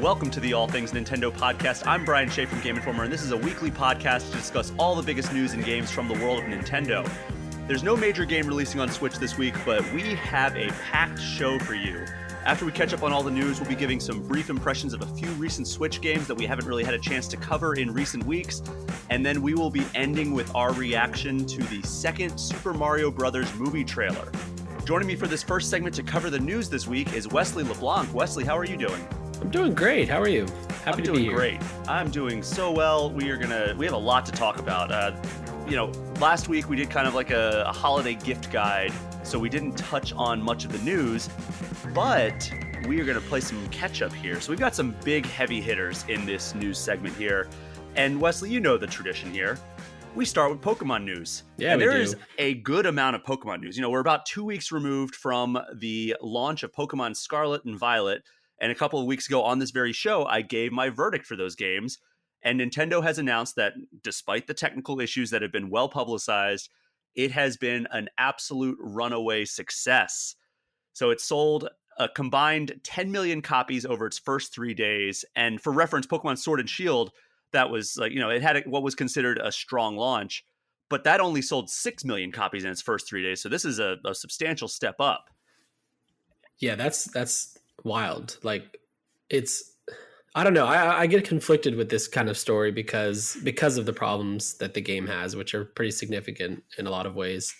Welcome to the All Things Nintendo podcast. I'm Brian Shea from Game Informer, and this is a weekly podcast to discuss all the biggest news and games from the world of Nintendo. There's no major game releasing on Switch this week, but we have a packed show for you. After we catch up on all the news, we'll be giving some brief impressions of a few recent Switch games that we haven't really had a chance to cover in recent weeks, and then we will be ending with our reaction to the second Super Mario Bros. Movie trailer. Joining me for this first segment to cover the news this week is Wesley LeBlanc. Wesley, how are you doing? I'm doing great. How are you? Happy to be here. I'm doing great. I'm doing so well. We have a lot to talk about. Last week we did kind of like a holiday gift guide, so we didn't touch on much of the news, but we are going to play some catch up here. So we've got some big heavy hitters in this news segment here. And Wesley, you know the tradition here. We start with Pokemon news. Yeah, and there is a good amount of Pokemon news. We're about 2 weeks removed from the launch of Pokemon Scarlet and Violet. And a couple of weeks ago on this very show, I gave my verdict for those games. And Nintendo has announced that despite the technical issues that have been well publicized, it has been an absolute runaway success. So it sold a combined 10 million copies over its first 3 days. And for reference, Pokemon Sword and Shield, that was it had what was considered a strong launch, but that only sold 6 million copies in its first 3 days. So this is a substantial step up. Yeah, that's wild. I don't know. I get conflicted with this kind of story because of the problems that the game has, which are pretty significant in a lot of ways,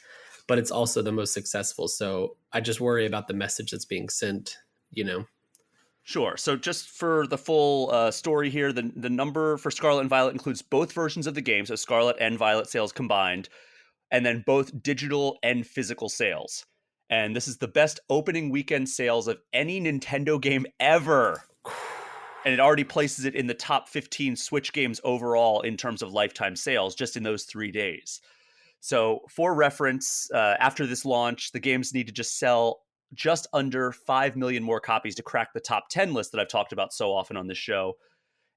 but it's also the most successful. So I just worry about the message that's being sent, Sure. So just for the full story here, the number for Scarlet and Violet includes both versions of the game, so Scarlet and Violet sales combined, and then both digital and physical sales. And this is the best opening weekend sales of any Nintendo game ever. And it already places it in the top 15 Switch games overall in terms of lifetime sales just in those 3 days. So for reference, after this launch, the games need to just sell just under 5 million more copies to crack the top 10 list that I've talked about so often on this show.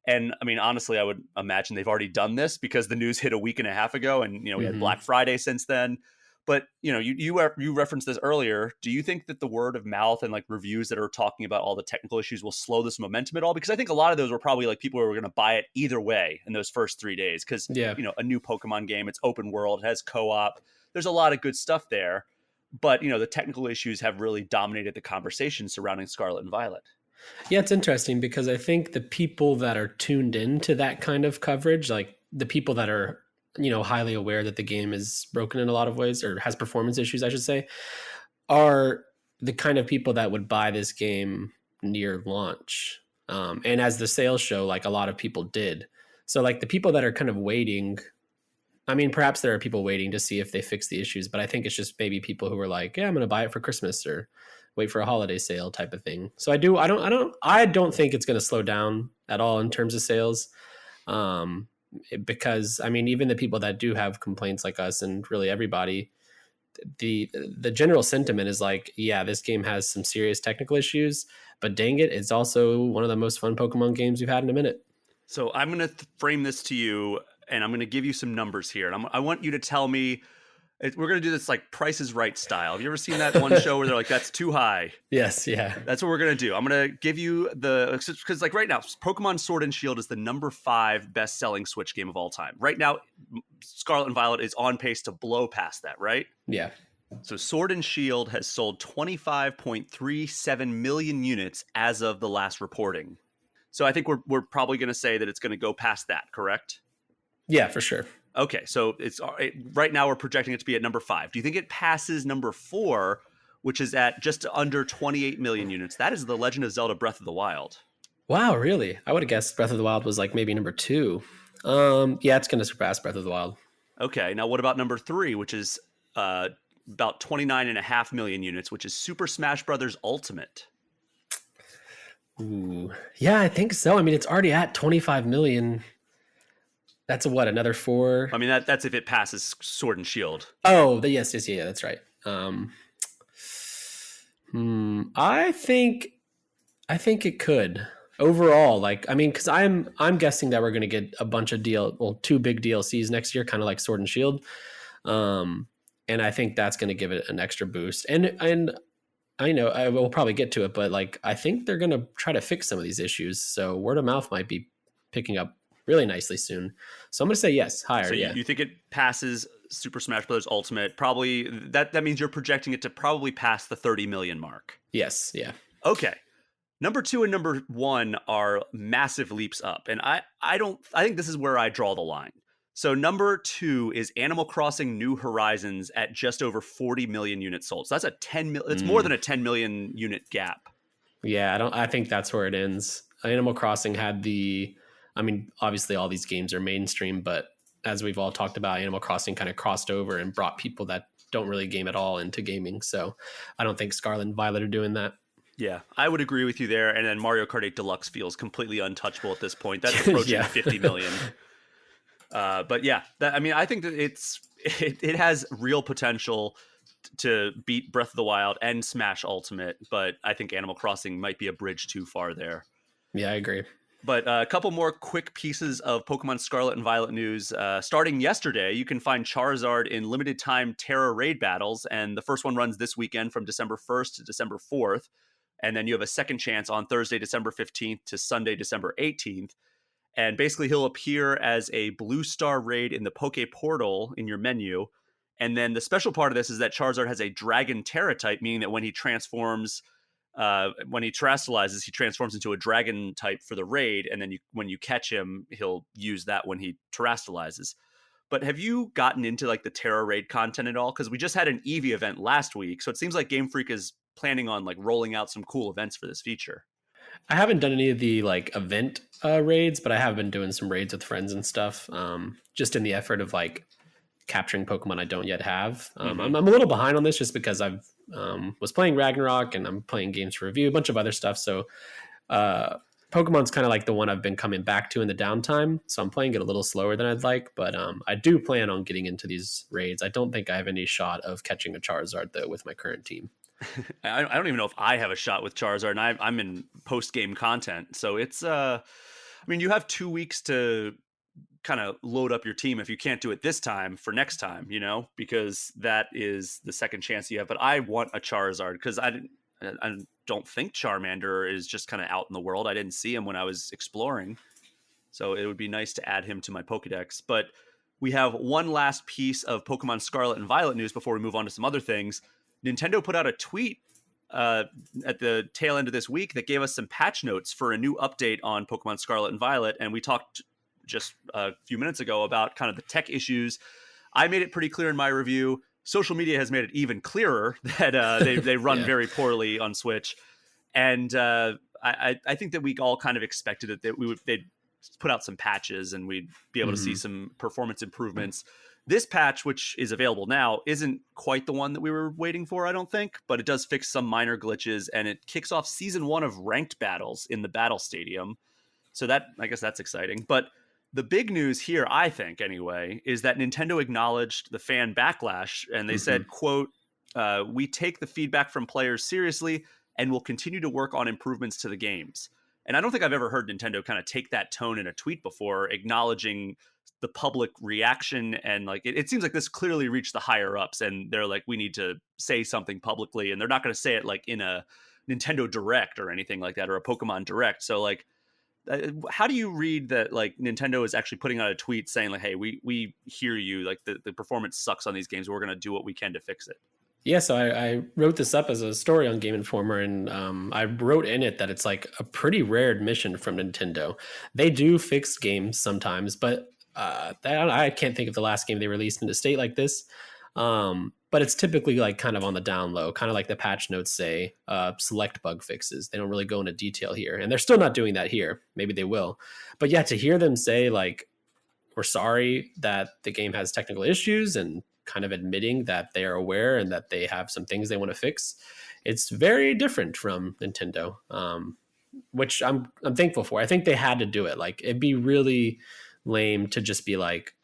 And I mean, honestly, I would imagine they've already done this because the news hit a week and a half ago and, we had Black Friday since then. But, you referenced this earlier. Do you think that the word of mouth and reviews that are talking about all the technical issues will slow this momentum at all? Because I think a lot of those were probably people who were going to buy it either way in those first 3 days. Because, a new Pokemon game, it's open world, it has co-op. There's a lot of good stuff there. But, the technical issues have really dominated the conversation surrounding Scarlet and Violet. Yeah, it's interesting because I think the people that are tuned into that kind of coverage, like the people that are highly aware that the game is broken in a lot of ways or has performance issues, I should say, are the kind of people that would buy this game near launch. And as the sales show, a lot of people did. So the people that are kind of waiting, I mean, perhaps there are people waiting to see if they fix the issues, but I think it's just maybe people who are like, yeah, I'm going to buy it for Christmas or wait for a holiday sale type of thing. So I don't think it's going to slow down at all in terms of sales. Because I mean, even the people that do have complaints like us and really everybody, the general sentiment is yeah, this game has some serious technical issues, but dang it, it's also one of the most fun Pokemon games we've had in a minute. So I'm going to frame this to you and I'm going to give you some numbers here. And I want you to tell me, we're going to do this Price is Right style. Have you ever seen that one show where they're like, that's too high? Yes, yeah. That's what we're going to do. I'm going to give you because right now, Pokemon Sword and Shield is the number 5 best-selling Switch game of all time. Right now, Scarlet and Violet is on pace to blow past that, right? Yeah. So Sword and Shield has sold 25.37 million units as of the last reporting. So I think we're probably going to say that it's going to go past that, correct? Yeah, for sure. Okay, so right now we're projecting it to be at number 5. Do you think it passes number 4, which is at just under 28 million units? That is The Legend of Zelda Breath of the Wild. Wow, really? I would have guessed Breath of the Wild was maybe number 2. Yeah, it's going to surpass Breath of the Wild. Okay, now what about number 3, which is about 29.5 million units, which is Super Smash Bros. Ultimate? Ooh, yeah, I think so. I mean, it's already at 25 million. That's another 4? I mean, that's if it passes Sword and Shield. Oh, yes, yeah, that's right. I think it could overall. Because I'm guessing that we're going to get a bunch of 2 big DLCs next year, kind of like Sword and Shield, and I think that's going to give it an extra boost. And I know I will probably get to it, but like I think they're gonna try to fix some of these issues. So word of mouth might be picking up really nicely soon. So I'm gonna say yes, higher. So Yeah. you think it passes Super Smash Bros. Ultimate? Probably that means you're projecting it to probably pass the 30 million mark. Yes. Yeah. Okay. Number 2 and number 1 are massive leaps up, and I think this is where I draw the line. So number 2 is Animal Crossing New Horizons at just over 40 million units sold. So that's a 10 million. It's more than a 10 million unit gap. Yeah. I think that's where it ends. Animal Crossing had I mean, obviously all these games are mainstream, but as we've all talked about, Animal Crossing kind of crossed over and brought people that don't really game at all into gaming. So I don't think Scarlet and Violet are doing that. Yeah, I would agree with you there. And then Mario Kart 8 Deluxe feels completely untouchable at this point. That's approaching 50 million. But yeah, I mean, I think that it has real potential to beat Breath of the Wild and Smash Ultimate, but I think Animal Crossing might be a bridge too far there. Yeah, I agree. But a couple more quick pieces of Pokemon Scarlet and Violet news. Starting yesterday, you can find Charizard in limited time Terra raid battles, and the first one runs this weekend from December 1st to December 4th. And then you have a second chance on Thursday, December 15th to Sunday, December 18th. And basically, he'll appear as a blue star raid in the Poke Portal in your menu. And then the special part of this is that Charizard has a Dragon Terra type, meaning that when he transforms, when he terrestrializes, he transforms into a Dragon type for the raid. And then when you catch him, he'll use that when he terrestrializes. But have you gotten into like the Terra raid content at all? Because we just had an Eevee event last week. So it seems like Game Freak is planning on like rolling out some cool events for this feature. I haven't done any of the like event raids, but I have been doing some raids with friends and stuff, just in the effort of like capturing Pokemon I don't yet have. I'm a little behind on this just because I've was playing Ragnarok and I'm playing games for review, a bunch of other stuff. So Pokemon's kind of like the one I've been coming back to in the downtime. So I'm playing it a little slower than I'd like, but I do plan on getting into these raids. I don't think I have any shot of catching a Charizard though with my current team. I don't even know if I have a shot with Charizard, and I'm in post-game content. So it's, I mean, you have 2 weeks to kind of load up your team if you can't do it this time for next time, because that is the second chance you have. But I want a Charizard because I don't think Charmander is just kind of out in the world. I didn't see him when I was exploring. So it would be nice to add him to my Pokedex. But we have one last piece of Pokemon Scarlet and Violet news before we move on to some other things. Nintendo put out a tweet at the tail end of this week that gave us some patch notes for a new update on Pokemon Scarlet and Violet. And we talked just a few minutes ago about kind of the tech issues. I made it pretty clear in my review. Social media has made it even clearer that they run very poorly on Switch. And I think that we all kind of expected it, that they'd put out some patches and we'd be able to see some performance improvements. This patch, which is available now, isn't quite the one that we were waiting for, I don't think, but it does fix some minor glitches, and it kicks off Season 1 of ranked battles in the Battle Stadium. So I guess that's exciting. But the big news here, I think anyway, is that Nintendo acknowledged the fan backlash, and they said, quote, "We take the feedback from players seriously and will continue to work on improvements to the games." And I don't think I've ever heard Nintendo kind of take that tone in a tweet before, acknowledging the public reaction. And like it seems like this clearly reached the higher ups, and they're like, we need to say something publicly, and they're not going to say it like in a Nintendo Direct or anything like that, or a Pokemon Direct. So like, how do you read that like Nintendo is actually putting out a tweet saying like, hey, we hear you, like the performance sucks on these games, we're going to do what we can to fix it? Yeah, so I wrote this up as a story on Game Informer, and I wrote in it that it's like a pretty rare admission from Nintendo. They do fix games sometimes, but I can't think of the last game they released in a state like this. But it's typically like kind of on the down low, kind of like the patch notes say, select bug fixes. They don't really go into detail here, and they're still not doing that here. Maybe they will. But yeah, to hear them say like, we're sorry that the game has technical issues, and kind of admitting that they are aware and that they have some things they want to fix, it's very different from Nintendo, which I'm thankful for. I think they had to do it. Like it'd be really lame to just be like,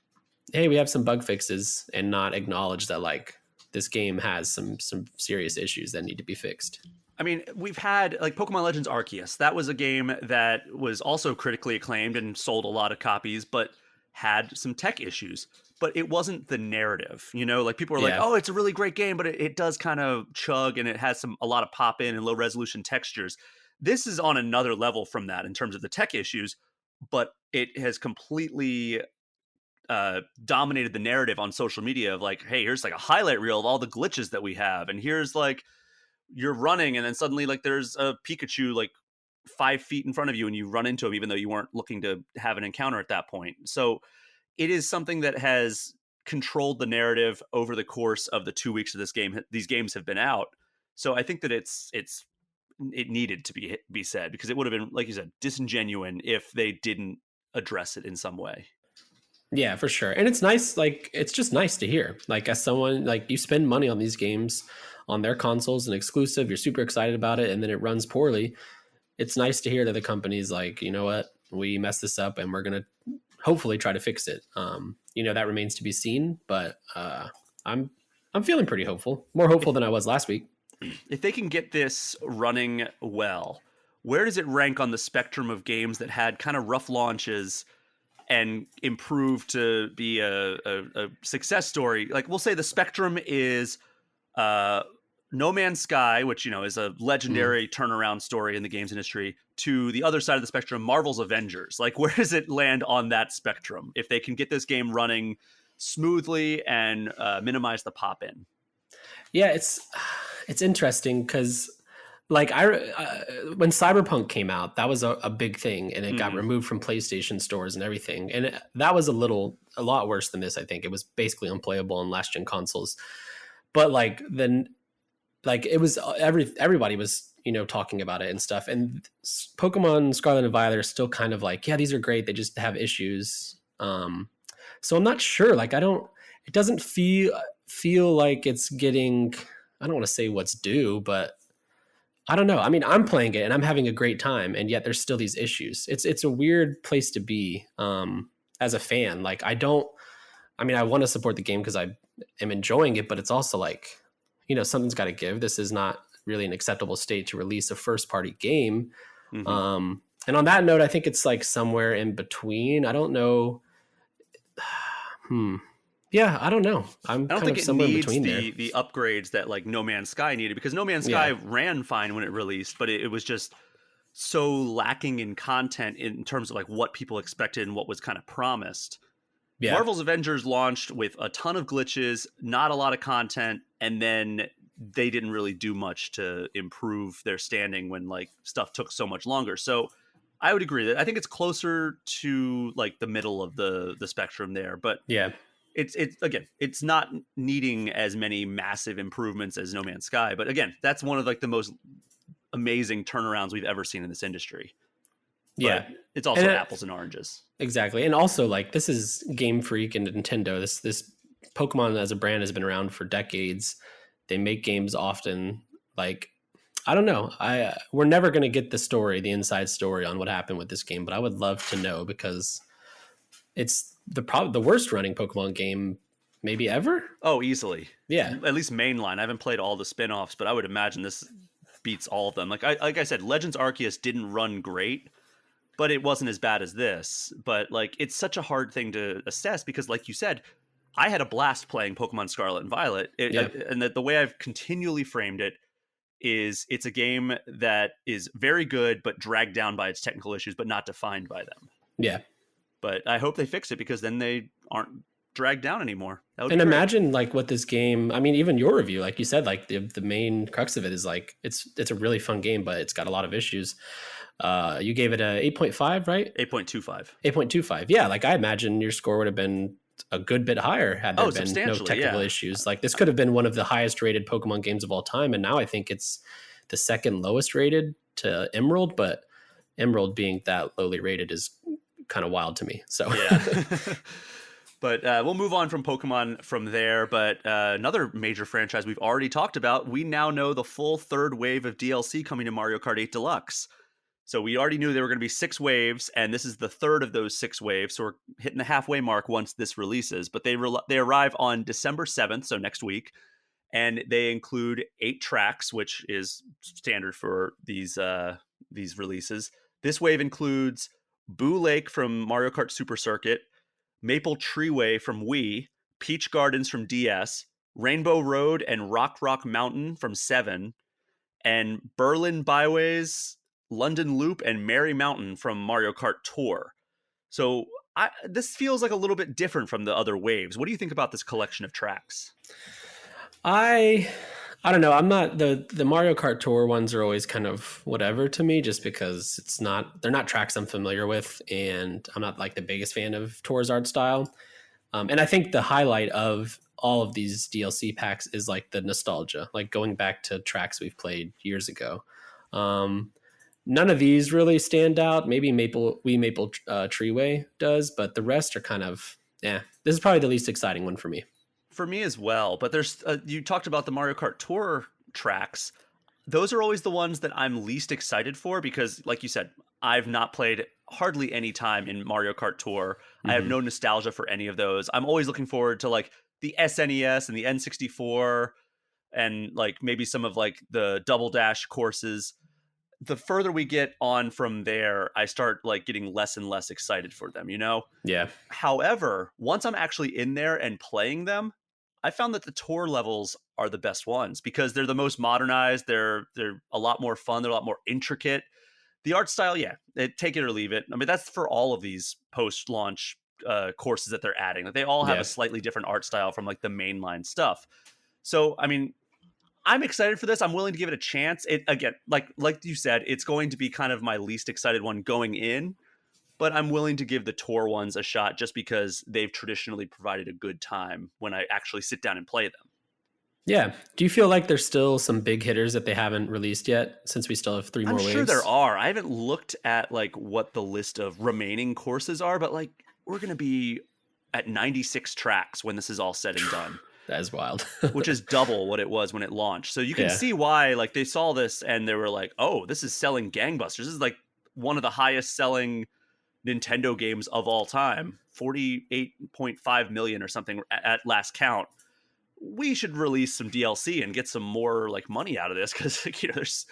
hey, we have some bug fixes, and not acknowledge that like this game has some serious issues that need to be fixed. I mean, we've had like Pokemon Legends Arceus. That was a game that was also critically acclaimed and sold a lot of copies, but had some tech issues, but it wasn't the narrative. Like people are like, Yeah. oh, it's a really great game, but it does kind of chug and it has a lot of pop in and low resolution textures. This is on another level from that in terms of the tech issues, but it has completely dominated the narrative on social media of like, hey, here's like a highlight reel of all the glitches that we have, and here's like you're running and then suddenly like there's a Pikachu like 5 feet in front of you and you run into him even though you weren't looking to have an encounter at that point. So it is something that has controlled the narrative over the course of the 2 weeks of these games have been out. So I think that it needed to be said, because it would have been, like you said, disingenuous if they didn't address it in some way. Yeah, for sure. And it's nice, like it's just nice to hear. Like as someone, like you spend money on these games on their consoles and exclusive, you're super excited about it, and then it runs poorly. It's nice to hear that the company's like, you know what, we messed this up and we're gonna hopefully try to fix it. That remains to be seen, but I'm feeling pretty hopeful. More hopeful than I was last week. If they can get this running well, where does it rank on the spectrum of games that had kind of rough launches and improved to be a success story? Like we'll say the spectrum is No Man's Sky, which is a legendary turnaround story in the games industry, to the other side of the spectrum, Marvel's Avengers. Like where does it land on that spectrum if they can get this game running smoothly and minimize the pop in? Yeah, it's interesting because like when Cyberpunk came out, that was a big thing, and it got removed from PlayStation stores and everything, and that was a lot worse than this. I think it was basically unplayable on last gen consoles, but like then like it was everybody was talking about it and stuff, and Pokemon Scarlet and Violet are still kind of like, yeah, these are great, they just have issues. So I'm not sure, like it doesn't feel like it's getting, I don't want to say what's due, but I don't know. I mean, I'm playing it and I'm having a great time, and yet there's still these issues. It's a weird place to be as a fan. Like I want to support the game because I am enjoying it, but it's also like, something's got to give. This is not really an acceptable state to release a first party game. And on that note, I think it's like somewhere in between. I don't know. Yeah, I don't know. I don't think somewhere it needs in between the upgrades that like No Man's Sky needed, because No Man's Sky ran fine when it released, but it was just so lacking in content in terms of like what people expected and what was kind of promised. Yeah. Marvel's Avengers launched with a ton of glitches, not a lot of content, and then they didn't really do much to improve their standing when like stuff took so much longer. So I would agree that I think it's closer to like the middle of the spectrum there, but yeah. It's not needing as many massive improvements as No Man's Sky, but again, that's one of like the most amazing turnarounds we've ever seen in this industry. Yeah, but it's also apples and oranges. Exactly, and also like this is Game Freak and Nintendo. This Pokemon as a brand has been around for decades. They make games often. Like I don't know, we're never going to get the inside story on what happened with this game, but I would love to know, because it's the worst running Pokemon game maybe ever. Oh, easily. Yeah. At least mainline. I haven't played all the spin-offs, but I would imagine this beats all of them. Like I said, Legends Arceus didn't run great, but it wasn't as bad as this. But like it's such a hard thing to assess because, like you said, I had a blast playing Pokemon Scarlet and Violet. And the way I've continually framed it is it's a game that is very good, but dragged down by its technical issues, but not defined by them. Yeah. But I hope they fix it, because then they aren't dragged down anymore. And imagine like what this game, I mean, even your review, like you said, like the main crux of it is like, it's a really fun game, but it's got a lot of issues. You gave it a 8.5, right? 8.25. 8.25. Yeah. Like I imagine your score would have been a good bit higher had there been no technical issues. Like this could have been one of the highest rated Pokemon games of all time. And now I think it's the second lowest rated to Emerald, but Emerald being that lowly rated is kind of wild to me. So yeah. But we'll move on from Pokemon from there. But another major franchise we've already talked about, we now know the full third wave of DLC coming to Mario Kart 8 Deluxe. So we already knew there were going to be 6 waves, and this is the third of those 6 waves. So we're hitting the halfway mark once this releases. But they arrive on December 7th, so next week, and they include 8 tracks, which is standard for these releases. This wave includes Boo Lake from Mario Kart Super Circuit, Maple Treeway from Wii, Peach Gardens from DS, Rainbow Road and Rock Mountain from 7, and Berlin Byways, London Loop, and Merry Mountain from Mario Kart Tour. So this feels like a little bit different from the other waves. What do you think about this collection of tracks? I don't know. I'm not the Mario Kart Tour ones are always kind of whatever to me, just because they're not tracks I'm familiar with, and I'm not like the biggest fan of Tour's art style. And I think the highlight of all of these DLC packs is like the nostalgia, like going back to tracks we've played years ago. None of these really stand out. Maybe Maple Treeway does, but the rest are kind of This is probably the least exciting one for me. For me as well, but there's you talked about the Mario Kart Tour tracks. Those are always the ones that I'm least excited for because, like you said, I've not played hardly any time in Mario Kart Tour. I have no nostalgia for any of those. I'm always looking forward to like the SNES and the N64 and like maybe some of like the Double Dash courses. The further we get on from there, I start like getting less and less excited for them, you know? Yeah. However, once I'm actually in there and playing them, I found that the tour levels are the best ones because they're the most modernized. They're a lot more fun. They're a lot more intricate. The art style, take it or leave it. I mean, that's for all of these post-launch courses that they're adding. Like, they all have a slightly different art style from like the mainline stuff. So, I mean, I'm excited for this. I'm willing to give it a chance. It again, like you said, it's going to be kind of my least excited one going in, but I'm willing to give the tour ones a shot just because they've traditionally provided a good time when I actually sit down and play them. Yeah. Do you feel like there's still some big hitters that they haven't released yet, since we still have 3 more waves? I'm sure there are. I haven't looked at like what the list of remaining courses are, but like we're going to be at 96 tracks when this is all said and done. That is wild. Which is double what it was when it launched. So you can see why like they saw this and they were like, oh, this is selling gangbusters. This is like one of the highest selling Nintendo games of all time, 48.5 million or something at last count. We should release some DLC and get some more like money out of this because you know there's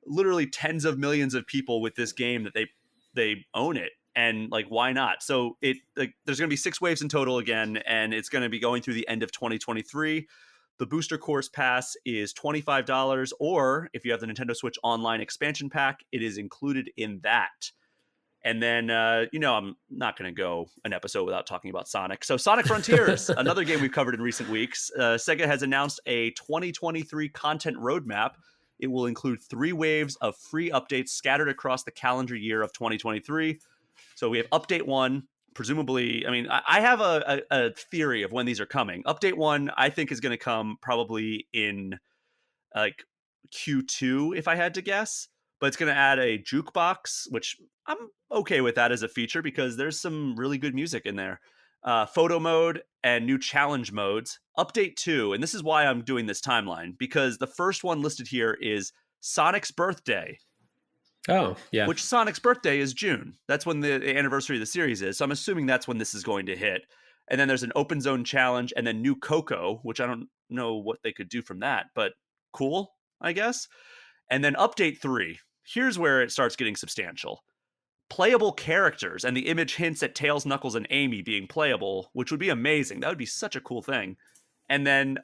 literally tens of millions of people with this game that they own it, and like why not? So there's going to be 6 waves in total again, and it's going to be going through the end of 2023. The booster course pass is $25, or if you have the Nintendo Switch Online expansion pack, it is included in that. And then, I'm not going to go an episode without talking about Sonic. So Sonic Frontiers, another game we've covered in recent weeks. Sega has announced a 2023 content roadmap. It will include 3 waves of free updates scattered across the calendar year of 2023. So we have Update 1, presumably. I mean, I have a theory of when these are coming. Update 1, I think, is going to come probably in like Q2, if I had to guess. But it's going to add a jukebox, which I'm okay with that as a feature because there's some really good music in there. Photo mode and new challenge modes. Update 2, and this is why I'm doing this timeline, because the first one listed here is Sonic's birthday. Oh, yeah. Which Sonic's birthday is June. That's when the anniversary of the series is. So I'm assuming that's when this is going to hit. And then there's an open zone challenge and then new Coco, which I don't know what they could do from that, but cool, I guess. And then update 3. Here's where it starts getting substantial. Playable characters, and the image hints at Tails, Knuckles, and Amy being playable, which would be amazing. That would be such a cool thing. And then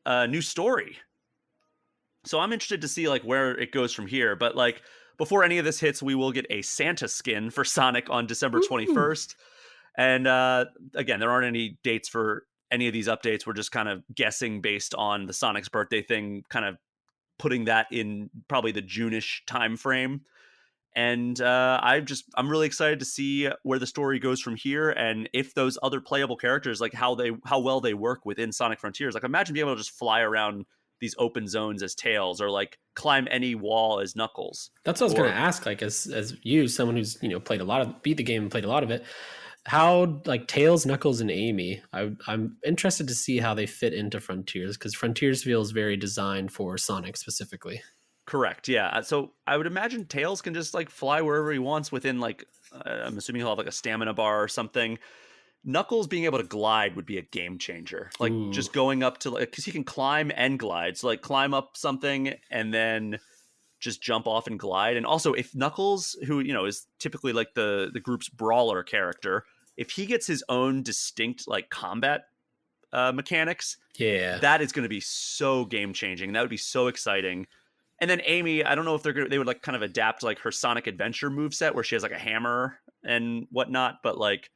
a new story. So I'm interested to see like where it goes from here. But like before any of this hits, we will get a Santa skin for Sonic on December 21st. And again, there aren't any dates for any of these updates. We're just kind of guessing based on the Sonic's birthday thing, kind of putting that in probably the June-ish time frame. And I'm really excited to see where the story goes from here, and if those other playable characters, like how well they work within Sonic Frontiers. Like imagine being able to just fly around these open zones as Tails, or like climb any wall as Knuckles. That's what I was going to ask. Like as you, someone who's beat the game and played a lot of it, how like Tails, Knuckles, and Amy. I'm interested to see how they fit into Frontiers, because Frontiers feels very designed for Sonic specifically. Correct. Yeah. So I would imagine Tails can just like fly wherever he wants within like, I'm assuming he'll have like a stamina bar or something. Knuckles being able to glide would be a game changer. Like just going up to like, cause he can climb and glide. So like climb up something and then just jump off and glide. And also if Knuckles, who, is typically like the group's brawler character, if he gets his own distinct like combat mechanics, Yeah. that is going to be so game changing. That would be so exciting. And then Amy, I don't know if they would like kind of adapt like her Sonic Adventure moveset where she has like a hammer and whatnot, but like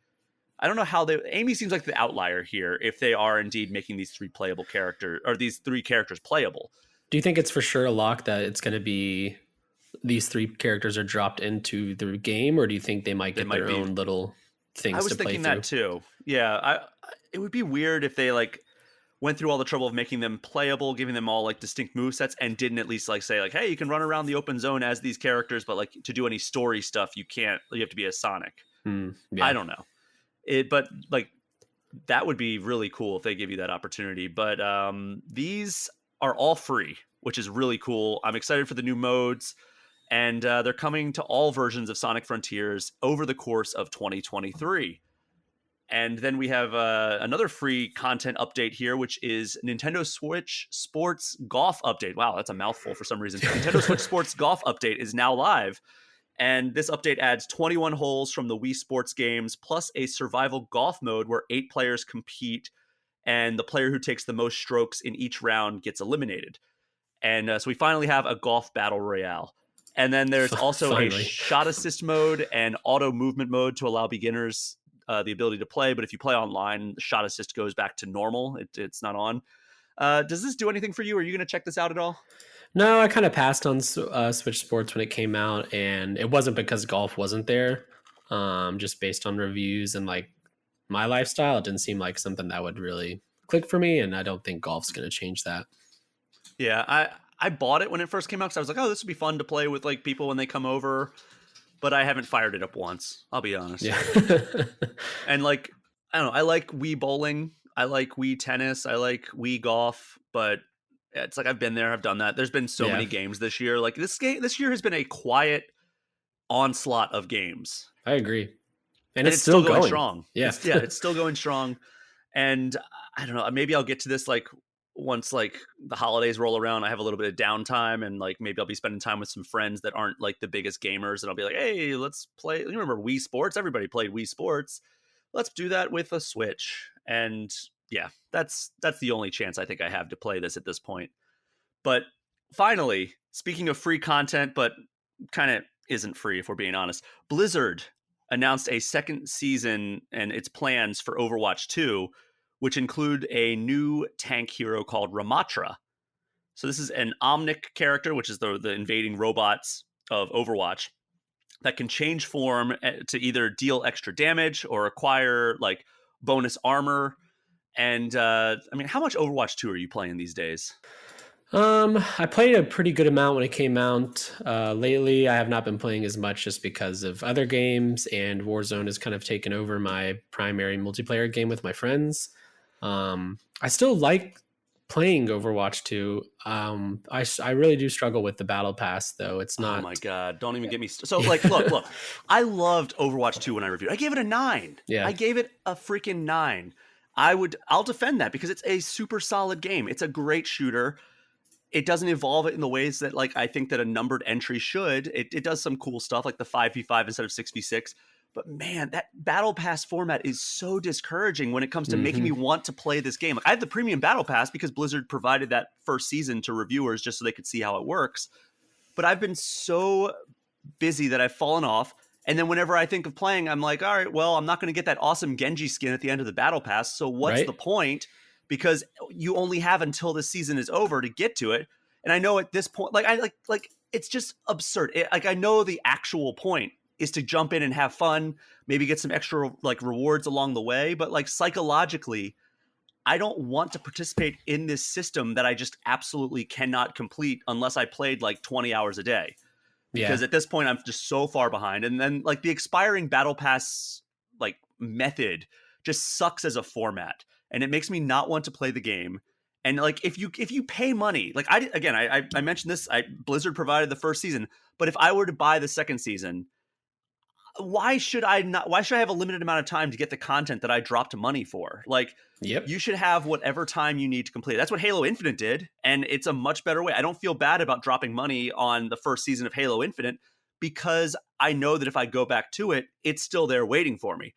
I don't know how Amy seems like the outlier here if they are indeed making these three playable characters or these three characters playable. Do you think it's for sure a lock that it's going to be these three characters are dropped into the game, or do you think they might get their own little things? I was to play thinking through? that too. Yeah, it would be weird if they like went through all the trouble of making them playable, giving them all like distinct movesets, and didn't at least like say like, hey, you can run around the open zone as these characters, but like to do any story stuff, you can't. You have to be a Sonic. Yeah. I don't know. But like that would be really cool if they give you that opportunity. But these are all free, which is really cool. I'm excited for the new modes, and they're coming to all versions of Sonic Frontiers over the course of 2023. And then we have another free content update here, which is Nintendo Switch Sports Golf Update. Wow, that's a mouthful for some reason. Nintendo Switch Sports Golf Update is now live. And this update adds 21 holes from the Wii Sports games, plus a survival golf mode where 8 players compete, and the player who takes the most strokes in each round gets eliminated. And so we finally have a golf battle royale. And then there's also a shot assist mode and auto movement mode to allow beginners the ability to play. But if you play online, the shot assist goes back to normal. It's not on. Does this do anything for you? Are you going to check this out at all? No, I kind of passed on Switch Sports when it came out, and it wasn't because golf wasn't there. Just based on reviews and like my lifestyle, it didn't seem like something that would really click for me, and I don't think golf's going to change that. Yeah, I bought it when it first came out because I was like, oh, this would be fun to play with like people when they come over, but I haven't fired it up once. I'll be honest. Yeah. And like, I don't know, I like Wii bowling, I like Wii tennis, I like Wii golf, but it's like I've been there, I've done that. There's been so many games this year. Like this year has been a quiet onslaught of games. I agree. And it's still going strong. Yeah. It's still going strong. And I don't know, maybe I'll get to this like once like the holidays roll around, I have a little bit of downtime, and like maybe I'll be spending time with some friends that aren't like the biggest gamers, and I'll be like, hey, let's play. You remember Wii Sports? Everybody played Wii Sports. Let's do that with a Switch. And yeah, that's the only chance I think I have to play this at this point. But finally, speaking of free content, but kind of isn't free if we're being honest, Blizzard announced a second season and its plans for Overwatch 2, which include a new tank hero called Ramatra. So this is an Omnic character, which is the invading robots of Overwatch, that can change form to either deal extra damage or acquire like bonus armor. And I mean, how much Overwatch 2 are you playing these days? I played a pretty good amount when it came out. Lately, I have not been playing as much just because of other games, and Warzone has kind of taken over my primary multiplayer game with my friends. I still like playing Overwatch 2. I really do struggle with the battle pass, though. It's not. Oh my god! Don't even get me. So like, look. I loved Overwatch 2 when I reviewed. I gave it a 9. Yeah, I gave it a freaking 9. I'll defend that because it's a super solid game. It's a great shooter. It doesn't evolve it in the ways that like I think that a numbered entry should. It does some cool stuff like the 5v5 instead of 6v6. But man, that battle pass format is so discouraging when it comes to making me want to play this game. Like I have the premium battle pass because Blizzard provided that first season to reviewers just so they could see how it works. But I've been so busy that I've fallen off. And then whenever I think of playing, I'm like, all right, well, I'm not going to get that awesome Genji skin at the end of the battle pass. So what's the point? Because you only have until the season is over to get to it. And I know at this point, like it's just absurd. I know the actual point is to jump in and have fun, maybe get some extra like rewards along the way. But like psychologically, I don't want to participate in this system that I just absolutely cannot complete unless I played like 20 hours a day. Because at this point, I'm just so far behind. And then like the expiring battle pass like method just sucks as a format. And it makes me not want to play the game. And like if you pay money, like I mentioned this, Blizzard provided the first season, but if I were to buy the second season, why should I have a limited amount of time to get the content that I dropped money for? Like you should have whatever time you need to complete. That's what Halo Infinite did, and it's a much better way. I don't feel bad about dropping money on the first season of Halo Infinite because I know that if I go back to it, it's still there waiting for me.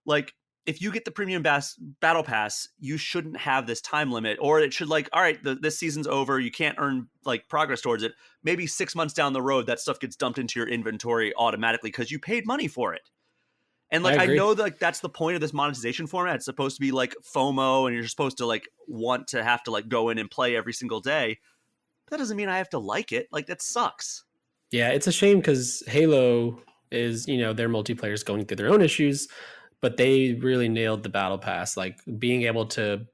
like, if you get the premium battle pass, you shouldn't have this time limit, or it should like, all right, this season's over. You can't earn like progress towards it. Maybe 6 months down the road, that stuff gets dumped into your inventory automatically because you paid money for it. And like, I know that like, that's the point of this monetization format. It's supposed to be like FOMO, and you're supposed to like want to have to like go in and play every single day. That doesn't mean I have to like it. Like, that sucks. Yeah, it's a shame because Halo is, their multiplayer is going through their own issues, but they really nailed the battle pass. Like, being able to,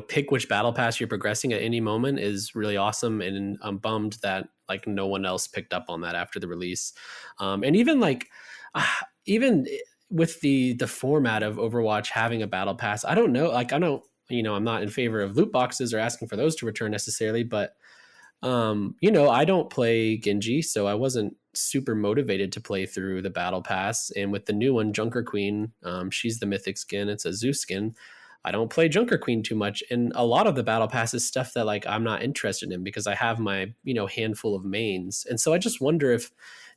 pick which battle pass you're progressing at any moment is really awesome. And I'm bummed that like no one else picked up on that after the release. And even like, even with the format of Overwatch having a battle pass, I don't know. Like, I don't, I'm not in favor of loot boxes or asking for those to return necessarily, but I don't play Genji, so I wasn't super motivated to play through the battle pass. And with the new one, Junker Queen, she's the mythic skin. It's a Zeus skin. I don't play Junker Queen too much. And a lot of the battle pass is stuff that like I'm not interested in because I have my, handful of mains. And so I just wonder if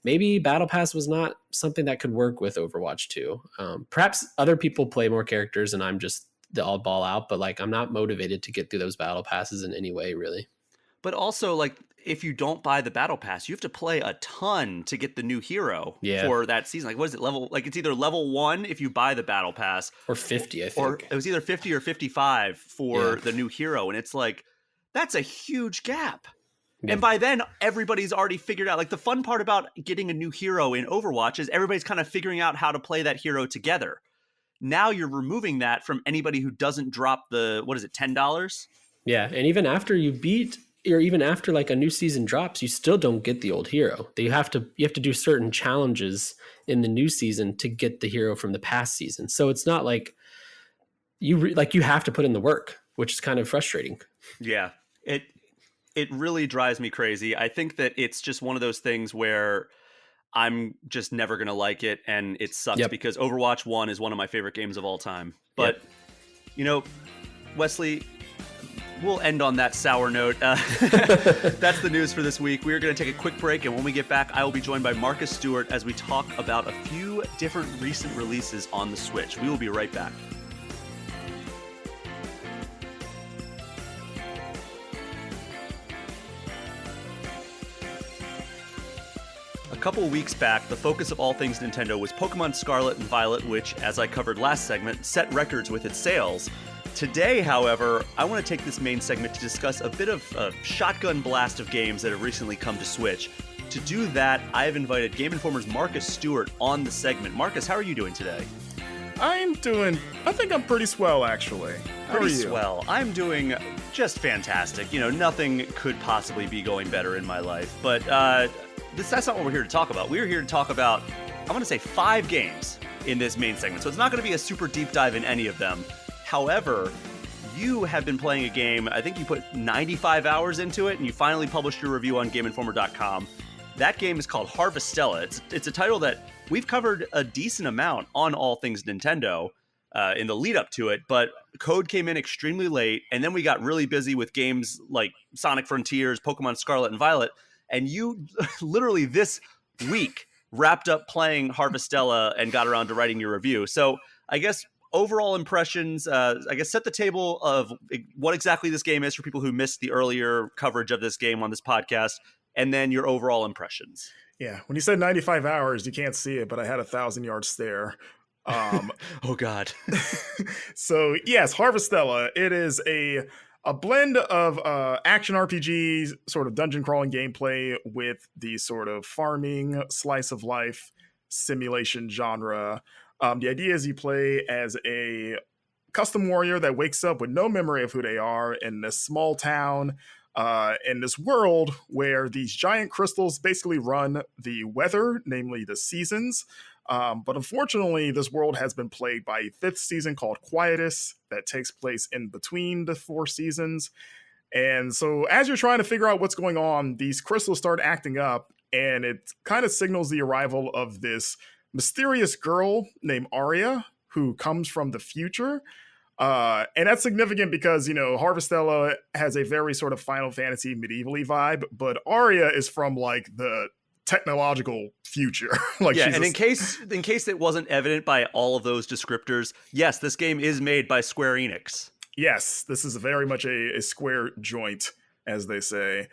maybe battle pass was not something that could work with Overwatch 2. Perhaps other people play more characters and I'm just the all ball out, but like I'm not motivated to get through those battle passes in any way, really. But also, like, if you don't buy the battle pass, you have to play a ton to get the new hero for that season. Like, what is it? It's either level 1 if you buy the battle pass, or 50, I think. Or it was either 50 or 55 for the new hero. And it's like, that's a huge gap. Yeah. And by then, everybody's already figured out. Like, the fun part about getting a new hero in Overwatch is everybody's kind of figuring out how to play that hero together. Now you're removing that from anybody who doesn't drop the, what is it, $10? Yeah, and even after you beat, or even after like a new season drops, you still don't get the old hero. You have to do certain challenges in the new season to get the hero from the past season. So it's not like you have to put in the work, which is kind of frustrating. Yeah, it really drives me crazy. I think that it's just one of those things where I'm just never going to like it, and it sucks because Overwatch 1 is one of my favorite games of all time. But, Wesley, we'll end on that sour note. That's the news for this week. We're going to take a quick break, and when we get back, I will be joined by Marcus Stewart as we talk about a few different recent releases on the Switch. We will be right back. A couple of weeks back, the focus of all things Nintendo was Pokémon Scarlet and Violet, which, as I covered last segment, set records with its sales. Today, however, I want to take this main segment to discuss a bit of a shotgun blast of games that have recently come to Switch. To do that, I have invited Game Informer's Marcus Stewart on the segment. Marcus, how are you doing today? I think I'm pretty swell, actually. How are you? Swell. I'm doing just fantastic. Nothing could possibly be going better in my life. But that's not what we're here to talk about. We're here to talk about, I want to say, 5 games in this main segment. So it's not going to be a super deep dive in any of them. However, you have been playing a game, I think you put 95 hours into it, and you finally published your review on GameInformer.com. That game is called Harvestella. It's a title that we've covered a decent amount on All Things Nintendo in the lead up to it, but code came in extremely late, and then we got really busy with games like Sonic Frontiers, Pokemon Scarlet and Violet, and you literally this week wrapped up playing Harvestella and got around to writing your review. So I guess overall impressions, set the table of what exactly this game is for people who missed the earlier coverage of this game on this podcast, and then your overall impressions. Yeah, when you said 95 hours, you can't see it, but I had a 1,000-yard stare. Oh, God. So, yes, Harvestella. It is a blend of action RPG, sort of dungeon crawling gameplay with the sort of farming, slice of life simulation genre. The idea is you play as a custom warrior that wakes up with no memory of who they are in this small town, in this world where these giant crystals basically run the weather, namely the seasons. But unfortunately, this world has been plagued by a 5th season called Quietus that takes place in between the 4 seasons. And so as you're trying to figure out what's going on, these crystals start acting up, and it kind of signals the arrival of this mysterious girl named Arya who comes from the future. And that's significant because, Harvestella has a very sort of Final Fantasy medieval-y vibe, but Arya is from like the technological future. Like, yeah, and in case it wasn't evident by all of those descriptors, yes, this game is made by Square Enix. Yes, this is very much a square joint, as they say.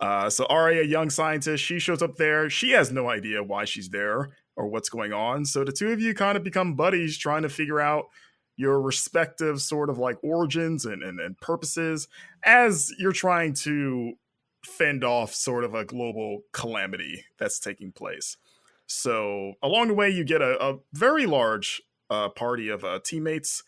So Ari, a young scientist, she shows up there. She has no idea why she's there or what's going on. So the two of you kind of become buddies, trying to figure out your respective sort of like origins and purposes as you're trying to fend off sort of a global calamity that's taking place. So along the way, you get a very large party of teammates,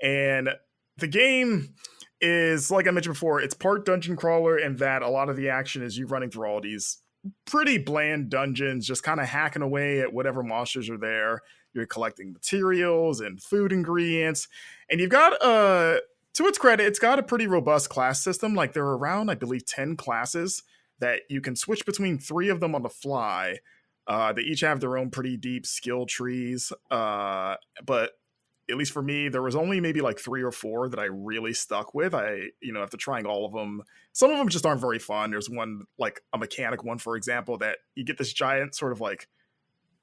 and the game is, like I mentioned before, it's part dungeon crawler, and that a lot of the action is you running through all these pretty bland dungeons, just kind of hacking away at whatever monsters are there. You're collecting materials and food ingredients, and you've got to its credit, it's got a pretty robust class system. Like, there are around, I believe, 10 classes that you can switch between 3 of them on the fly. They each have their own pretty deep skill trees, but at least for me, there was only maybe like 3 or 4 that I really stuck with. After trying all of them, some of them just aren't very fun. There's one, like a mechanic one, for example, that you get this giant sort of like,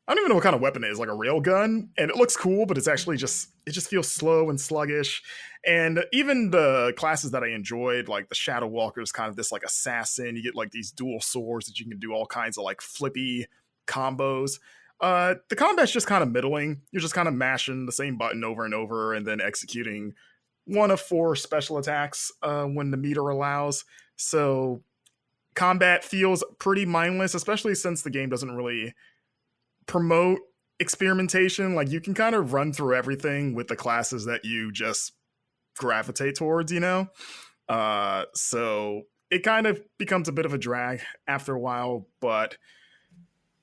I don't even know what kind of weapon it is, like a rail gun, and it looks cool, but it's actually it just feels slow and sluggish. And even the classes that I enjoyed, like the Shadow Walker is kind of this like assassin. You get like these dual swords that you can do all kinds of like flippy combos. The combat's just kind of middling. You're just kind of mashing the same button over and over and then executing one of 4 special attacks when the meter allows. So combat feels pretty mindless, especially since the game doesn't really promote experimentation. Like, you can kind of run through everything with the classes that you just gravitate towards, so it kind of becomes a bit of a drag after a while. But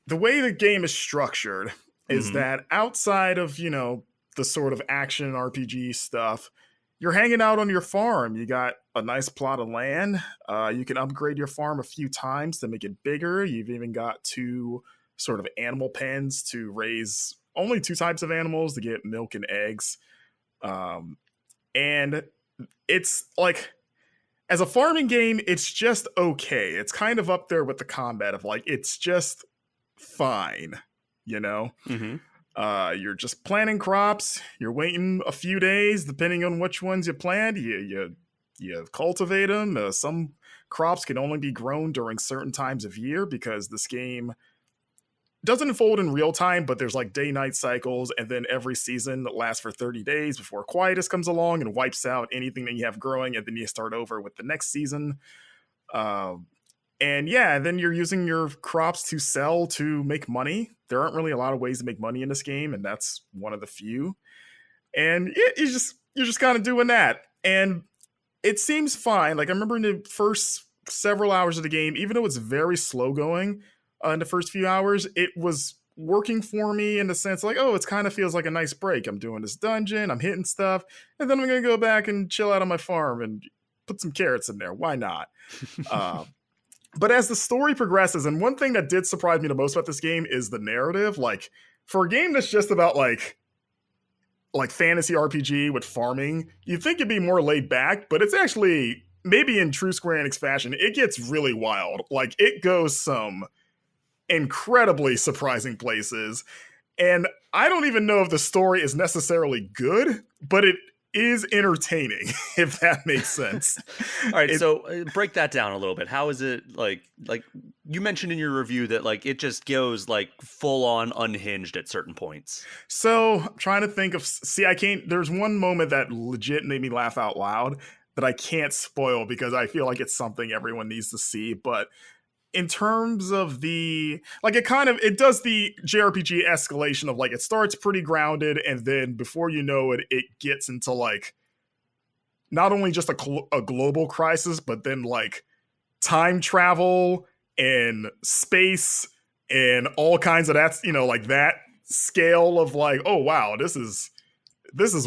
the way the game is structured is that outside of, the sort of action RPG stuff, you're hanging out on your farm. You got a nice plot of land. You can upgrade your farm a few times to make it bigger. You've even got 2 sort of animal pens to raise only 2 types of animals to get milk and eggs. And it's like, as a farming game, it's just okay. It's kind of up there with the combat of like, it's just fine, You're just planting crops. You're waiting a few days, depending on which ones you plant. You cultivate them. Some crops can only be grown during certain times of year because this game doesn't unfold in real time, but there's like day-night cycles, and then every season lasts for 30 days before Quietus comes along and wipes out anything that you have growing, and then you start over with the next season. And then you're using your crops to sell to make money. There aren't really a lot of ways to make money in this game, and that's one of the few. And you're just kind of doing that. And it seems fine. Like, I remember in the first several hours of the game, even though it's very slow going, in the first few hours, it was working for me in the sense like, oh, it kind of feels like a nice break. I'm doing this dungeon, I'm hitting stuff, and then I'm going to go back and chill out on my farm and put some carrots in there. Why not? But as the story progresses, and one thing that did surprise me the most about this game is the narrative. Like, for a game that's just about like fantasy RPG with farming, you'd think it'd be more laid back, but it's actually, maybe in true Square Enix fashion, it gets really wild. Like, it goes some incredibly surprising places, and I don't even know if the story is necessarily good, but it is entertaining, if that makes sense. All right, so break that down a little bit. How is it like you mentioned in your review that like it just goes like full on unhinged at certain points? So I'm trying to think of, there's one moment that legit made me laugh out loud that I can't spoil because I feel like it's something everyone needs to see, but in terms of it does the JRPG escalation of like, it starts pretty grounded, and then before you know it, it gets into like not only just a global crisis, but then like time travel and space and all kinds of that, like that scale of like, oh wow, this is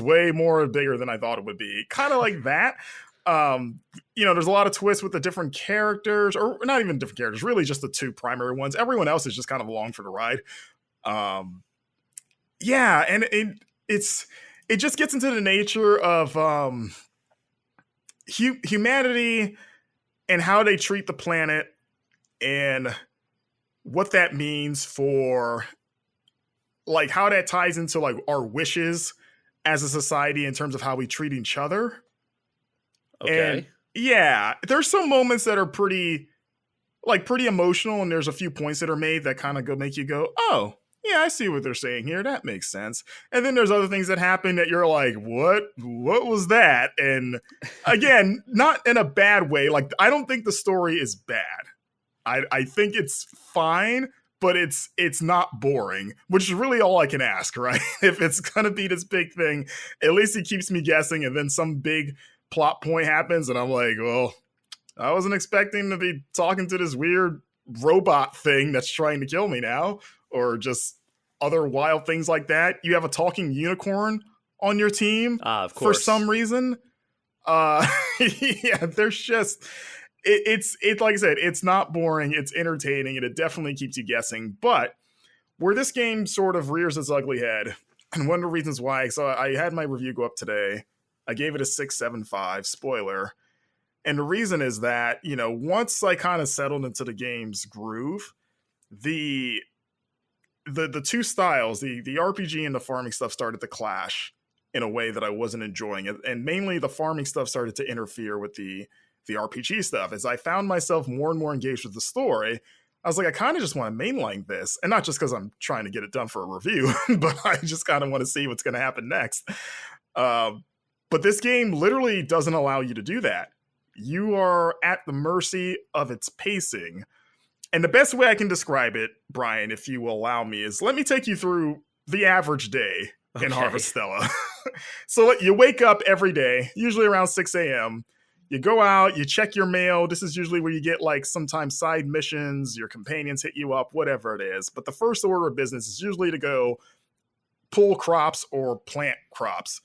way more bigger than I thought it would be. Kind of like that. There's a lot of twists with the different characters, or not even different characters, really just the 2 primary ones. Everyone else is just kind of along for the ride. And it just gets into the nature of humanity and how they treat the planet, and what that means for like how that ties into like our wishes as a society in terms of how we treat each other. Okay. And yeah, there's some moments that are pretty emotional, and there's a few points that are made that kind of make you go, oh, yeah, I see what they're saying here. That makes sense. And then there's other things that happen that you're like, what was that? And again, not in a bad way. Like, I don't think the story is bad. I think it's fine, but it's not boring, which is really all I can ask, right? If it's gonna be this big thing, at least it keeps me guessing, and then some big plot point happens, and I'm like, well, I wasn't expecting to be talking to this weird robot thing that's trying to kill me now, or just other wild things like that. You have a talking unicorn on your team of for course. some reason. Yeah, there's just it's like I said, it's not boring, it's entertaining, and it definitely keeps you guessing. But where this game sort of rears its ugly head, and one of the reasons why, so I had my review go up today. I gave it a 6.75, spoiler. And the reason is that, you know, once I kind of settled into the game's groove, the two styles, the RPG and the farming stuff started to clash in a way that I wasn't enjoying it. And mainly the farming stuff started to interfere with the RPG stuff. As I found myself more and more engaged with the story, I was like, I kind of just want to mainline this. And not just because I'm trying to get it done for a review, but I just kind of want to see what's going to happen next. But this game literally doesn't allow you to do that. You are at the mercy of its pacing. And the best way I can describe it, Brian, if you will allow me, is let me take you through the average day in Harvestella. So you wake up every day, usually around 6 a.m., you go out, you check your mail. This is usually where you get like sometimes side missions, your companions hit you up, whatever it is. But the first order of business is usually to go pull crops or plant crops.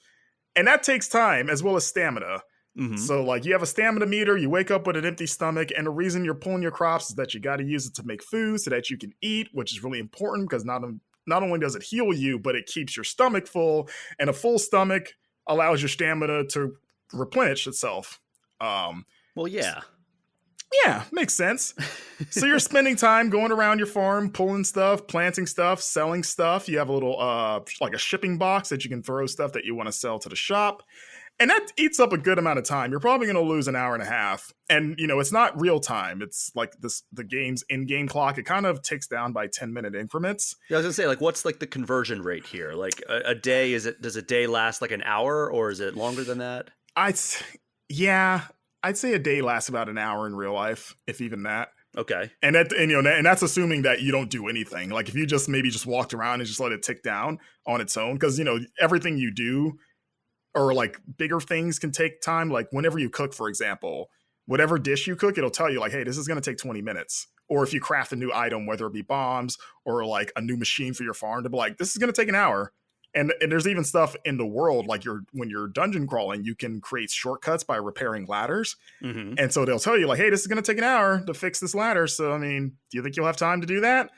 And that takes time as well as stamina. Mm-hmm. So like you have a stamina meter, you wake up with an empty stomach, and the reason you're pulling your crops is that you got to use it to make food so that you can eat, which is really important because not only does it heal you, but it keeps your stomach full, and a full stomach allows your stamina to replenish itself. Well, yeah. Yeah, makes sense. So you're spending time going around your farm, pulling stuff, planting stuff, selling stuff. You have a little, like a shipping box that you can throw stuff that you want to sell to the shop. And that eats up a good amount of time. You're probably going to lose an hour and a half. And, you know, it's not real time. It's like the game's in-game clock. It kind of ticks down by 10-minute increments. Yeah, I was going to say, like, what's like the conversion rate here? Like a day, does a day last like an hour, or is it longer than that? I'd say a day lasts about an hour in real life, if even that. Okay. And that's assuming that you don't do anything. Like if you just maybe just walked around and just let it tick down on its own, because, you know, everything you do or like bigger things can take time. Like whenever you cook, for example, whatever dish you cook, it'll tell you like, hey, this is going to take 20 minutes. Or if you craft a new item, whether it be bombs or like a new machine for your farm, to be like, this is going to take an hour. And there's even stuff in the world, like when you're dungeon crawling, you can create shortcuts by repairing ladders. Mm-hmm. And so they'll tell you like, hey, this is going to take an hour to fix this ladder. So, I mean, do you think you'll have time to do that?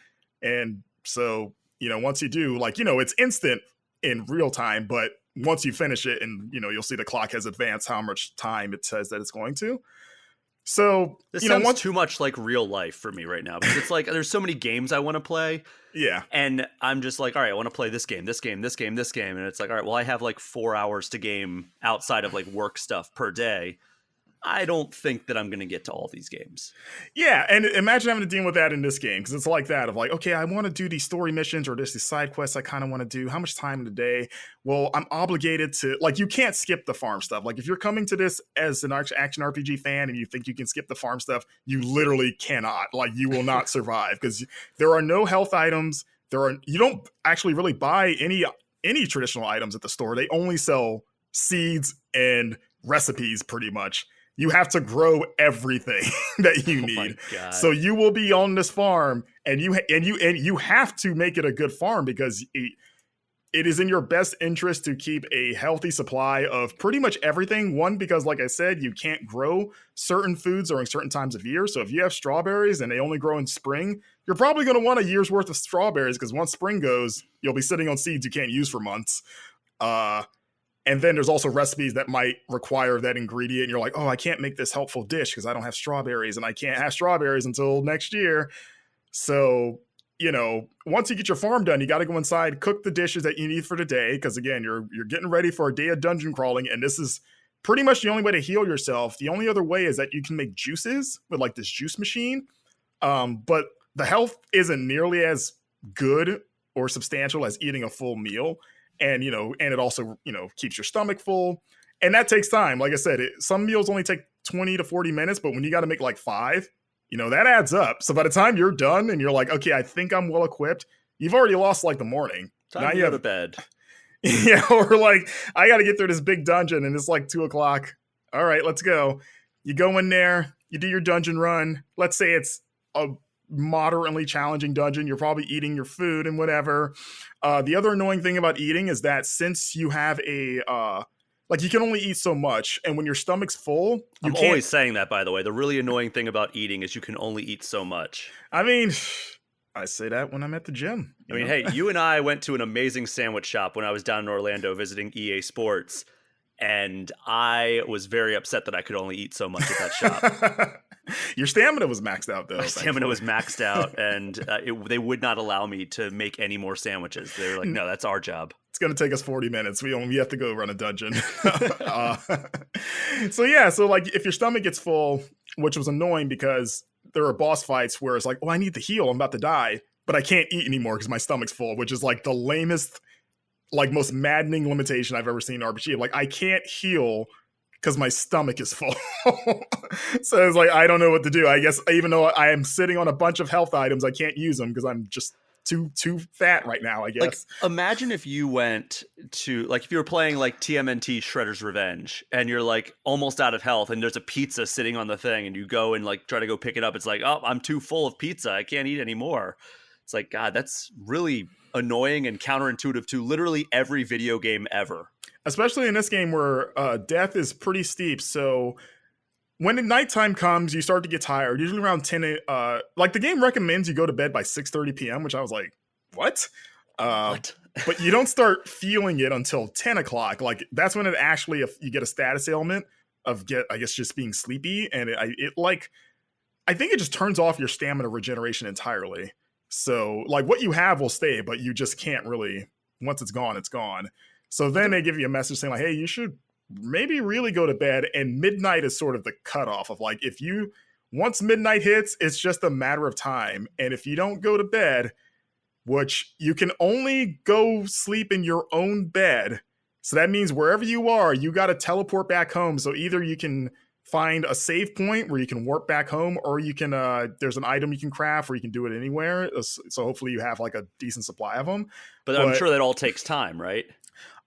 And so, you know, once you do, like, you know, it's instant in real time, but once you finish it and, you know, you'll see the clock has advanced how much time it says that it's going to. So this sounds too much like real life for me right now, because it's like there's so many games I want to play. Yeah. And I'm just like, all right, I want to play this game. And it's like, all right, well, I have like 4 hours to game outside of like work stuff per day. I don't think that I'm going to get to all these games. Yeah, and imagine having to deal with that in this game, because it's like that of like, okay, I want to do these story missions or there's these side quests I kind of want to do. How much time in the day? Well, I'm obligated to, like, you can't skip the farm stuff. Like, if you're coming to this as an action RPG fan and you think you can skip the farm stuff, you literally cannot. Like, you will not survive, because there are no health items. You don't actually really buy any traditional items at the store. They only sell seeds and recipes, pretty much. You have to grow everything that you need. So you will be on this farm, and you have to make it a good farm, because it is in your best interest to keep a healthy supply of pretty much everything. One, because like I said, you can't grow certain foods during certain times of year. So if you have strawberries and they only grow in spring, you're probably going to want a year's worth of strawberries, because once spring goes, you'll be sitting on seeds you can't use for months. And then there's also recipes that might require that ingredient. And you're like, oh, I can't make this helpful dish because I don't have strawberries, and I can't have strawberries until next year. So, once you get your farm done, you got to go inside, cook the dishes that you need for the day. Because again, you're getting ready for a day of dungeon crawling, and this is pretty much the only way to heal yourself. The only other way is that you can make juices with like this juice machine. But the health isn't nearly as good or substantial as eating a full meal. And, and it also, keeps your stomach full. And that takes time. Like I said, some meals only take 20 to 40 minutes, but when you got to make like 5, that adds up. So by the time you're done and you're like, okay, I think I'm well equipped, you've already lost like the morning. Time to go to bed. Yeah, or like, I got to get through this big dungeon and it's like 2:00. All right, let's go. You go in there, you do your dungeon run. Let's say it's a moderately challenging dungeon. You're probably eating your food and whatever. The other annoying thing about eating is that since you have you can only eat so much, and when your stomach's full, I'm always saying that, by the way. The really annoying thing about eating is you can only eat so much. I mean, I say that when I'm at the gym. Hey, you and I went to an amazing sandwich shop when I was down in Orlando visiting EA Sports, and I was very upset that I could only eat so much at that shop. Your stamina was maxed out, though. My stamina was maxed out, and they would not allow me to make any more sandwiches. They were like, no, that's our job. It's going to take us 40 minutes. We have to go run a dungeon. So like if your stomach gets full, which was annoying because there are boss fights where it's like, oh, I need to heal. I'm about to die, but I can't eat anymore because my stomach's full, which is like the lamest, like most maddening limitation I've ever seen in RPG. Like I can't heal because my stomach is full. So it's like, I don't know what to do. I guess even though I am sitting on a bunch of health items, I can't use them because I'm just too fat right now, I guess. Like, imagine if you went to, like, if you were playing like TMNT Shredder's Revenge and you're like almost out of health and there's a pizza sitting on the thing and you go and like try to go pick it up. It's like, oh, I'm too full of pizza. I can't eat anymore. It's like, God, that's really annoying and counterintuitive to literally every video game ever. Especially in this game where death is pretty steep. So when the nighttime comes, you start to get tired. Usually around 10. Like the game recommends you go to bed by 6:30 p.m., which I was like, what? What? But you don't start feeling it until 10 o'clock. Like that's when it actually, you get a status ailment of just being sleepy. And I think it just turns off your stamina regeneration entirely. So like what you have will stay, but you just can't really, once it's gone, it's gone. So then they give you a message saying like, hey, you should maybe really go to bed. And midnight is sort of the cutoff of like, once midnight hits, it's just a matter of time. And if you don't go to bed, which you can only go sleep in your own bed. So that means wherever you are, you got to teleport back home. So either you can find a save point where you can warp back home, or you can, there's an item you can craft where you can do it anywhere. So hopefully you have like a decent supply of them. But I'm sure that all takes time, right?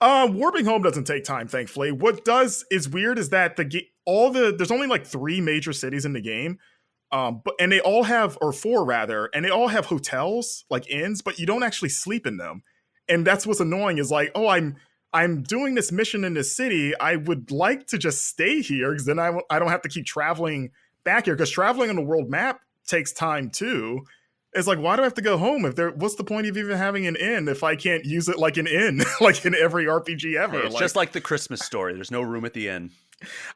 Warping home doesn't take time, thankfully. What does is weird is that there's only like 3 major cities in the game. And they all have, or 4 rather, and they all have hotels, like inns, but you don't actually sleep in them. And that's what's annoying is like, oh, I'm doing this mission in this city. I would like to just stay here because then I don't have to keep traveling back here, because traveling on the world map takes time too. It's like, why do I have to go home? What's the point of even having an inn if I can't use it like an inn, like in every RPG ever? Hey, it's just like the Christmas Story. There's no room at the inn.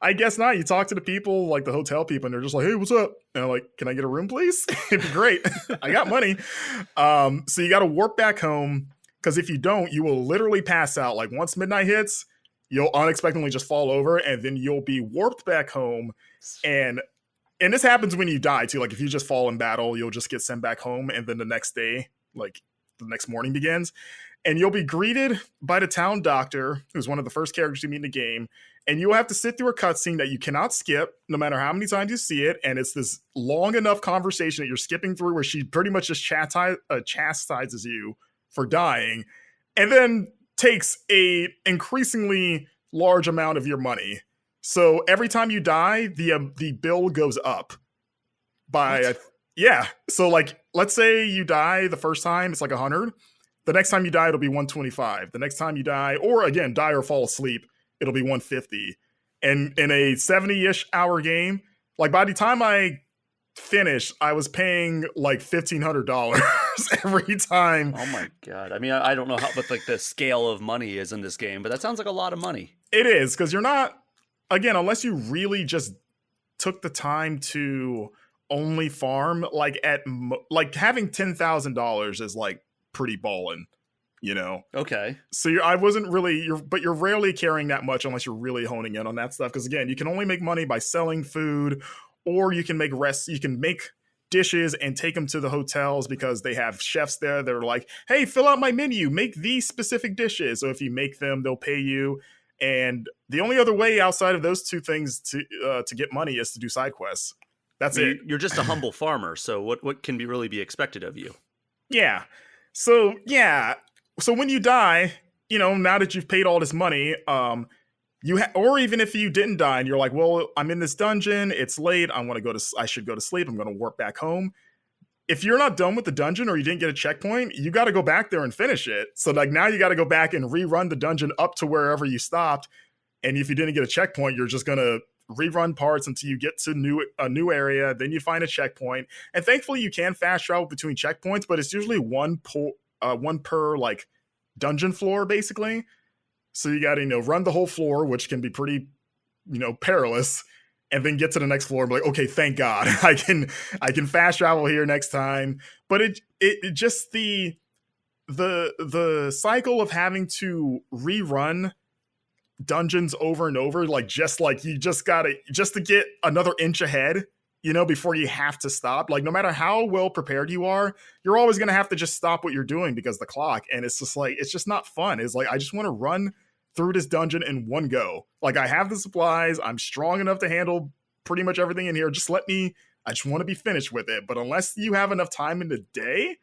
I guess not. You talk to the people, like the hotel people, and they're just like, hey, what's up? And I'm like, can I get a room, please? It'd be great. I got money. So you got to warp back home, because if you don't, you will literally pass out. Like once midnight hits, you'll unexpectedly just fall over, and then you'll be warped back home. And this happens when you die too. Like if you just fall in battle, you'll just get sent back home. And then the next day, like the next morning begins, and you'll be greeted by the town doctor, who's one of the first characters you meet in the game. And you'll have to sit through a cutscene that you cannot skip no matter how many times you see it. And it's this long enough conversation that you're skipping through where she pretty much just chastises you for dying, and then takes a increasingly large amount of your money. So every time you die, the bill goes up by yeah. So like, let's say you die the first time, it's like 100. The next time you die, it'll be 125. The next time you die, or again, die or fall asleep, it'll be 150. And in a 70-ish hour game, like by the time I finished, I was paying like $1,500 every time. Oh my God. I mean, I don't know what like the scale of money is in this game, but that sounds like a lot of money. It is, because you're not, again, unless you really just took the time to only farm, like like having $10,000 is like pretty ballin', you know. Okay. So I wasn't really but you're rarely carrying that much unless you're really honing in on that stuff. Because again, you can only make money by selling food, or you can make dishes and take them to the hotels because they have chefs there that are like, hey, fill out my menu, make these specific dishes. So if you make them, they'll pay you. And the only other way outside of those two things to get money is to do side quests. That's it. You're just a humble farmer, so what can really be expected of you? Yeah. So when you die, now that you've paid all this money, or even if you didn't die and you're like, well, I'm in this dungeon, it's late, I should go to sleep, I'm going to warp back home. If you're not done with the dungeon or you didn't get a checkpoint, you got to go back there and finish it. So like now you got to go back and rerun the dungeon up to wherever you stopped. And if you didn't get a checkpoint, you're just going to rerun parts until you get to a new area. Then you find a checkpoint. And thankfully you can fast travel between checkpoints, but it's usually one per like dungeon floor basically. So you got to, run the whole floor, which can be pretty, perilous, and then get to the next floor and be like, okay, thank God, I can fast travel here next time. But it just the cycle of having to rerun dungeons over and over, you just to get another inch ahead, before you have to stop. Like no matter how well prepared you are, you're always gonna have to just stop what you're doing because the clock. And it's just like it's just not fun. It's like I just want to run through this dungeon in one go. Like I have the supplies, I'm strong enough to handle pretty much everything in here. I just want to be finished with it. But unless you have enough time in the day,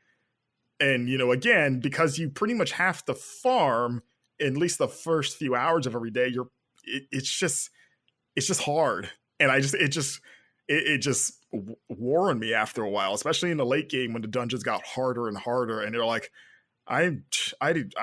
and again, because you pretty much have to farm at least the first few hours of every day, it's just hard. And it just wore on me after a while, especially in the late game when the dungeons got harder and harder. And they're like, I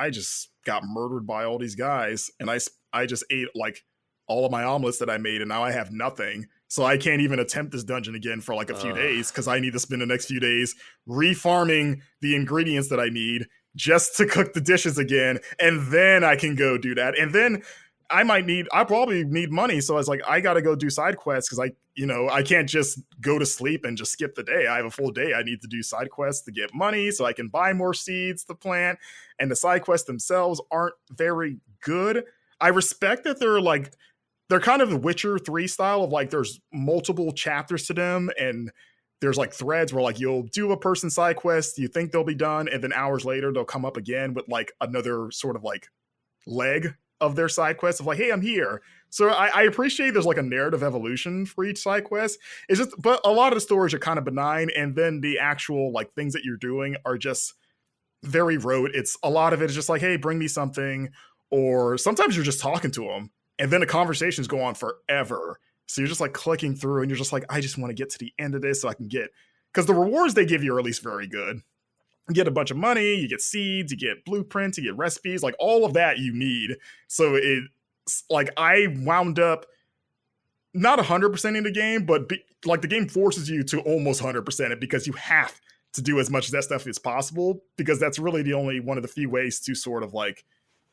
just got murdered by all these guys, and I just ate like all of my omelets that I made, and now I have nothing. So I can't even attempt this dungeon again for like a few days because I need to spend the next few days refarming the ingredients that I need just to cook the dishes again, and then I can go do that. And then I probably need money, so I was like, I gotta go do side quests because I can't just go to sleep and just skip the day. I have a full day. I need to do side quests to get money so I can buy more seeds to plant. And the side quests themselves aren't very good. I respect that they're kind of the Witcher 3 style of like there's multiple chapters to them, and there's like threads where like you'll do a person side quest, you think they'll be done, and then hours later they'll come up again with like another sort of like leg of their side quest of like, hey, I'm here. So I appreciate there's like a narrative evolution for each side quest. But a lot of the stories are kind of benign, and then the actual like things that you're doing are just very rote. It's a lot of it is just like, hey, bring me something, or sometimes you're just talking to them, and then the conversations go on forever. So you're just like clicking through, and you're just like, I just want to get to the end of this so I can because the rewards they give you are at least very good. You get a bunch of money, you get seeds, you get blueprints, you get recipes, like all of that you need. So it's like I wound up not 100% in the game, but like the game forces you to almost 100% it because you have to do as much of that stuff as possible, because that's really the only one of the few ways to sort of like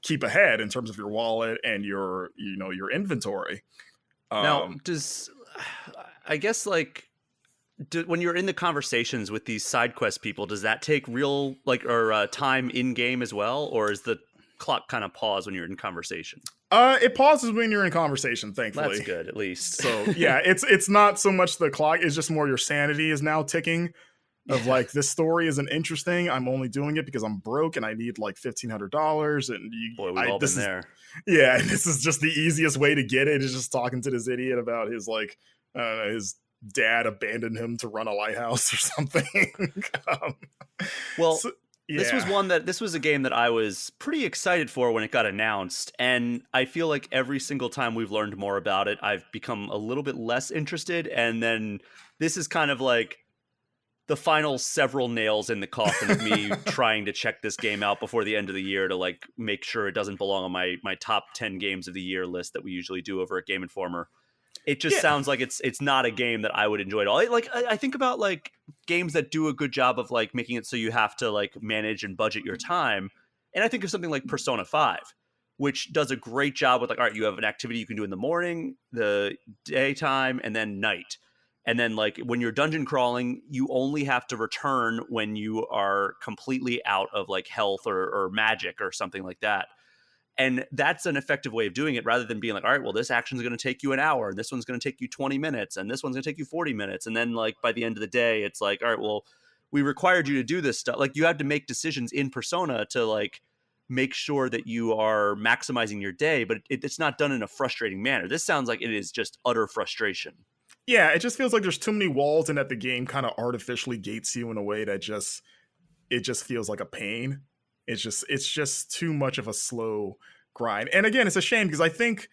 keep ahead in terms of your wallet and your inventory. Now, I guess like, when you're in the conversations with these side quest people, does that take real time in game as well, or is the clock kind of pause when you're in conversation? It pauses when you're in conversation, thankfully. That's good, at least. So yeah, it's not so much the clock; it's just more your sanity is now ticking. Of like, this story isn't interesting. I'm only doing it because I'm broke and I need like $1,500. And we've all been there. Yeah, this is just the easiest way to get it. Is just talking to this idiot about his his dad abandoned him to run a lighthouse or something. This was a game that I was pretty excited for when it got announced, and I feel like every single time we've learned more about it, I've become a little bit less interested, and then this is kind of like the final several nails in the coffin of me trying to check this game out before the end of the year to like make sure it doesn't belong on my top 10 games of the year list that we usually do over at Game Informer. It just sounds like it's not a game that I would enjoy at all. I think about like games that do a good job of like making it so you have to like manage and budget your time. And I think of something like Persona 5, which does a great job with like, all right, you have an activity you can do in the morning, the daytime, and then night. And then like when you're dungeon crawling, you only have to return when you are completely out of like health or magic or something like that. And that's an effective way of doing it, rather than being like, all right, well, this action is going to take you an hour, and this one's going to take you 20 minutes, and this one's going to take you 40 minutes. And then like by the end of the day, it's like, all right, well, we required you to do this stuff. Like you have to make decisions in Persona to like make sure that you are maximizing your day, but it's not done in a frustrating manner. This sounds like it is just utter frustration. Yeah, it just feels like there's too many walls and that the game kind of artificially gates you in a way that it just feels like a pain. It's just too much of a slow grind. And again, it's a shame because I think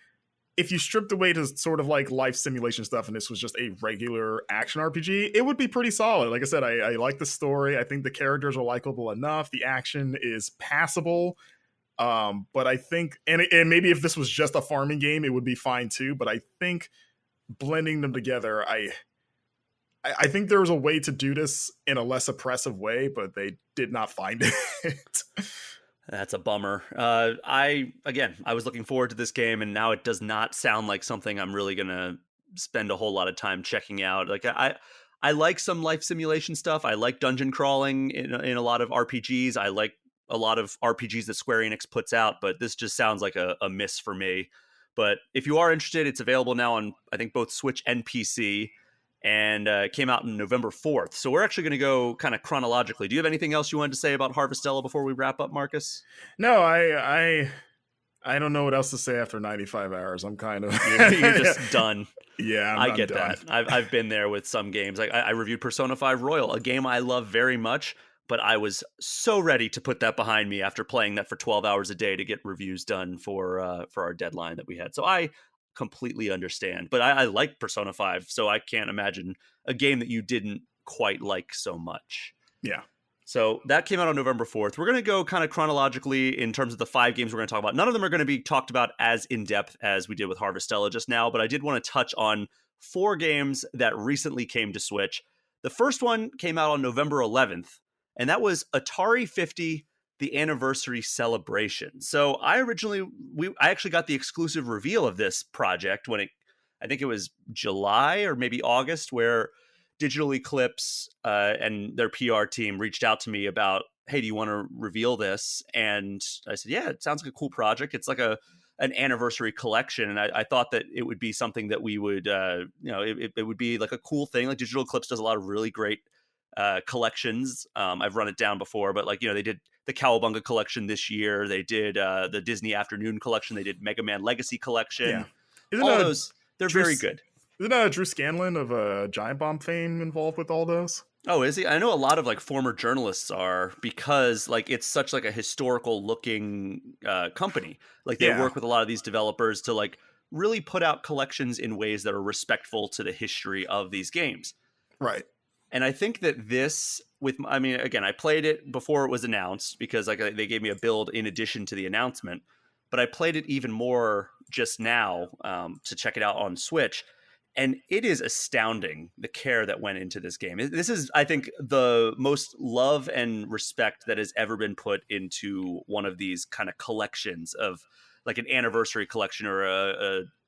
if you stripped away to sort of like life simulation stuff and this was just a regular action RPG, it would be pretty solid. Like I said, I like the story. I think the characters are likable enough. The action is passable. But I think, and maybe if this was just a farming game, it would be fine too. But I think blending them together, I think there was a way to do this in a less oppressive way, but they did not find it. That's a bummer. I was looking forward to this game, and now it does not sound like something I'm really gonna spend a whole lot of time checking out. Like I like some life simulation stuff. I like dungeon crawling in a lot of RPGs. I like a lot of RPGs that Square Enix puts out, but this just sounds like a miss for me. But if you are interested, it's available now on, I think, both Switch and PC, and it came out on November 4th. So we're actually going to go kind of chronologically. Do you have anything else you wanted to say about Harvestella before we wrap up, Marcus? No, I don't know what else to say after 95 hours. I'm kind of... You're just done. Yeah, I get done. that. I've been there with some games. Like I reviewed Persona 5 Royal, a game I love very much, but I was so ready to put that behind me after playing that for 12 hours a day to get reviews done for our deadline that we had. So I completely understand. But I like Persona 5, so I can't imagine a game that you didn't quite like so much. Yeah. So that came out on November 4th. We're going to go kind of chronologically in terms of the 5 games we're going to talk about. None of them are going to be talked about as in-depth as we did with Harvestella just now, but I did want to touch on 4 games that recently came to Switch. The first one came out on November 11th, and that was Atari 50, the Anniversary Celebration. So I actually got the exclusive reveal of this project when I think it was July or maybe August, where Digital Eclipse and their PR team reached out to me about, hey, do you want to reveal this? And I said, yeah, it sounds like a cool project. It's like an anniversary collection. And I thought that it would be something that we would, it would be like a cool thing. Like Digital Eclipse does a lot of really great collections. I've run it down before, but like, they did the Cowabunga collection this year. They did the Disney Afternoon collection. They did Mega Man Legacy collection. Yeah. All those, they're very good. Isn't Drew Scanlon of Giant Bomb fame involved with all those? Oh, is he? I know a lot of like former journalists are, because like it's such like a historical looking company. Like they work with a lot of these developers to like really put out collections in ways that are respectful to the history of these games. Right. And I think that again, I played it before it was announced because like they gave me a build in addition to the announcement, but I played it even more just now to check it out on Switch. And it is astounding the care that went into this game. This is, I think, the most love and respect that has ever been put into one of these kind of collections of like an anniversary collection or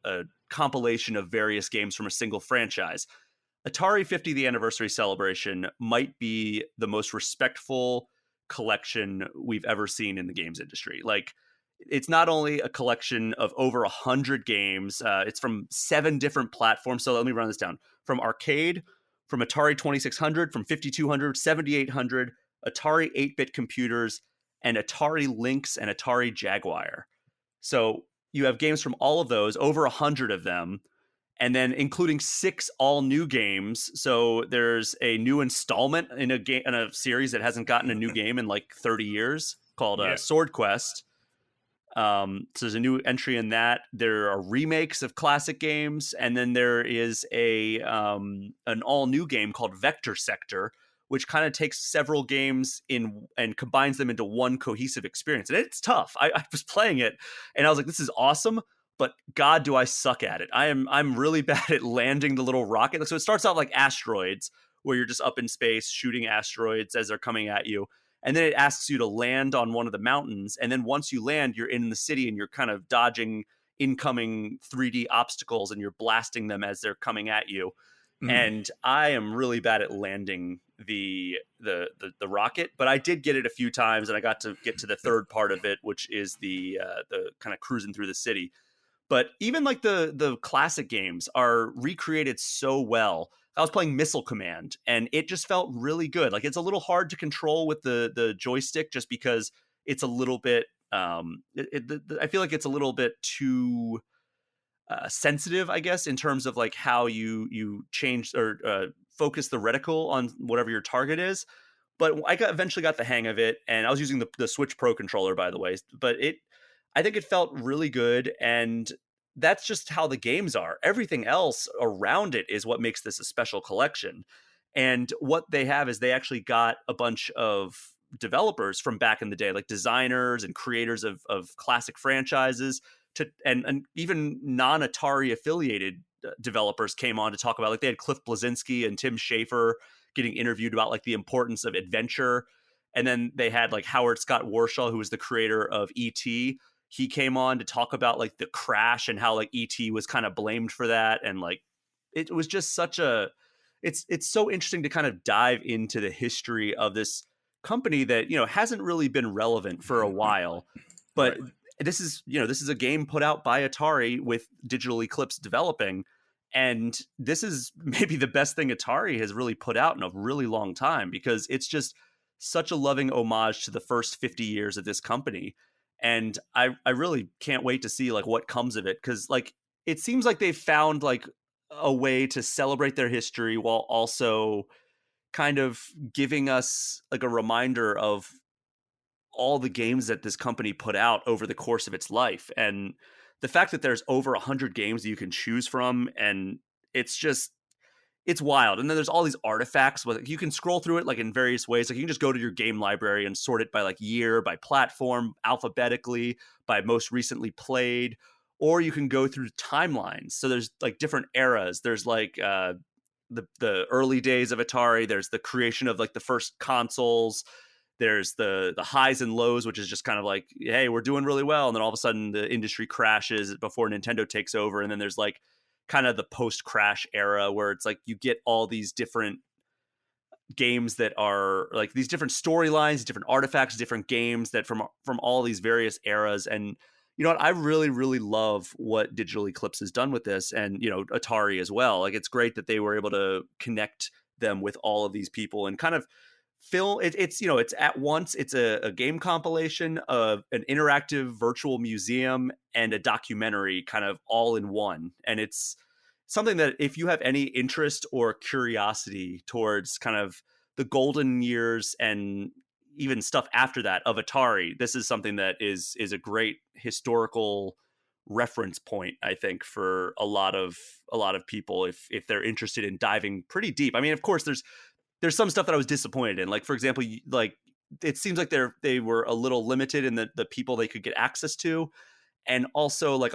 a compilation of various games from a single franchise. Atari 50, the Anniversary Celebration, might be the most respectful collection we've ever seen in the games industry. Like, it's not only a collection of over 100 games, it's from 7 different platforms. So let me run this down. From arcade, from Atari 2600, from 5200, 7800, Atari 8-bit computers, and Atari Lynx and Atari Jaguar. So you have games from all of those, over 100 of them, and then including 6 all-new games. So there's a new installment in a series that hasn't gotten a new game in like 30 years called Sword Quest. So there's a new entry in that. There are remakes of classic games, and then there is an all new game called Vector Sector, which kind of takes several games in and combines them into one cohesive experience. And it's tough. I was playing it and I was like, this is awesome, but God, do I suck at it. I'm really bad at landing the little rocket. So it starts out like asteroids, where you're just up in space shooting asteroids as they're coming at you. And then it asks you to land on one of the mountains. And then once you land, you're in the city and you're kind of dodging incoming 3D obstacles and you're blasting them as they're coming at you. Mhm. and I am really bad at landing the rocket, but I did get it a few times, and I got to get to the third part of it, which is the kind of cruising through the city. But even like the classic games are recreated so well. I was playing Missile Command, and it just felt really good. Like it's a little hard to control with the joystick, just because it's a little bit. I feel like it's a little bit too sensitive, I guess, in terms of like how you change or focus the reticle on whatever your target is. But eventually got the hang of it, and I was using the Switch Pro controller, by the way. But I think it felt really good, and that's just how the games are. Everything else around it is what makes this a special collection. And what they have is they actually got a bunch of developers from back in the day, like designers and creators of classic franchises, and even non-Atari affiliated developers came on to talk about, like they had Cliff Bleszinski and Tim Schafer getting interviewed about like the importance of adventure. And then they had like Howard Scott Warshaw, who was the creator of E.T. He came on to talk about like the crash and how like E.T. was kind of blamed for that. And like it was just such a it's so interesting to kind of dive into the history of this company that, hasn't really been relevant for a while. But Right. this is a game put out by Atari with Digital Eclipse developing, and this is maybe the best thing Atari has really put out in a really long time, because it's just such a loving homage to the first 50 years of this company. And I really can't wait to see like what comes of it, because like it seems like they've found like a way to celebrate their history while also kind of giving us like a reminder of all the games that this company put out over the course of its life. And the fact that there's over 100 games that you can choose from, and it's wild. And then there's all these artifacts with, you can scroll through it like in various ways. Like you can just go to your game library and sort it by like year, by platform, alphabetically, by most recently played, or you can go through timelines. So there's like different eras. There's like the early days of Atari. There's the creation of like the first consoles. There's the highs and lows, which is just kind of like, hey, we're doing really well, and then all of a sudden the industry crashes before Nintendo takes over. And then there's like kind of the post-crash era, where it's like you get all these different games that are like these different storylines, different artifacts, different games that from all these various eras. And you know what, I really really love what Digital Eclipse has done with this, and Atari as well. Like it's great that they were able to connect them with all of these people and kind of it's at once it's a game compilation of an interactive virtual museum and a documentary kind of all in one. And it's something that if you have any interest or curiosity towards kind of the golden years and even stuff after that of Atari, this is something that is a great historical reference point, I think, for a lot of people if they're interested in diving pretty deep. I mean, of course there's some stuff that I was disappointed in. Like, for example, like it seems like they were a little limited in the people they could get access to. And also, like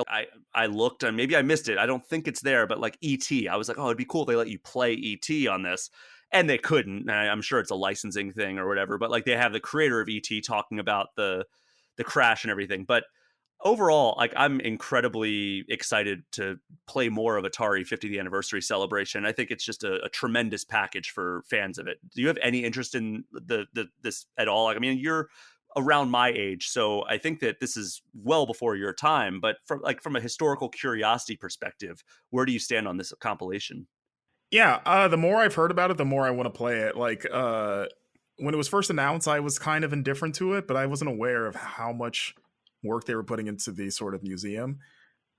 I looked and maybe I missed it. I don't think it's there, but like ET, I was like, oh, it'd be cool if they let you play ET on this. And they couldn't. And I'm sure it's a licensing thing or whatever. But like they have the creator of ET talking about the crash and everything. But overall, like I'm incredibly excited to play more of Atari 50th anniversary celebration. I think it's just a tremendous package for fans of it. Do you have any interest in this at all? Like, I mean, you're around my age, so I think that this is well before your time. But from a historical curiosity perspective, where do you stand on this compilation? Yeah, the more I've heard about it, the more I want to play it. Like, when it was first announced, I was kind of indifferent to it, but I wasn't aware of how much work they were putting into the sort of museum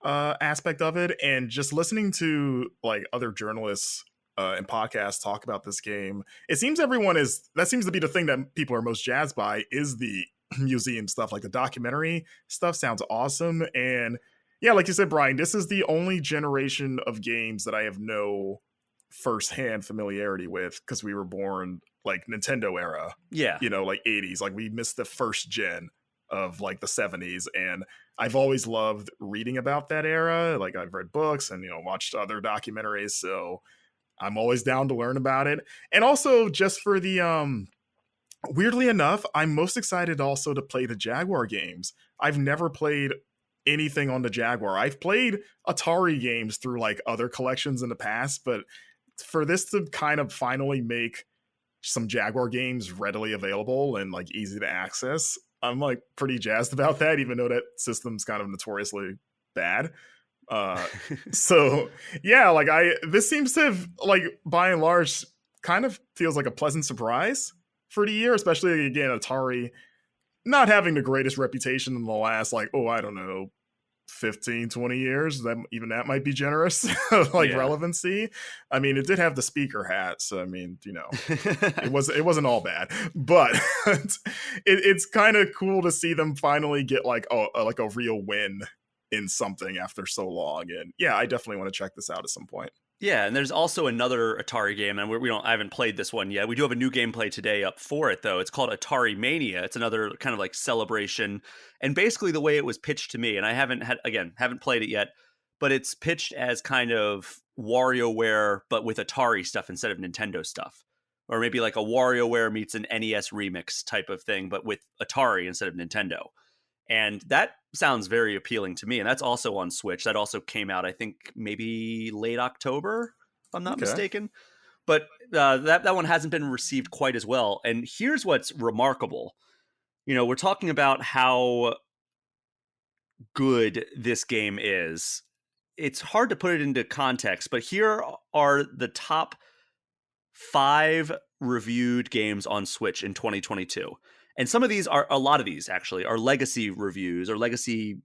aspect of it. And just listening to like other journalists and podcasts talk about this game, it seems that seems to be the thing that people are most jazzed by is the museum stuff. Like the documentary stuff sounds awesome. And yeah, like you said, Brian, this is the only generation of games that I have no firsthand familiarity with, because we were born like Nintendo era, Yeah. like 80s. Like we missed the first gen of like the 70s. And I've always loved reading about that era. Like I've read books and, watched other documentaries. So I'm always down to learn about it. And also just for the, weirdly enough, I'm most excited also to play the Jaguar games. I've never played anything on the Jaguar. I've played Atari games through like other collections in the past, but for this to kind of finally make some Jaguar games readily available and like easy to access, I'm like pretty jazzed about that, even though that system's kind of notoriously bad. So yeah, like this seems to have, like, by and large, kind of feels like a pleasant surprise for the year, especially again Atari not having the greatest reputation in the last, like, I don't know, 15, 20 years. That might be generous. Like, Yeah. relevancy. I mean, it did have the speaker hat, so I mean, it wasn't all bad, but it's kind of cool to see them finally get like a real win in something after so long. And yeah, I definitely want to check this out at some point. Yeah, and there's also another Atari game, and I haven't played this one yet. We do have a new gameplay today up for it, though. It's called Atari Mania. It's another kind of like celebration, and basically the way it was pitched to me, and I haven't played it yet, but it's pitched as kind of WarioWare, but with Atari stuff instead of Nintendo stuff, or maybe like a WarioWare meets an NES remix type of thing, but with Atari instead of Nintendo. And that sounds very appealing to me. And that's also on Switch. That also came out, I think, maybe late October, if I'm not mistaken. But that one hasn't been received quite as well. And here's what's remarkable. We're talking about how good this game is. It's hard to put it into context, but here are the top 5 reviewed games on Switch in 2022. And a lot of these actually are legacy reviews or legacy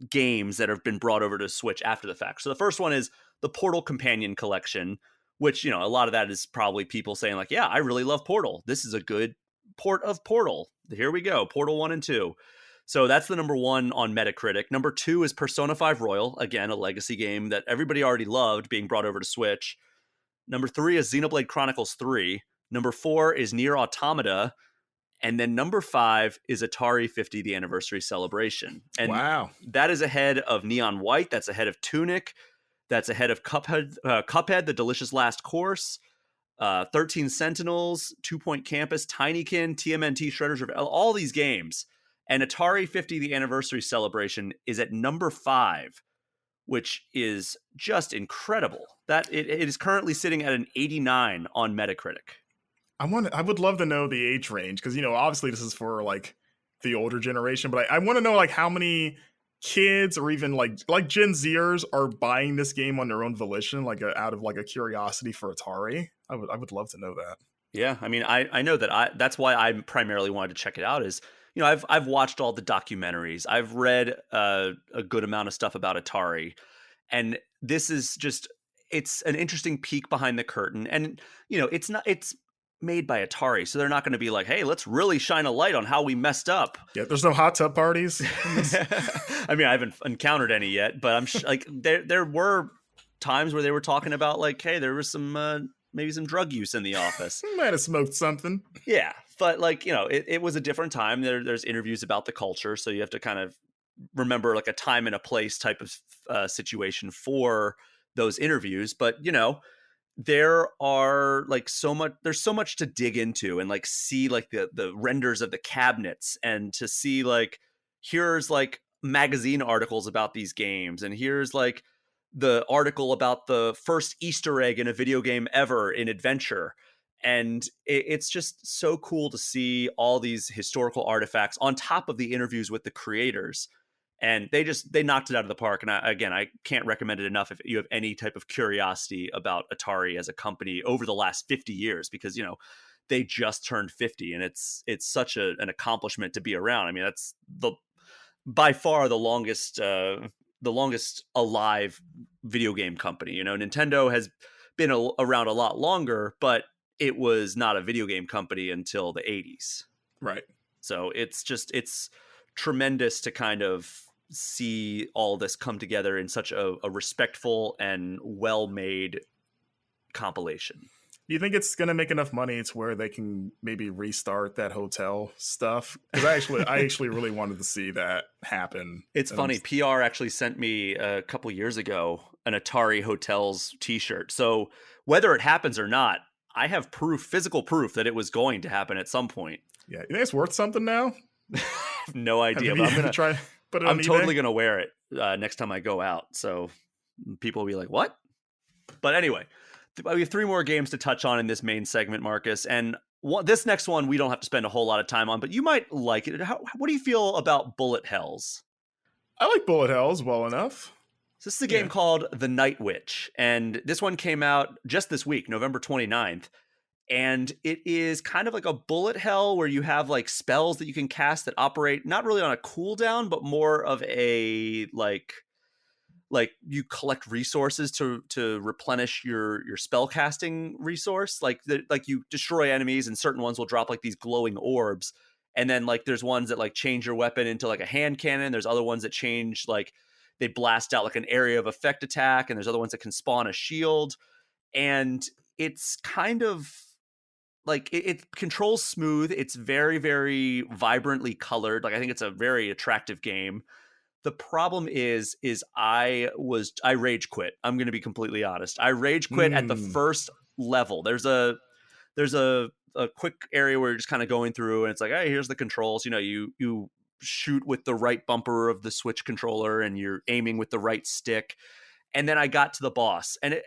games that have been brought over to Switch after the fact. So the first one is the Portal Companion Collection, which, a lot of that is probably people saying like, yeah, I really love Portal. This is a good port of Portal. Here we go. Portal 1 and 2. So that's the number 1 on Metacritic. Number 2 is Persona 5 Royal. Again, a legacy game that everybody already loved being brought over to Switch. Number 3 is Xenoblade Chronicles 3. Number 4 is Nier Automata. And then number 5 is Atari 50, the anniversary celebration. And wow, that is ahead of Neon White. That's ahead of Tunic. That's ahead of Cuphead, The Delicious Last Course, 13 Sentinels, 2 Point Campus, Tinykin, TMNT, Shredder's Revenge, all these games. And Atari 50, the anniversary celebration is at number 5, which is just incredible. That it is currently sitting at an 89 on Metacritic. I would love to know the age range, because obviously this is for like the older generation, but I want to know like how many kids or even like Gen Zers are buying this game on their own volition, like out of like a curiosity for Atari. I would love to know that. Yeah, I mean, I know that that's why I primarily wanted to check it out. Is I've watched all the documentaries, I've read a good amount of stuff about Atari, and this is it's an interesting peek behind the curtain, and it's made by Atari, so they're not going to be like, hey, let's really shine a light on how we messed up. Yeah, there's no hot tub parties. I mean, I haven't encountered any yet, but I'm like there were times where they were talking about like, hey, there was some maybe some drug use in the office. Might have smoked something. Yeah, but like it was a different time. There's interviews about the culture, so you have to kind of remember like a time and a place type of situation for those interviews. But there's so much to dig into and like see like the renders of the cabinets, and to see like here's like magazine articles about these games, and here's like the article about the first Easter egg in a video game ever in Adventure. And it's just so cool to see all these historical artifacts on top of the interviews with the creators. And they knocked it out of the park. And I can't recommend it enough if you have any type of curiosity about Atari as a company over the last 50 years, because, they just turned 50, and it's such an accomplishment to be around. I mean, that's by far the longest alive video game company. Nintendo has been around a lot longer, but it was not a video game company until the 80s. Right. So it's tremendous to kind of see all this come together in such a respectful and well-made compilation. Do you think it's going to make enough money to where they can maybe restart that hotel stuff? Because I actually really wanted to see that happen. It's funny. PR actually sent me a couple years ago an Atari Hotels t-shirt. So whether it happens or not, I have physical proof that it was going to happen at some point. Yeah. You think it's worth something now? No idea. But I'm going to try. I'm totally going to wear it next time I go out. So people will be like, what? But anyway, We have 3 more games to touch on in this main segment, Marcus, and this next one we don't have to spend a whole lot of time on, but you might like it. What do you feel about Bullet Hells? I like bullet hells well enough. So this is a game Yeah. called The Night Witch, and this one came out just this week, November 29th. And it is kind of like a bullet hell where you have like spells that you can cast that operate not really on a cooldown, but more of a like you collect resources to replenish your spell casting resource. Like you destroy enemies, and certain ones will drop like these glowing orbs. And then like there's ones that like change your weapon into like a hand cannon. There's other ones that change like they blast out like an area of effect attack, and there's other ones that can spawn a shield. And it's kind of like it controls smooth. It's very, very vibrantly colored. Like I think it's a very attractive game. The problem is I rage quit. I'm going to be completely honest. I rage quit at the first level. There's a quick area where you're just kind of going through, and it's like, hey, here's the controls. You know, you shoot with the right bumper of the Switch controller, and you're aiming with the right stick. And then I got to the boss, and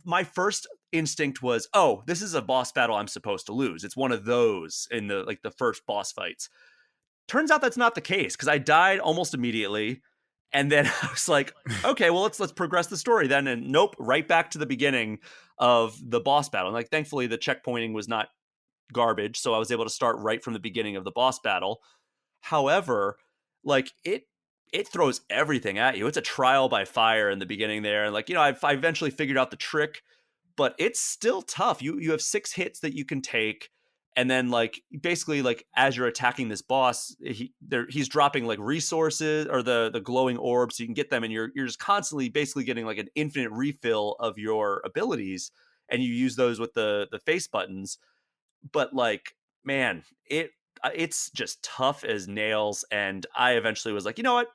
my first instinct was, oh, this is a boss battle I'm supposed to lose. It's one of those in the first boss fights. Turns out that's not the case, because I died almost immediately. And then I was like, okay, well, let's progress the story then. And nope, right back to the beginning of the boss battle. And like, thankfully, the checkpointing was not garbage, so I was able to start right from the beginning of the boss battle. However, like it throws everything at you. It's a trial by fire in the beginning there. And like, you know, I eventually figured out the trick, but it's still tough. You have 6 hits that you can take. And then like basically like as you're attacking this boss, he's dropping like resources or the glowing orbs so you can get them, and you're just constantly basically getting like an infinite refill of your abilities, and you use those with the face buttons. But like, man, it's just tough as nails. And I eventually was like, you know what?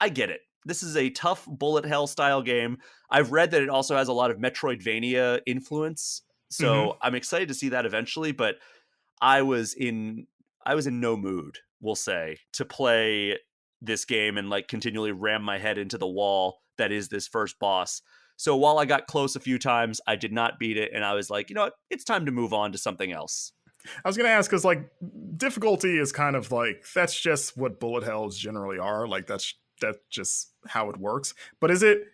I get it. This is a tough bullet hell style game. I've read that it also has a lot of Metroidvania influence, so I'm excited to see that eventually. But I was in no mood, we'll say, to play this game and like continually ram my head into the wall that is this first boss. So while I got close a few times, I did not beat it, and I was like, you know what? It's time to move on to something else. I was going to ask, because like difficulty is kind of like, that's just what bullet hells generally are. Like that's just how it works. But is it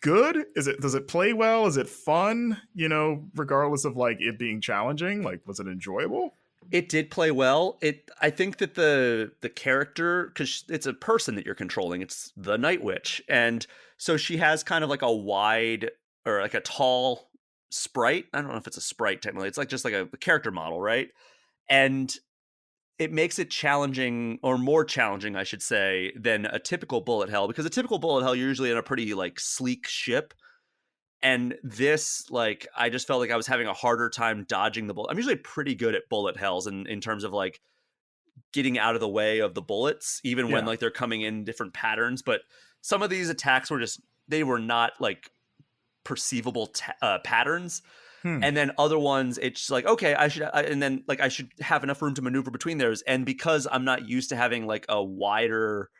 good? Does it play well? Is it fun? You know, regardless of like it being challenging, like was it enjoyable? It did play well. I think that the character, because it's a person that you're controlling, it's the Night Witch, and so she has kind of like a wide or like a tall sprite. I don't know if it's a sprite technically. It's like just like a character model, right? And it makes it challenging, or more challenging, I should say, than a typical bullet hell, because a typical bullet hell, you're usually in a pretty like sleek ship. And this, like, I just felt like I was having a harder time dodging the bullet. I'm usually pretty good at bullet hells in terms of like getting out of the way of the bullets, even when like they're coming in different patterns. But some of these attacks were they were not like perceivable patterns. And then other ones, it's like, okay, I should have enough room to maneuver between those. And because I'm not used to having like a wider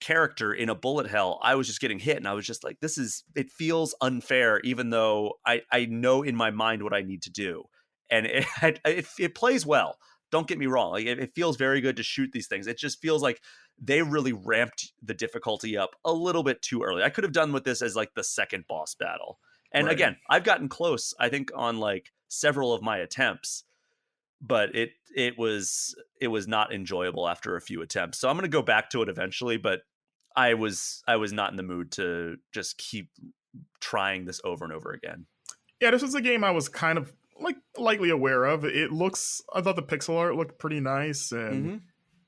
character in a bullet hell, I was just getting hit, and I was just like, it feels unfair, even though I know in my mind what I need to do. And it plays well. Don't get me wrong. Like it feels very good to shoot these things. It just feels like they really ramped the difficulty up a little bit too early. I could have done with this as like the second boss battle. And again, I've gotten close, I think, on like several of my attempts, but it was not enjoyable after a few attempts. So I'm going to go back to it eventually, but I was not in the mood to just keep trying this over and over again. Yeah, this was a game I was kind of like lightly aware of. I thought the pixel art looked pretty nice, and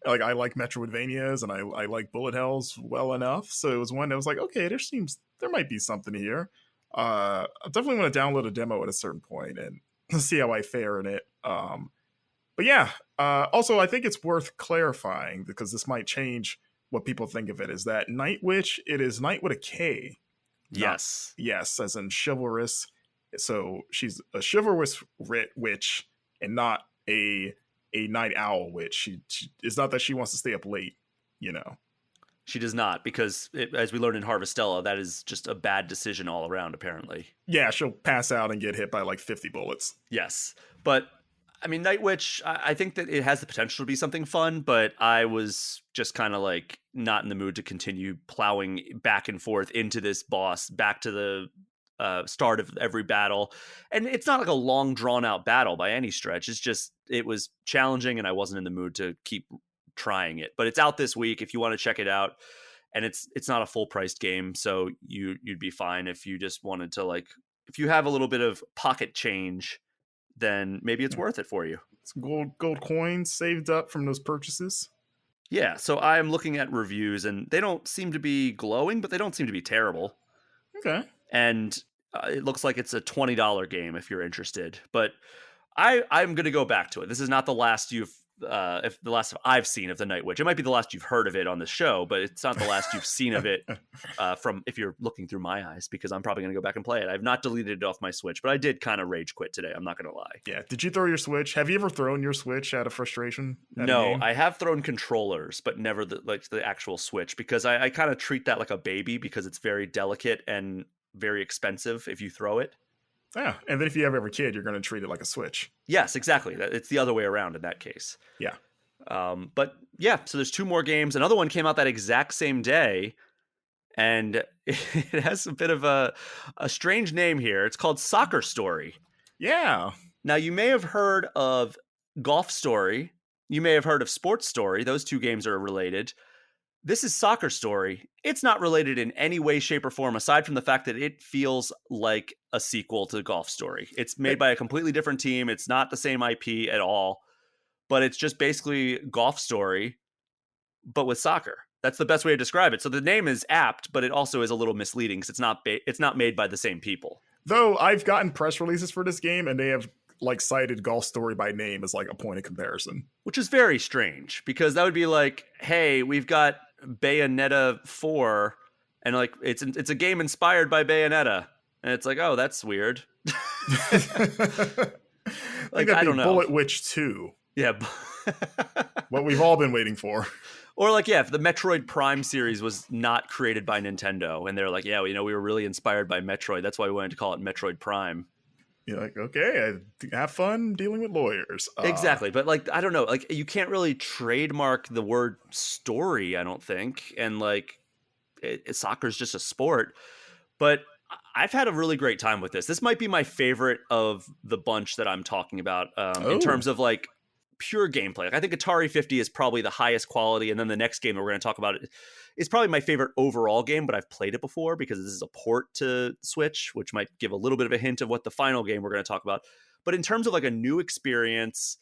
like I like Metroidvanias, and I like bullet hells well enough. So it was one that was like, okay, there might be something here. I definitely want to download a demo at a certain point and see how I fare in it. But yeah, also I think it's worth clarifying, because this might change what people think of it, is that Night Witch, it is Night with a K. Yes. Yes, as in chivalrous. So she's a chivalrous witch and not a night owl witch. She it's not that she wants to stay up late, you know. She does not, because as we learned in Harvestella, that is just a bad decision all around, apparently. Yeah, she'll pass out and get hit by like 50 bullets. Yes. But, I mean, Night Witch, I think that it has the potential to be something fun, but I was just kind of like not in the mood to continue plowing back and forth into this boss, back to the start of every battle. And it's not like a long, drawn-out battle by any stretch. It's just, it was challenging, and I wasn't in the mood to keep trying it. But it's out this week if you want to check it out, and it's not a full priced game, so you'd be fine if you just wanted to, like, if you have a little bit of pocket change, then maybe it's worth it for you. Some gold coins saved up from those purchases. Yeah, so I'm looking at reviews, and they don't seem to be glowing, but they don't seem to be terrible. Okay. And it looks like it's a $20 game if you're interested, but I'm going to go back to it. This is not the last if the last I've seen of the Night Witch. It might be the last you've heard of it on the show, but it's not the last you've seen of it from if you're looking through my eyes, because I'm probably going to go back and play it. I've not deleted it off my Switch, but I did kind of rage quit today. I'm not going to lie. Yeah. Did you throw your Switch? Have you ever thrown your Switch out of frustration? No, I have thrown controllers, but never the actual Switch, because I kind of treat that like a baby, because it's very delicate and very expensive if you throw it. Yeah, and then if you ever have a kid, you're going to treat it like a Switch. Yes, exactly. It's the other way around in that case. Yeah. But yeah, so there's 2 more games. Another one came out that exact same day, and it has a bit of a strange name here. It's called Soccer Story. Yeah. Now, you may have heard of Golf Story. You may have heard of Sports Story. Those 2 games are related. This is Soccer Story. It's not related in any way, shape, or form, aside from the fact that it feels like a sequel to Golf Story. It's made by a completely different team. It's not the same IP at all, but it's just basically Golf Story, but with soccer. That's the best way to describe it. So the name is apt, but it also is a little misleading, because it's not made by the same people. Though I've gotten press releases for this game, and they have like cited Golf Story by name as like a point of comparison, which is very strange, because that would be like, hey, we've got Bayonetta 4, and like it's a game inspired by Bayonetta, and it's like, oh, that's weird. Like, I don't know. Bullet Witch 2. Yeah. What we've all been waiting for. Or like, yeah, if the Metroid Prime series was not created by Nintendo, and they're like, yeah, we were really inspired by Metroid, that's why we wanted to call it Metroid Prime. You're like, okay, have fun dealing with lawyers. Exactly. But like, I don't know, like, you can't really trademark the word story, I don't think. And like, soccer's just a sport. But I've had a really great time with this. This might be my favorite of the bunch that I'm talking about in terms of like pure gameplay. Like, I think Atari 50 is probably the highest quality. And then the next game that we're going to talk about is probably my favorite overall game, but I've played it before because this is a port to Switch, which might give a little bit of a hint of what the final game we're going to talk about. But in terms of like a new experience,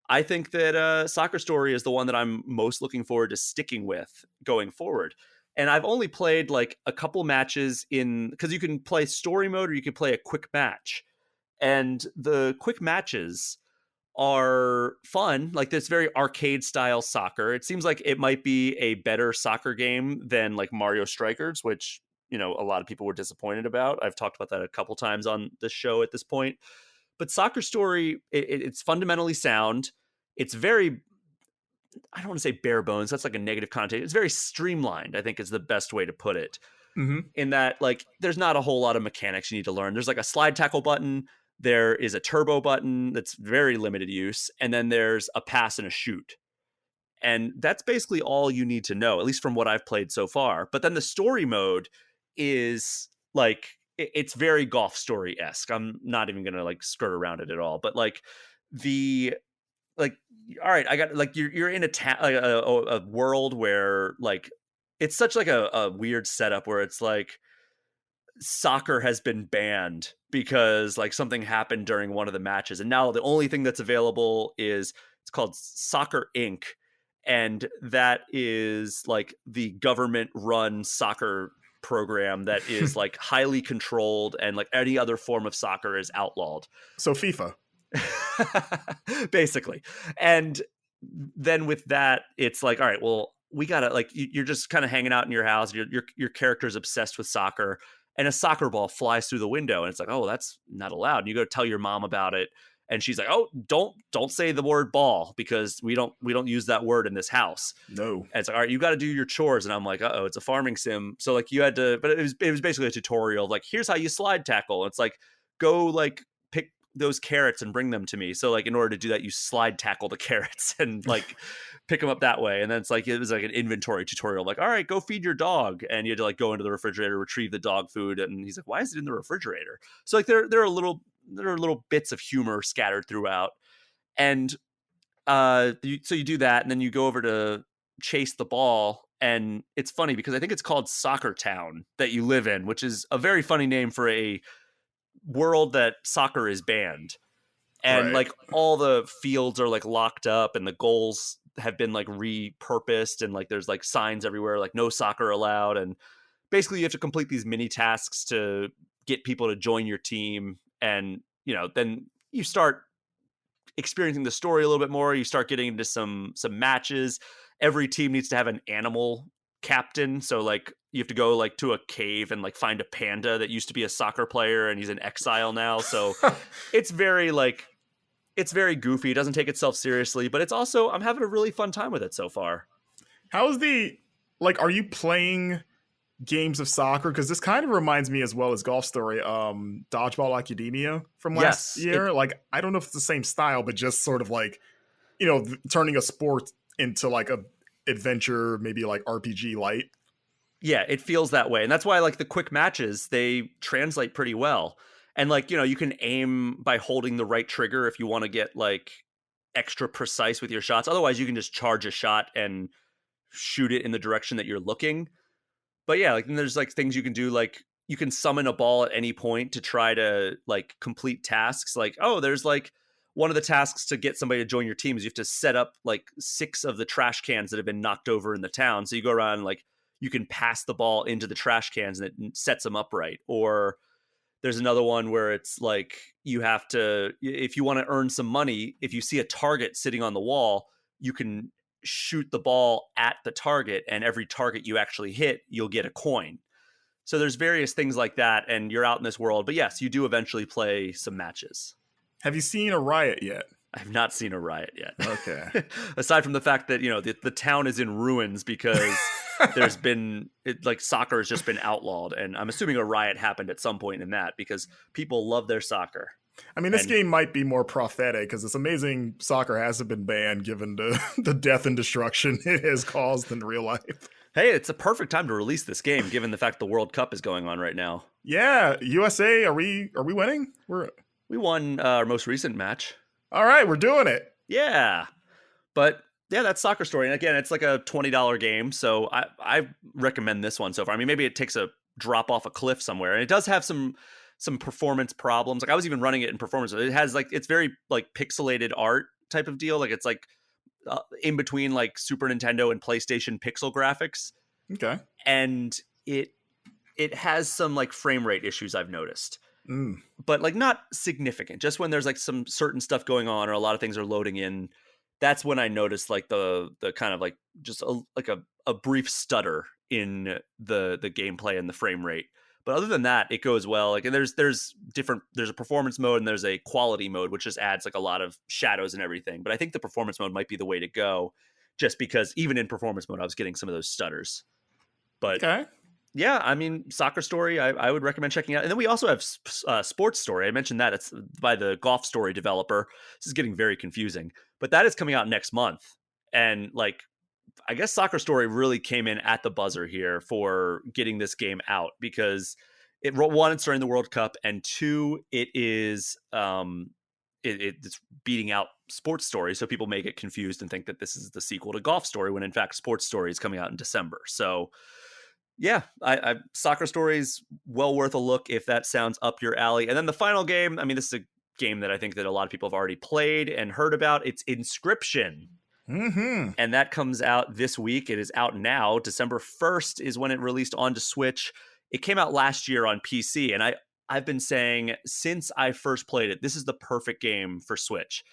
I think that Soccer Story is the one that I'm most looking forward to sticking with going forward. And I've only played like a couple matches because you can play story mode or you can play a quick match. And the quick matches are fun. Like, this very arcade style soccer. It seems like it might be a better soccer game than like Mario Strikers, which, a lot of people were disappointed about. I've talked about that a couple times on the show at this point. But Soccer Story, it's fundamentally sound. It's very, I don't want to say bare bones. That's like a negative connotation. It's very streamlined, I think is the best way to put it. Mm-hmm. In that, like, there's not a whole lot of mechanics you need to learn. There's like a slide tackle button. There is a turbo button that's very limited use. And then there's a pass and a shoot. And that's basically all you need to know, at least from what I've played so far. But then the story mode is like, it's very Golf Story-esque. I'm not even going to like skirt around it at all. But like all right, I got like, you're in a world where like, it's such like a weird setup where it's like soccer has been banned because like something happened during one of the matches. And now the only thing that's available it's called Soccer Inc. And that is like the government run soccer program that is like highly controlled, and like any other form of soccer is outlawed. So FIFA. Basically. And then with that, it's like, all right, well, we gotta, like, you're just kind of hanging out in your house. Your character's obsessed with soccer, and a soccer ball flies through the window, and it's like, oh, that's not allowed. And you go tell your mom about it, And she's like, "Oh, don't say the word ball because we don't use that word in this house." No. And it's like, "All right, you got to do your chores." And I'm like, "Uh-oh, it's a farming sim." So like you had to, but it was basically a tutorial of like, here's how you slide tackle. It's like, go like pick those carrots and bring them to me. So like in order to do that, you slide tackle the carrots and like pick them up that way. And then it's like, it was like an inventory tutorial, like, all right, go feed your dog. And you had to like go into the refrigerator, retrieve the dog food. And he's like, why is it in the refrigerator? So like there are little bits of humor scattered throughout. And so you do that, and then you go over to chase the ball. And it's funny because I think it's called Soccer Town that you live in, which is a very funny name for a world that soccer is banned. And Right. like all the fields are like locked up and the goals have been like repurposed, and like there's like signs everywhere like no soccer allowed. And basically you have to complete these mini tasks to get people to join your team. And then you start experiencing the story a little bit more. You start getting into some matches. Every team needs to have an animal captain, so like you have to go like to a cave and like find a panda that used to be a soccer player and he's in exile now. So it's very goofy. It doesn't take itself seriously, but it's also, I'm having a really fun time with it so far. How's are you playing games of soccer? Because this kind of reminds me, as well as Golf Story, Dodgeball Academia from last year. I don't know if it's the same style, but just sort of like, turning a sport into like a adventure, maybe like RPG light. Yeah, it feels that way. And that's why like the quick matches, they translate pretty well. And like, you can aim by holding the right trigger if you want to get like extra precise with your shots. Otherwise, you can just charge a shot and shoot it in the direction that you're looking. But yeah, like there's like things you can do, like you can summon a ball at any point to try to like complete tasks. Like, oh, there's like one of the tasks to get somebody to join your team is you have to set up like 6 of the trash cans that have been knocked over in the town. So you go around and like you can pass the ball into the trash cans and it sets them upright. Or there's another one where it's like you have to, if you want to earn some money, if you see a target sitting on the wall, you can shoot the ball at the target, and every target you actually hit, you'll get a coin. So there's various things like that, and you're out in this world. But yes, you do eventually play some matches. Have you seen a riot yet? I've not seen a riot yet. Okay. Aside from the fact that, the town is in ruins because there's been soccer has just been outlawed. And I'm assuming a riot happened at some point in that because people love their soccer. I mean, this game might be more prophetic because it's amazing soccer hasn't been banned given the death and destruction it has caused in real life. Hey, it's a perfect time to release this game given the fact the World Cup is going on right now. Yeah, USA, are we winning? We won our most recent match. All right, we're doing it. Yeah. But yeah, that's Soccer Story. And again, it's like a $20 game. So I recommend this one so far. I mean, maybe it takes a drop off a cliff somewhere. And it does have some performance problems. Like I was even running it in performance. It has like, it's very like pixelated art type of deal. Like it's like in between like Super Nintendo and PlayStation pixel graphics. Okay. And it has some like frame rate issues I've noticed. But like not significant. Just when there's like some certain stuff going on or a lot of things are loading in, that's when I noticed like the kind of like just a brief stutter in the gameplay and the frame rate. But other than that, it goes well. Like, and there's a performance mode and there's a quality mode, which just adds like a lot of shadows and everything. But I think the performance mode might be the way to go, just because even in performance mode, I was getting some of those stutters. But okay. Yeah, I mean, Soccer Story, I would recommend checking out. And then we also have Sports Story. I mentioned that. It's by the Golf Story developer. This is getting very confusing. But that is coming out next month. And, like, I guess Soccer Story really came in at the buzzer here for getting this game out. Because, one, it's during the World Cup. And two, it is it's beating out Sports Story. So people may get confused and think that this is the sequel to Golf Story, when, in fact, Sports Story is coming out in December. So yeah, I Soccer Story is well worth a look if that sounds up your alley. And then the final game, I mean, this is a game that I think that a lot of people have already played and heard about. It's Inscryption. Mm-hmm. And that comes out this week. It is out now. December 1st is when it released onto Switch. It came out last year on PC. And I've been saying since I first played it, this is the perfect game for Switch.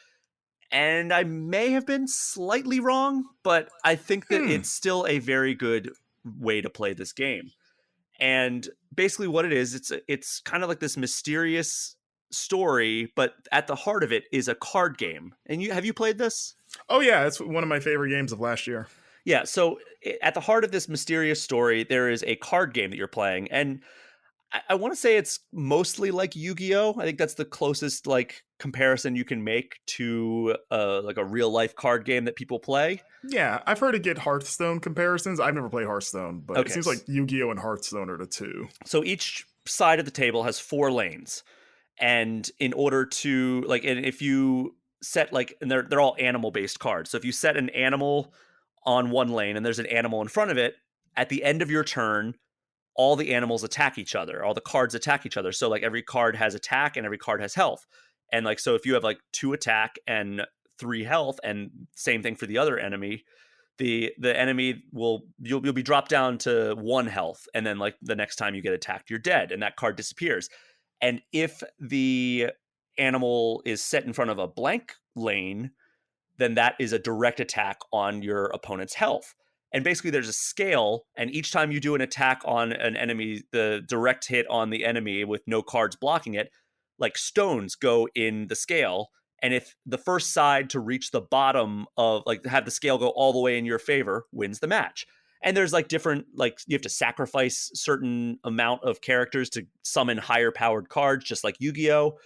And I may have been slightly wrong, but I think that it's still a very good way to play this game. And basically what it is, it's kind of like this mysterious story, but at the heart of it is a card game. And have you played this? Oh yeah, it's one of my favorite games of last year. Yeah, so at the heart of this mysterious story, there is a card game that you're playing, and I want to say it's mostly like Yu-Gi-Oh. I think that's the closest like comparison you can make to like a real life card game that people play. Yeah, I've heard it get Hearthstone comparisons. I've never played Hearthstone, but it Okay, seems like Yu-Gi-Oh and Hearthstone are the two. so each side of the table has 4 lanes, and in order to like, and if you set like, and they're all animal based cards. So if you set an animal on one lane and there's an animal in front of it, at the end of your turn, all the animals attack each other, all the cards attack each other. So like every card has attack and every card has health. And like, so if you have like 2 attack and 3 health, and same thing for the other enemy, the enemy you'll be dropped down to 1 health, and then like the next time you get attacked, you're dead, and that card disappears. And if the animal is set in front of a blank lane, then that is a direct attack on your opponent's health. And basically there's a scale, and each time you do an attack on an enemy, the direct hit on the enemy with no cards blocking it, like stones go in the scale. And if the first side to reach the bottom of like have the scale go all the way in your favor wins the match. And there's like different, like you have to sacrifice certain amount of characters to summon higher powered cards, just like Yu-Gi-Oh!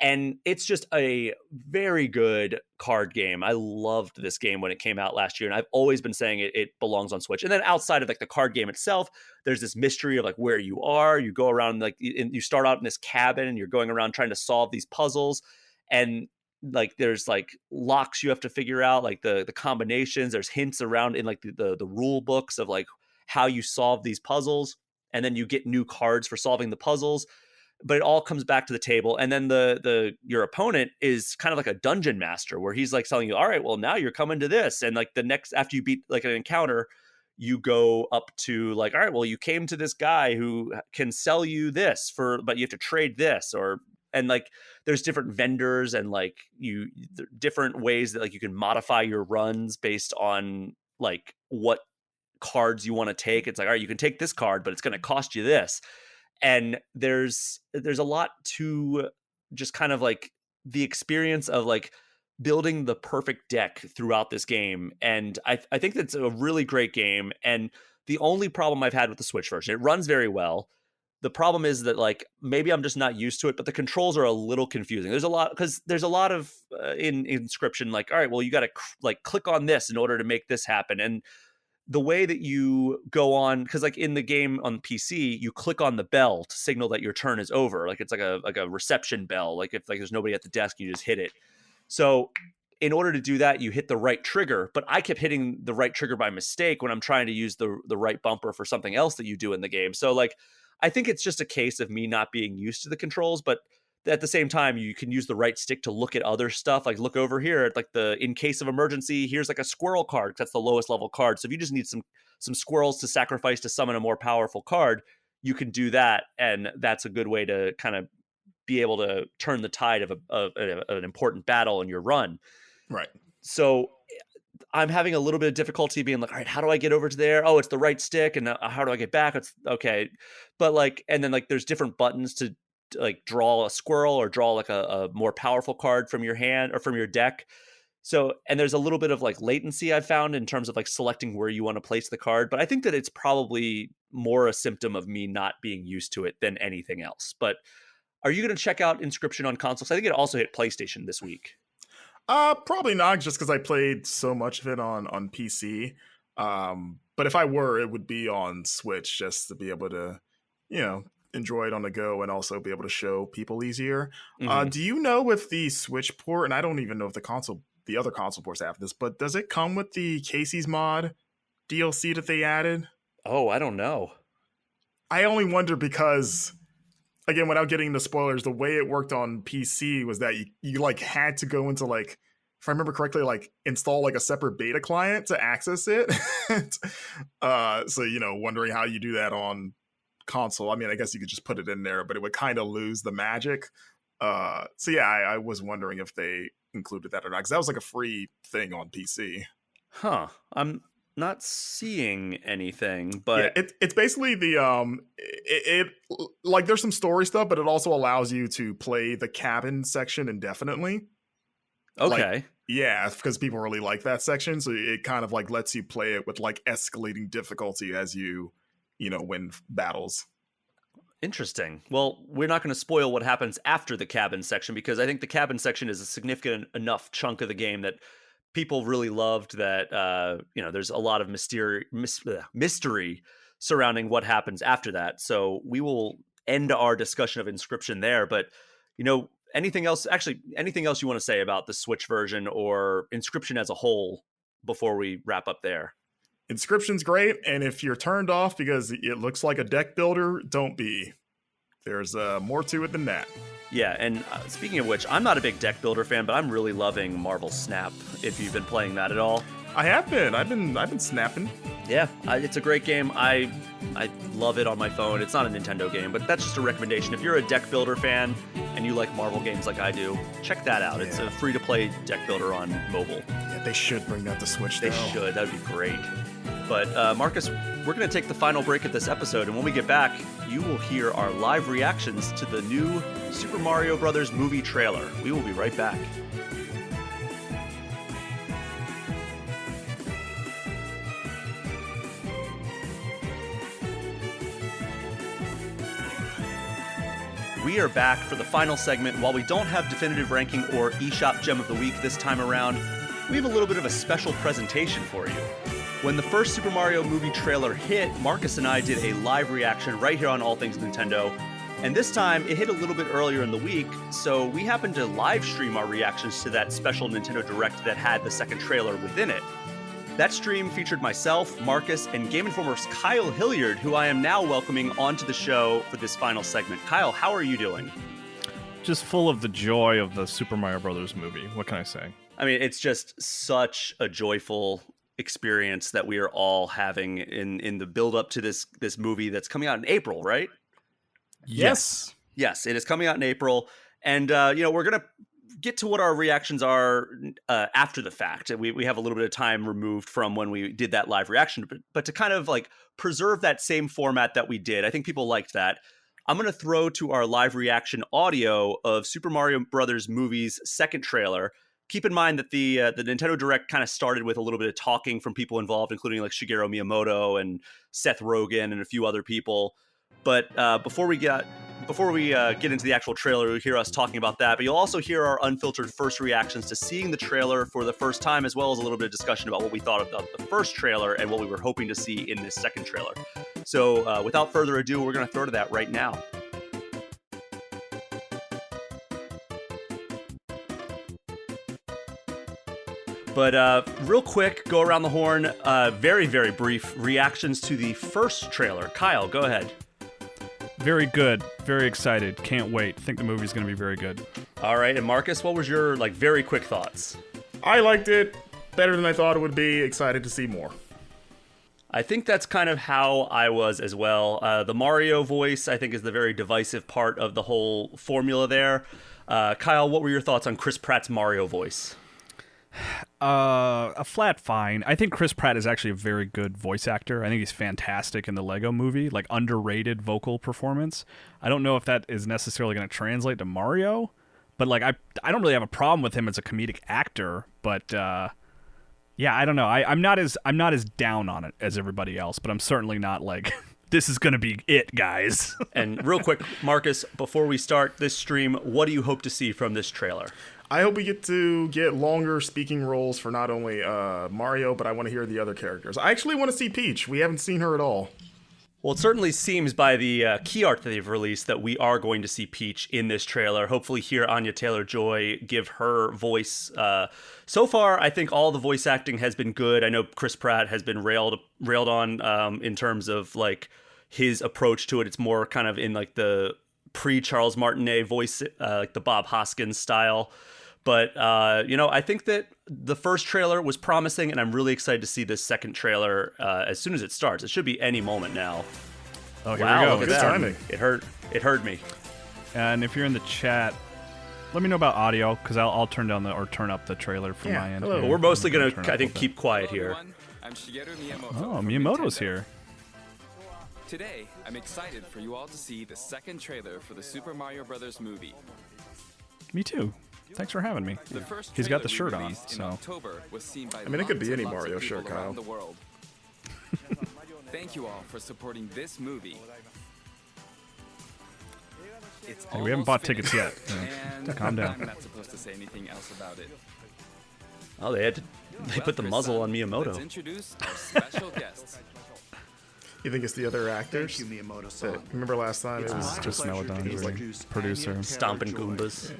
And it's just a very good card game. I loved this game when it came out last year, and I've always been saying it belongs on Switch. And then outside of like the card game itself, there's this mystery of like where you are. You go around like you start out in this cabin, and you're going around trying to solve these puzzles, and like there's like locks you have to figure out, like the combinations. There's hints around in like the rule books of like how you solve these puzzles, and then you get new cards for solving the puzzles. But it all comes back to the table, and then your opponent is kind of like a dungeon master, where he's like telling you, all right, well now you're coming to this, and like the next, after you beat like an encounter, you go up to like, all right, well you came to this guy who can sell you this but you have to trade this, and like there's different vendors, and like different ways that like you can modify your runs based on like what cards you want to take. It's like, all right, you can take this card, but it's going to cost you this. And there's a lot to just kind of like the experience of like building the perfect deck throughout this game. And I think that's a really great game. And the only problem I've had with the Switch version, it runs very well. The problem is that like maybe I'm just not used to it, but the controls are a little confusing. There's a lot of in Inscryption, like, all right, well you got to like click on this in order to make this happen. And the way that you go on, because like in the game on PC, you click on the bell to signal that your turn is over. Like it's like a reception bell. Like if like there's nobody at the desk, you just hit it. So in order to do that, you hit the right trigger. But I kept hitting the right trigger by mistake when I'm trying to use the right bumper for something else that you do in the game. So like I think it's just a case of me not being used to the controls, but at the same time, you can use the right stick to look at other stuff. Like look over here at like in case of emergency, here's like a squirrel card. That's the lowest level card. So if you just need some squirrels to sacrifice to summon a more powerful card, you can do that. And that's a good way to kind of be able to turn the tide of an important battle in your run. Right. So I'm having a little bit of difficulty being like, all right, how do I get over to there? Oh, it's the right stick. And how do I get back? It's okay. But like, and then like there's different buttons to like draw a squirrel or draw like a more powerful card from your hand or from your deck. So, and there's a little bit of like latency I've found in terms of like selecting where you want to place the card. But I think that it's probably more a symptom of me not being used to it than anything else. But are you going to check out Inscryption on consoles? I think it also hit PlayStation this week. Probably not, just because I played so much of it on PC. But if I were, it would be on Switch, just to be able to, enjoy it on the go and also be able to show people easier. Mm-hmm. Do you know if the Switch port, and I don't even know if the other console ports have this, but does it come with the Casey's Mod DLC that they added? Oh, I don't know. I only wonder because, again, without getting into spoilers, the way it worked on PC was that you like had to go into like, if I remember correctly, like install like a separate beta client to access it. So, wondering how you do that on console. I mean, I guess you could just put it in there, but it would kind of lose the magic. So yeah, I was wondering if they included that or not, because that was like a free thing on PC. Huh. I'm not seeing anything, but it's basically the like there's some story stuff, but it also allows you to play the cabin section indefinitely. okay. Like, yeah, because people really like that section, so it kind of like lets you play it with like escalating difficulty as you win battles. Interesting. Well, we're not going to spoil what happens after the cabin section, because I think the cabin section is a significant enough chunk of the game that people really loved, that there's a lot of mystery surrounding what happens after that. So we will end our discussion of Inscryption there. But anything else you want to say about the Switch version or Inscryption as a whole before we wrap up there? Inscryption's great, and if you're turned off because it looks like a deck builder, don't be. There's more to it than that. Yeah, and speaking of which, I'm not a big deck builder fan, but I'm really loving Marvel Snap, if you've been playing that at all. I have been. I've been snapping. Yeah, it's a great game. I love it on my phone. It's not a Nintendo game, but that's just a recommendation. If you're a deck builder fan and you like Marvel games like I do, check that out. Yeah. It's a free-to-play deck builder on mobile. Yeah, they should bring that to Switch, though. They should. That would be great. But Marcus, we're going to take the final break of this episode, and when we get back, you will hear our live reactions to the new Super Mario Bros. Movie trailer. We will be right back. We are back for the final segment. While we don't have definitive ranking or eShop Gem of the Week this time around, we have a little bit of a special presentation for you. When the first Super Mario movie trailer hit, Marcus and I did a live reaction right here on All Things Nintendo. And this time, it hit a little bit earlier in the week, so we happened to live stream our reactions to that special Nintendo Direct that had the second trailer within it. That stream featured myself, Marcus, and Game Informer's Kyle Hilliard, who I am now welcoming onto the show for this final segment. Kyle, how are you doing? Just full of the joy of the Super Mario Brothers movie. What can I say? I mean, it's just such a joyful experience that we are all having in the build up to this movie that's coming out in April, right? Yes, it is coming out in April, and we're gonna get to what our reactions are after the fact. We have a little bit of time removed from when we did that live reaction, but to kind of like preserve that same format that we did, I think people liked that. I'm gonna throw to our live reaction audio of Super Mario Brothers movie's second trailer. Keep in mind that the Nintendo Direct kind of started with a little bit of talking from people involved, including like Shigeru Miyamoto and Seth Rogen and a few other people. But before we get into the actual trailer, you'll hear us talking about that. But you'll also hear our unfiltered first reactions to seeing the trailer for the first time, as well as a little bit of discussion about what we thought of the first trailer and what we were hoping to see in this second trailer. So without further ado, we're going to throw to that right now. But real quick, go around the horn. Very, very brief reactions to the first trailer. Kyle, go ahead. Very good. Very excited. Can't wait. Think the movie's going to be very good. All right. And Marcus, what was your very quick thoughts? I liked it better than I thought it would be. Excited to see more. I think that's kind of how I was as well. The Mario voice, I think, is the very divisive part of the whole formula there. Kyle, what were your thoughts on Chris Pratt's Mario voice? A flat fine. I think Chris Pratt is actually a very good voice actor. I think he's fantastic in the Lego movie, like underrated vocal performance. I don't know if that is necessarily going to translate to Mario, but like I don't really have a problem with him as a comedic actor, but yeah, I don't know. I'm not as down on it as everybody else, but I'm certainly not like this is going to be it, guys. And real quick, Marcus, before we start this stream, what do you hope to see from this trailer? I hope we get to get longer speaking roles for not only Mario, but I want to hear the other characters. I actually want to see Peach. We haven't seen her at all. Well, it certainly seems by the key art that they've released that we are going to see Peach in this trailer. Hopefully hear Anya Taylor-Joy give her voice. So far, I think all the voice acting has been good. I know Chris Pratt has been railed on in terms of like his approach to it. It's more kind of in like the pre-Charles Martinet voice, like the Bob Hoskins style. But, I think that the first trailer was promising, and I'm really excited to see this second trailer as soon as it starts. It should be any moment now. Oh, here wow, we go. Look at Good that. timing. It heard me. And if you're in the chat, let me know about audio, because I'll turn up the trailer from my end. Hello. But we're mostly going Turn to, up I think, a little keep quiet here. I'm Shigeru Miyamoto. Oh, from Miyamoto's Nintendo. here. Today, I'm excited for you all to see the second trailer for the Super Mario Bros. Movie. Me too. Thanks for having me. The first He's got the trailer shirt on, re-released in so October was seen by mean, it could be lots and any lots of Mario people shirt, Kyle. around the world. Thank you all for supporting this movie. It's Hey, we haven't bought almost tickets yet. finished, and Calm down. I'm not supposed to say anything else about it. Oh, they put the Chris, muzzle on Let's Miyamoto. introduce our special guests. You think it's the other actors? Thank you, Miyamoto. That- remember last time? It was Just Melodon, producer. Stomping Goombas.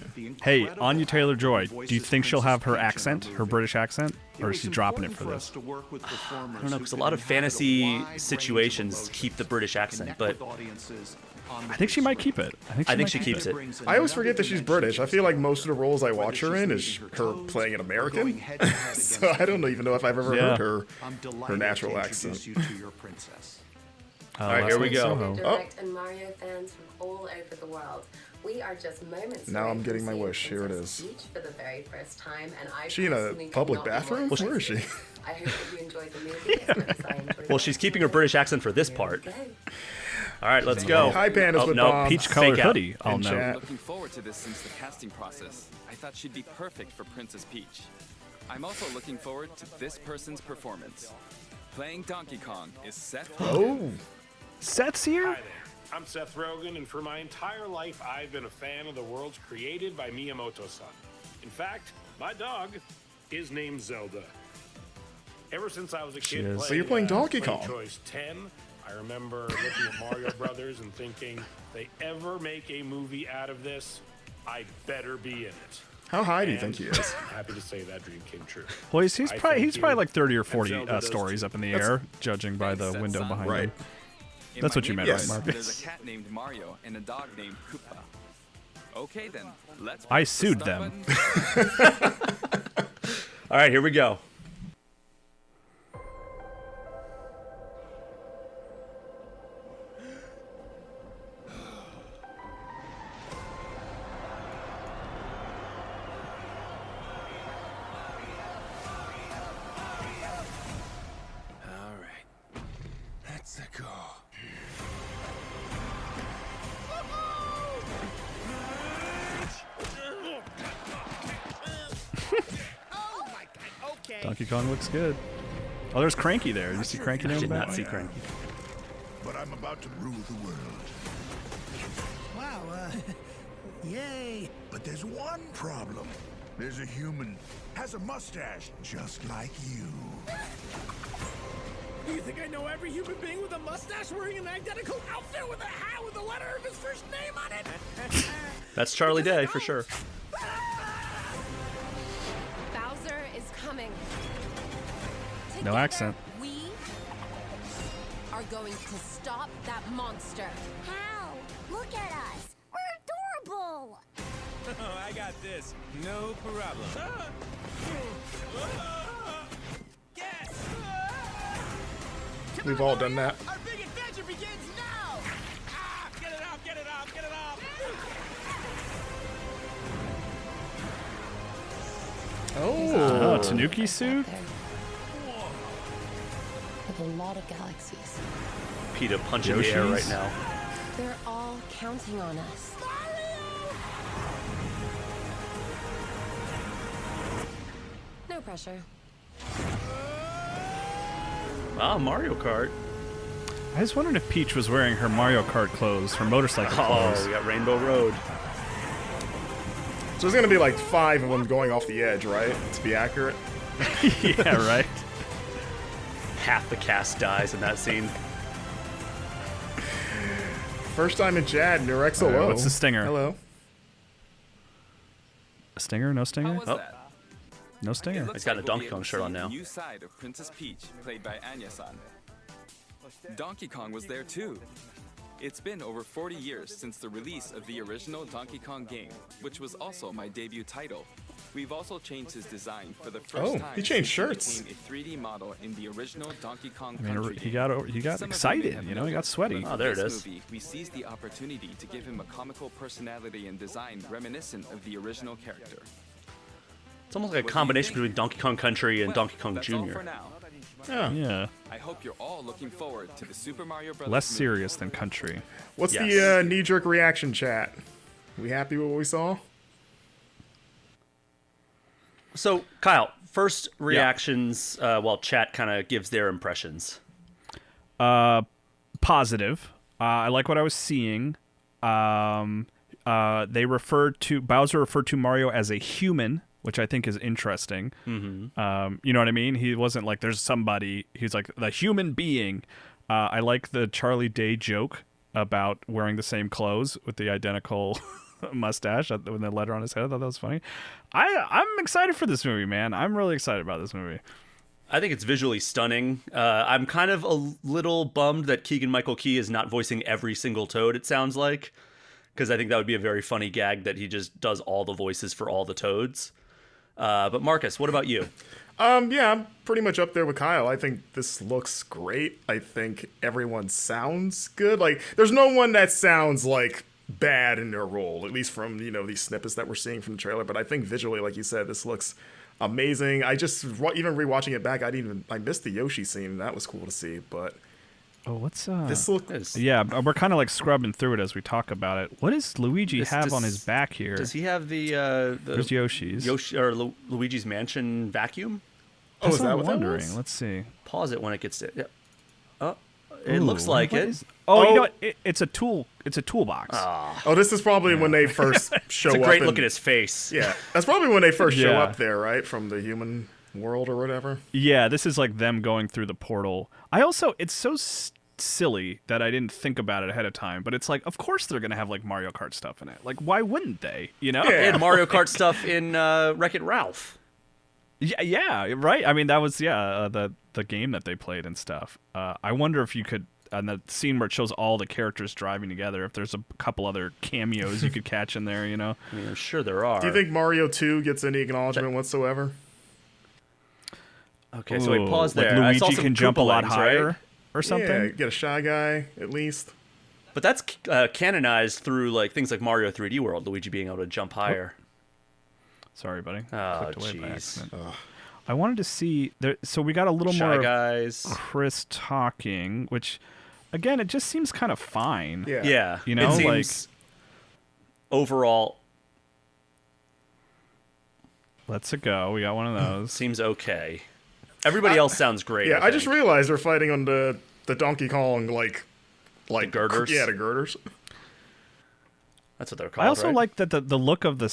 Hey, Anya Taylor-Joy, do you think she'll have her accent, her British accent, or is she dropping it for this? I don't know, because a lot of fantasy situations keep the British accent, but I think she might keep it. I think she keeps it. I always forget that she's British. I feel like most of the roles I watch her in is her playing an American. So I don't even know if I've ever Yeah. heard her natural accent. All right, here we go. Soho. Direct and Mario fans from all over the world. We are just moments Now away I'm from getting my seeing wish. Here it Princess is. Peach for the very first time, and I She in a personally could public not be bathroom? more Where is she? excited. I hope that you enjoyed the movie as much as I enjoyed Well, she's keeping her British accent for this part. Go. All right, let's go. Hi, Pandas with no, Bombs. Peach colored Fake out. hoodie, I'll In note. chat. Looking forward to this since the casting process. I thought she'd be perfect for Princess Peach. I'm also looking forward to this person's performance. Playing Donkey Kong is Seth. Oh, Seth's here? Hi there. I'm Seth Rogen, and for my entire life, I've been a fan of the worlds created by Miyamoto-san. In fact, my dog is named Zelda. Ever since I was a kid is. playing, So you're playing Donkey playing Kong. Choice 10, I remember looking at Mario Brothers and thinking, if they ever make a movie out of this, I better be in it. how high do you And think he is? I'm happy to say that dream came true. Well, he's I probably thank like you, 30 or and 40 Zelda does stories too. up in the air, judging by the Thanks, window Seth-san. behind Right. him. In That's my what you meant, neighborhood, right, Marcus? There's a cat named Mario and a dog named Koopa. Okay then, let's. I press the sued start them. button. All right, here we go. All right. Let's go. Donkey Kong looks good. Oh, there's Cranky there. Did you see Cranky there in the Did not back? see Cranky. But I'm about to rule the world. Wow, yay. But there's one problem. There's a human, has a mustache, just like you. You think I know every human being with a mustache wearing an identical outfit with a hat with the letter of his first name on it? That's Charlie Day for sure. Bowser is coming. No Together, accent. We are going to stop that monster. How? Look at us. We're adorable. I got this. No problem. Yes! We've all done that. Our big adventure begins now! Get it off, get it off, get it off! Oh, Oh, Tanuki suit? With a lot of galaxies. PETA punching the air right Yoshis? now. They're all counting on us. No pressure. Ah, Mario Kart. I was wondering if Peach was wearing her Mario Kart clothes, her motorcycle Oh, clothes. we got Rainbow Road. so there's gonna be like 5 of them going off the edge, right? To be accurate. Yeah, right. Half the cast dies in that scene. First time in Chad, Nurexo. All right, what's the stinger? Hello. A stinger? No How stinger? was Oh. that? No stinger. It looks He's got a like we'll Donkey be able Kong to shirt see on the now. New side of Princess Peach, played by Anya-san. Donkey Kong was there too. It's been over 40 years since the release of the original Donkey Kong game, which was also my debut title. We've also changed his design for the first Oh, time. he changed since shirts. became a 3D model in the original Donkey Kong I mean, Country he game. got Some of you may excited, have you know, he got noticed, sweaty. but Oh, there it for this is. Movie, we seized the opportunity to give him a comical personality and design reminiscent of the original character. It's almost like a What do you combination think? between Donkey Kong Country and Well, Donkey Kong that's all Jr. for now. Yeah. I hope you're all looking forward to the Super Mario Bros. Less movie. serious than country. What's Yes. the knee-jerk reaction chat? We happy with what we saw? So, Kyle, first reactions while chat kind of gives their impressions. Positive. I like what I was seeing. Bowser referred to Mario as a human, which I think is interesting. Mm-hmm. You know what I mean? He wasn't like there's somebody. He's like the human being. I like the Charlie Day joke about wearing the same clothes with the identical mustache with the letter on his head. I thought that was funny. I'm excited for this movie, man. I'm really excited about this movie. I think it's visually stunning. I'm kind of a little bummed that Keegan-Michael Key is not voicing every single Toad, it sounds like, because I think that would be a very funny gag that he just does all the voices for all the Toads. But Marcus, what about you? Yeah, I'm pretty much up there with Kyle. I think this looks great. I think everyone sounds good. Like, there's no one that sounds like bad in their role, at least from, these snippets that we're seeing from the trailer. But I think visually, like you said, this looks amazing. I just, even rewatching it back, I missed the Yoshi scene. That was cool to see, but what's this looks... Yeah, we're kind of like scrubbing through it as we talk about it. What does Luigi have on his back here? Does he have the There's Yoshi's. Luigi's Mansion vacuum? Is that what what I'm that wondering? was? Let's see. Pause it when it gets to... Yeah. Oh, it looks like what it. is- you know what? It's a tool. It's a toolbox. Oh, this is probably when they first show up. It's a great and- look at his face. Yeah, that's probably when they first show Yeah. up there, right? From the human world or whatever. Yeah, this is like them going through the portal. It's so silly that I didn't think about it ahead of time, but it's like, of course they're gonna have like Mario Kart stuff in it. Like, why wouldn't they? You know? They had Mario Kart stuff in Wreck-It Ralph. Yeah, right. I mean, that was the game that they played and stuff. I wonder if you could, on the scene where it shows all the characters driving together, if there's a couple other cameos you could catch in there. I mean, I'm sure there are. Do you think Mario 2 gets any acknowledgement whatsoever? Okay, so we paused like there. I saw Luigi some can jump a lot Koopalings, higher right? or something. Yeah, get a Shy Guy at least. But that's canonized through like things like Mario 3D World, Luigi being able to jump higher. Sorry, buddy. Oh, Clicked away by jeez. accident. I wanted to see there. So we got a little Shy more of Guys. Chris talking, which again, it just seems kind of fine. Yeah. Yeah, You know, it seems overall Let's go. We got one of those. seems okay. Everybody else sounds great. Yeah, I just think. realized they're fighting on the Donkey Kong like girders? Yeah, the girders. That's what they're called. I also right? like that the look of the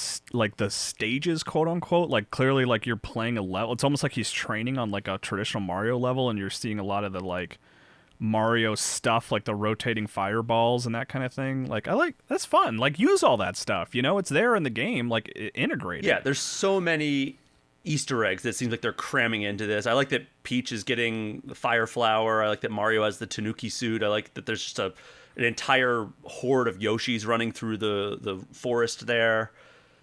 stages, quote unquote, like clearly like you're playing a level. It's almost like he's training on like a traditional Mario level, and you're seeing a lot of the like Mario stuff, like the rotating fireballs and that kind of thing. Like that's fun. Like use all that stuff. It's there in the game. Like integrate it. Yeah, there's so many Easter eggs that seems like they're cramming into this. I like that Peach is getting the fire flower. I like that Mario has the Tanuki suit. I like that there's just an entire horde of Yoshis running through the forest there.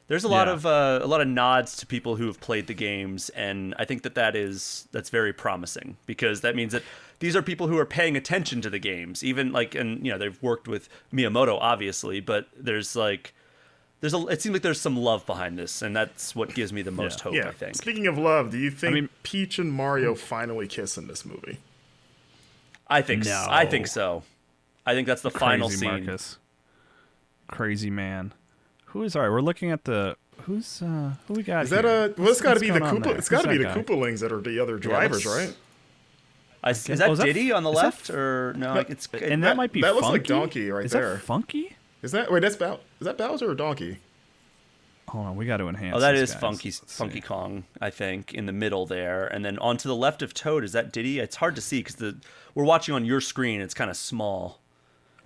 There's a lot of nods to people who have played the games, and I think that's very promising, because that means that these are people who are paying attention to the games. Even they've worked with Miyamoto obviously, but it seems like there's some love behind this, and that's what gives me the most hope. Yeah. I think. Speaking of love, do you think Peach and Mario finally kiss in this movie? I think No. I think so. I think that's the final Crazy scene. Marcus. Crazy man. We're looking at who we got? Is that here? it's got to What's be the going on Koopa. there? It's got to Who's be the that guy? Koopalings that are the other drivers, right? Is that Diddy on the is that- left, or no? It's And that might be that looks Funky? like Donkey right is there. That Funky? Is that Is that Bowser or Donkey? Hold on, we got to enhance. Oh, that this, is guys. Funky Let's Funky see. Kong, I think, in the middle there, and then on to the left of Toad. Is that Diddy? It's hard to see because we're watching on your screen. It's kind of small.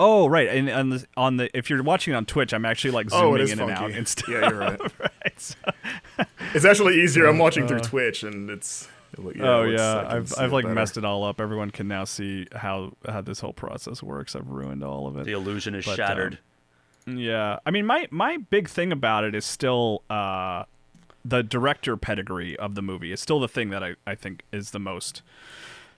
Oh, right. And on the if you're watching on Twitch, I'm actually like It zooming is in Funky. and out and stuff. Yeah, you're right. Right. So, It's actually easier. I'm watching through Twitch, and it's. I've like messed it all up. Everyone can now see how this whole process works. I've ruined all of it. The illusion is But, shattered. Yeah, I mean, my big thing about it is still the director pedigree of the movie. It's still the thing that I think is the most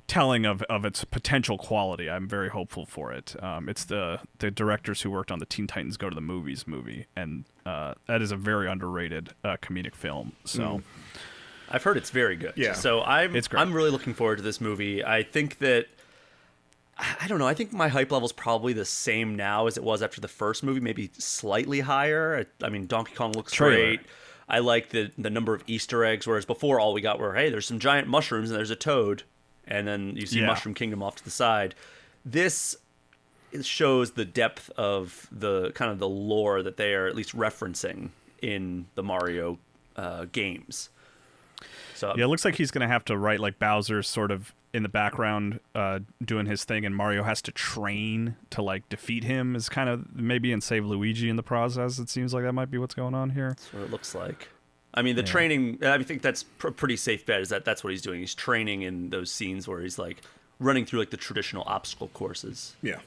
telling of its potential quality. I'm very hopeful for it. It's the directors who worked on the Teen Titans Go to the Movies movie, and that is a very underrated comedic film. So. I've heard it's very good. Yeah. So It's great. I'm really looking forward to this movie. I think that I don't know. I think my hype level's probably the same now as it was after the first movie, maybe slightly higher. I mean, Donkey Kong looks great. I like the number of Easter eggs, whereas before all we got were, hey, there's some giant mushrooms and there's a toad, and then you see Mushroom Kingdom off to the side. This shows the depth of the kind of the lore that they are at least referencing in the Mario games. So Yeah, it looks like he's going to have to write like Bowser's sort of in the background doing his thing, and Mario has to train to like defeat him is kind of maybe and save Luigi in the process. It seems like that might be what's going on here. That's what it looks like. I mean, the training, I think that's pretty safe bet is that's what he's doing. He's training in those scenes where he's like running through like the traditional obstacle courses. Yeah.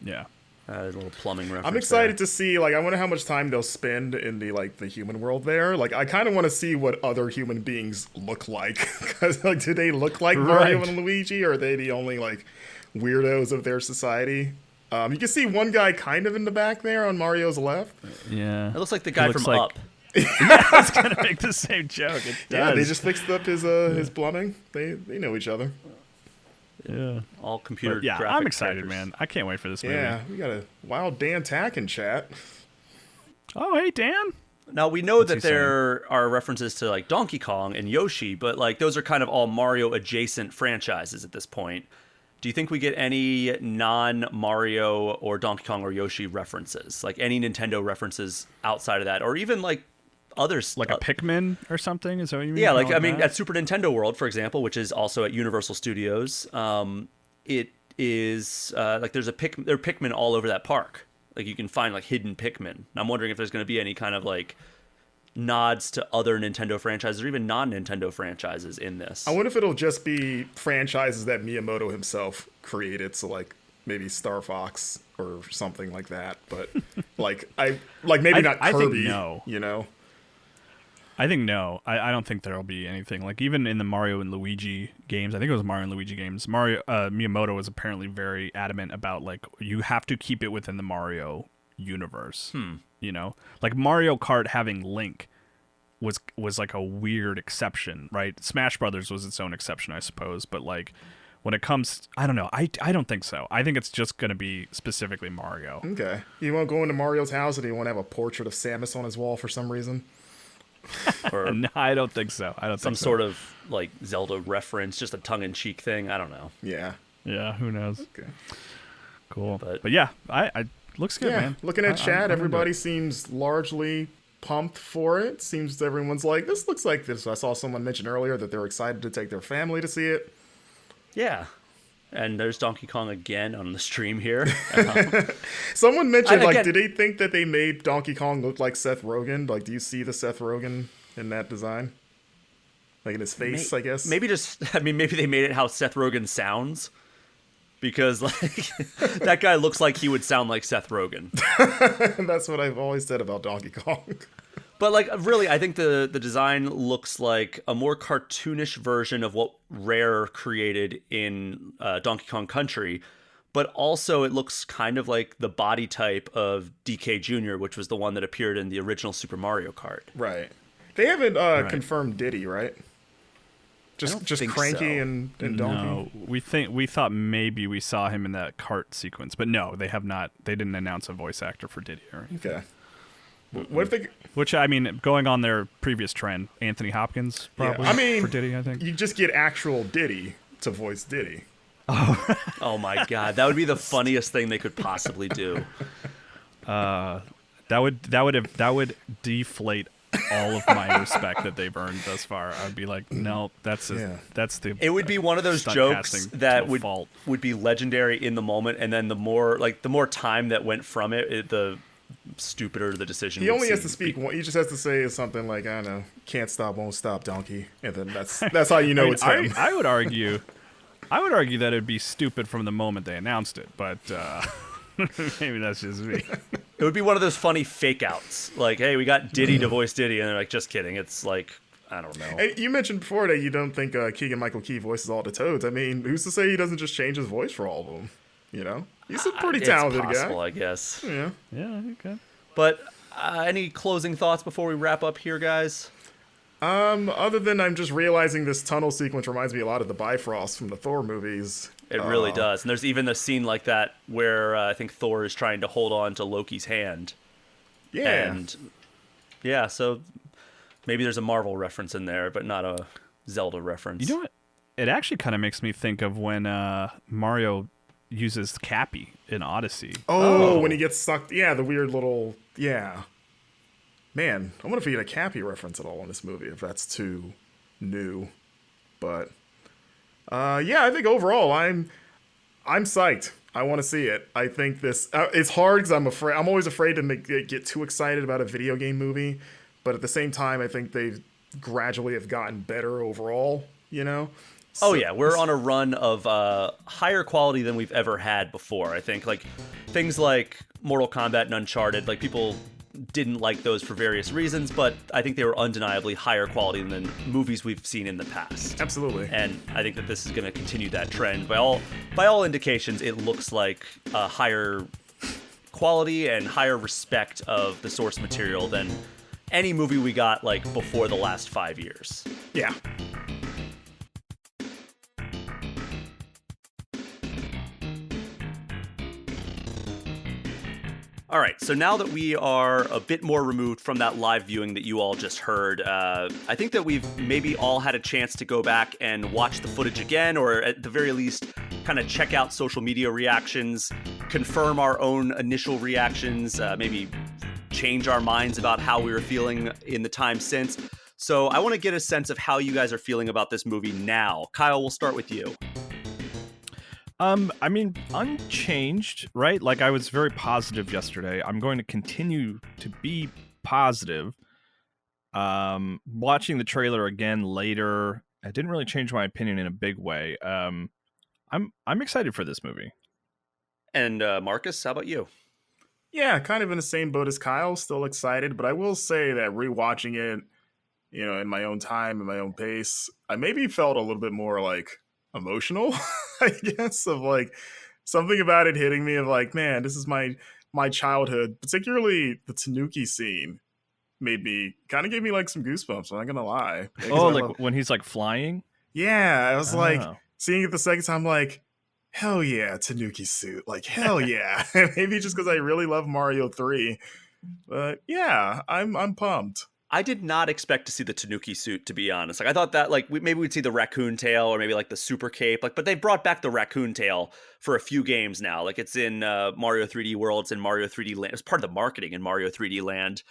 Yeah. A little plumbing reference. I'm excited to see, like, I wonder how much time they'll spend in the, like, the human world there. Like, I kind of want to see what other human beings look like. Because, like, do they look like Mario and Luigi, or are they the only, like, weirdos of their society? You can see one guy kind of in the back there on Mario's left. Yeah. It looks like the guy from like, Up. I was going to make the same joke. It does. Yeah, they just fixed up his plumbing. They know each other. Yeah. All computer But, yeah, graphic I'm excited, characters. man. I can't wait for this movie. Yeah, we got a wild Dan Tack in chat. Oh, hey, Dan. Now, we know What's that he saying? there are references to, like, Donkey Kong and Yoshi, but, like, those are kind of all Mario-adjacent franchises at this point. Do you think we get any non-Mario or Donkey Kong or Yoshi references? Like, any Nintendo references outside of that? Or even, like, others? Like a Pikmin or something? Is that what you mean? Yeah, like, I mean, that? at Super Nintendo World, for example, which is also at Universal Studios, it is, like, there are Pikmin all over that park. Like, you can find, like, hidden Pikmin. And I'm wondering if there's going to be any kind of, like, nods to other Nintendo franchises or even non-Nintendo franchises in this. I wonder if it'll just be franchises that Miyamoto himself created, so, like, maybe Star Fox or something like that. But, like, maybe not Kirby, I think no. You know? I think no. I don't think there'll be anything. Like, even in the Mario and Luigi games, I think it was Mario and Luigi games, Miyamoto was apparently very adamant about, like, you have to keep it within the Mario universe. You know? Like, Mario Kart having Link was like a weird exception, right? Smash Brothers was its own exception, I suppose. But, like, when it comes... I don't know. I don't think so. I think it's just going to be specifically Mario. Okay. You won't go into Mario's house and you want to have a portrait of Samus on his wall for some reason? Or No, I don't think so. I don't some think so. sort of, like, Zelda reference, just a tongue-in-cheek thing. I don't know. Yeah. Yeah, who knows? Okay. Cool. But- But yeah, I looks good, man. Looking at chat, I'm into everybody it. seems largely pumped for it. Seems everyone's like, this looks like this. I saw someone mention earlier that they're excited to take their family to see it. Yeah. And there's Donkey Kong again on the stream here. Someone mentioned, like, again- did they think that they made Donkey Kong look like Seth Rogen? Like, do you see the Seth Rogen in that design? Like, in his face, I guess? Maybe they made it how Seth Rogen sounds. Because, like, that guy looks like he would sound like Seth Rogen. That's what I've always said about Donkey Kong. But, like, really, I think the design looks like a more cartoonish version of what Rare created in Donkey Kong Country. But also it looks kind of like the body type of DK Jr., which was the one that appeared in the original Super Mario Kart. Right. They haven't confirmed Diddy, right? Just think Cranky so. and Donkey? No, we thought maybe we saw him in that cart sequence, but no, they have not. They didn't announce a voice actor for Diddy or anything. Okay. What if they... Which, I mean, going on their previous trend, Anthony Hopkins probably I mean, for Diddy, I think. You just get actual Diddy to voice Diddy. Oh my god, that would be the funniest thing they could possibly do. That would deflate all of my respect that they've earned thus far. I'd be like, no, that's the. It would be one of those stunt jokes casting that to a would fault. be legendary in the moment, and then the more time that went from it, the stupider the decision. He would only has seem. to speak. He just has to say something like, I don't know, can't stop, won't stop, donkey. And then that's how you know it's him. I would argue that it'd be stupid from the moment they announced it, but maybe that's just me. It would be one of those funny fake outs, like, hey, we got Diddy to voice Diddy, and they're like, just kidding. It's like, I don't know. And you mentioned before that you don't think Keegan-Michael Key voices all the Toads. I mean, who's to say he doesn't just change his voice for all of them? You know, he's a pretty talented it's possible, guy. I guess. Yeah. Yeah, okay. But any closing thoughts before we wrap up here, guys? Other than I'm just realizing this tunnel sequence reminds me a lot of the Bifrost from the Thor movies. It really does. And there's even a scene like that where I think Thor is trying to hold on to Loki's hand. Yeah. And yeah, so maybe there's a Marvel reference in there, but not a Zelda reference. You know what? It actually kind of makes me think of when Mario uses Cappy in Odyssey. Oh, when he gets sucked. Yeah, the weird little. Yeah. Man, I wonder if we get a Cappy reference at all in this movie, if that's too new. But yeah, I think overall I'm psyched. I want to see it. I think this it's hard because I'm always afraid to get too excited about a video game movie, but at the same time, I think they gradually have gotten better overall. You know. Oh yeah, we're on a run of higher quality than we've ever had before. I think like things like Mortal Kombat and Uncharted, like people didn't like those for various reasons, but I think they were undeniably higher quality than movies we've seen in the past. Absolutely. And I think that this is going to continue that trend. By all indications, it looks like a higher quality and higher respect of the source material than any movie we got like before the last 5 years. Yeah. All right, so now that we are a bit more removed from that live viewing that you all just heard, I think that we've maybe all had a chance to go back and watch the footage again, or at the very least, kind of check out social media reactions, confirm our own initial reactions, maybe change our minds about how we were feeling in the time since. So I want to get a sense of how you guys are feeling about this movie now. Kyle, we'll start with you. I mean, unchanged, right? Like, I was very positive yesterday. I'm going to continue to be positive. Watching the trailer again later, it didn't really change my opinion in a big way. I'm excited for this movie. And Marcus, how about you? Yeah, kind of in the same boat as Kyle. Still excited, but I will say that rewatching it, you know, in my own time, in my own pace, I maybe felt a little bit more like emotional, I guess, of like something about it hitting me of like, man, this is my childhood. Particularly the Tanuki scene gave me like some goosebumps. I'm not gonna lie. Oh, like when he's like flying. Yeah, I was like seeing it the second time, like, hell yeah, Tanuki suit, like hell yeah. Maybe just because I really love Mario 3, but yeah, I'm pumped. I did not expect to see the Tanuki suit, to be honest. Like, I thought that, like, maybe we'd see the raccoon tail or maybe, like, the super cape. Like, but they brought back the raccoon tail for a few games now. Like, it's in Mario 3D World. It's in Mario 3D Land. It's part of the marketing in Mario 3D Land.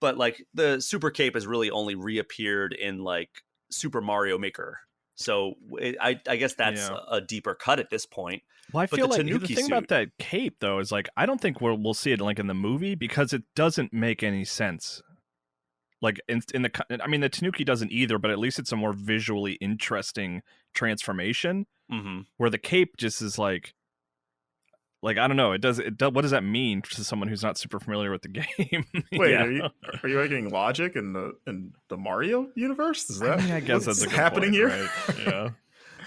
But, like, the super cape has really only reappeared in, like, Super Mario Maker. So I guess that's a deeper cut at this point. Well, I feel like the thing about that cape, though, is, like, I don't think we'll see it, like, in the movie because it doesn't make any sense. Like in the, I mean, the Tanuki doesn't either, but at least it's a more visually interesting transformation. Mm-hmm. Where the cape just is like I don't know. What does that mean to someone who's not super familiar with the game? Wait, are you making logic in the Mario universe? Is that? I guess that's happening here. Right? Yeah.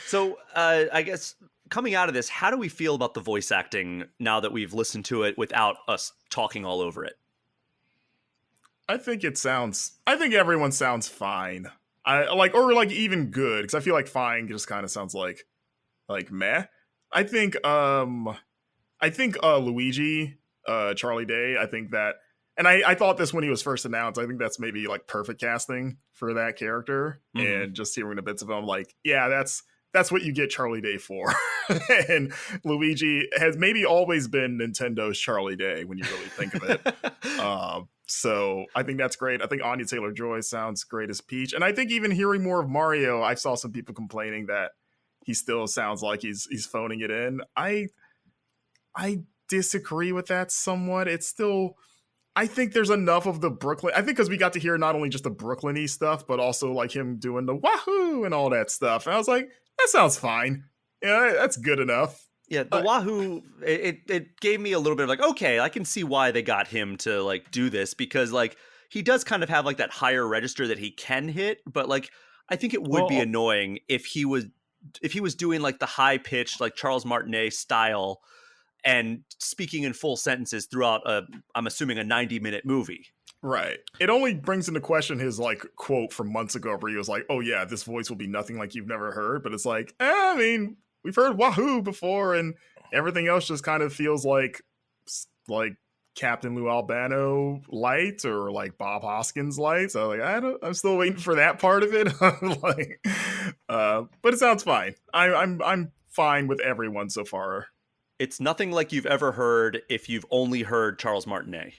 So I guess coming out of this, how do we feel about the voice acting now that we've listened to it without us talking all over it? I think everyone sounds fine. Or even good, because I feel like fine just kind of sounds like meh. I think Luigi, Charlie Day, I think that, and I thought this when he was first announced. I think that's maybe like perfect casting for that character. Mm-hmm. And just hearing the bits of him, like, yeah, that's what you get Charlie Day for. And Luigi has maybe always been Nintendo's Charlie Day when you really think of it. So I think that's great. I think Anya Taylor-Joy sounds great as Peach. And I think even hearing more of Mario, I saw some people complaining that he still sounds like he's phoning it in. I disagree with that somewhat. It's still, I think there's enough of the Brooklyn. I think because we got to hear not only just the Brooklyn-y stuff, but also like him doing the wahoo and all that stuff. And I was like, that sounds fine. Yeah, that's good enough. Yeah, the wahoo, it gave me a little bit of like, okay, I can see why they got him to like do this, because like he does kind of have like that higher register that he can hit, but like I think it would be annoying if he was doing like the high pitched like Charles Martinet style and speaking in full sentences throughout I'm assuming a 90-minute movie. Right. It only brings into question his like quote from months ago where he was like, "Oh yeah, this voice will be nothing like you've never heard." But it's like, I mean, we've heard Wahoo before, and everything else just kind of feels like Captain Lou Albano light or like Bob Hoskins light. So like, I'm still waiting for that part of it. Like, but it sounds fine. I'm fine with everyone so far. It's nothing like you've ever heard if you've only heard Charles Martinet.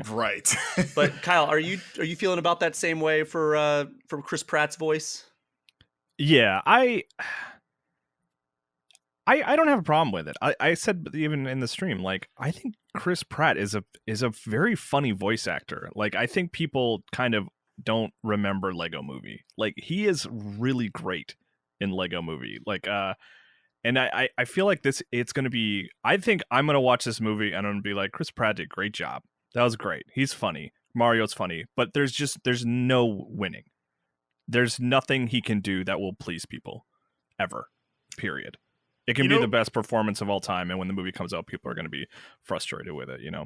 Right. But Kyle, are you feeling about that same way for Chris Pratt's voice? Yeah, I don't have a problem with it. I said even in the stream, like, I think Chris Pratt is a very funny voice actor. Like, I think people kind of don't remember Lego Movie. Like, he is really great in Lego Movie. Like, and I feel like it's going to be, I think I'm going to watch this movie and I'm going to be like, Chris Pratt did a great job. That was great. He's funny. Mario's funny. But there's no winning. There's nothing he can do that will please people. Ever. Period. It can be the best performance of all time. And when the movie comes out, people are going to be frustrated with it, you know?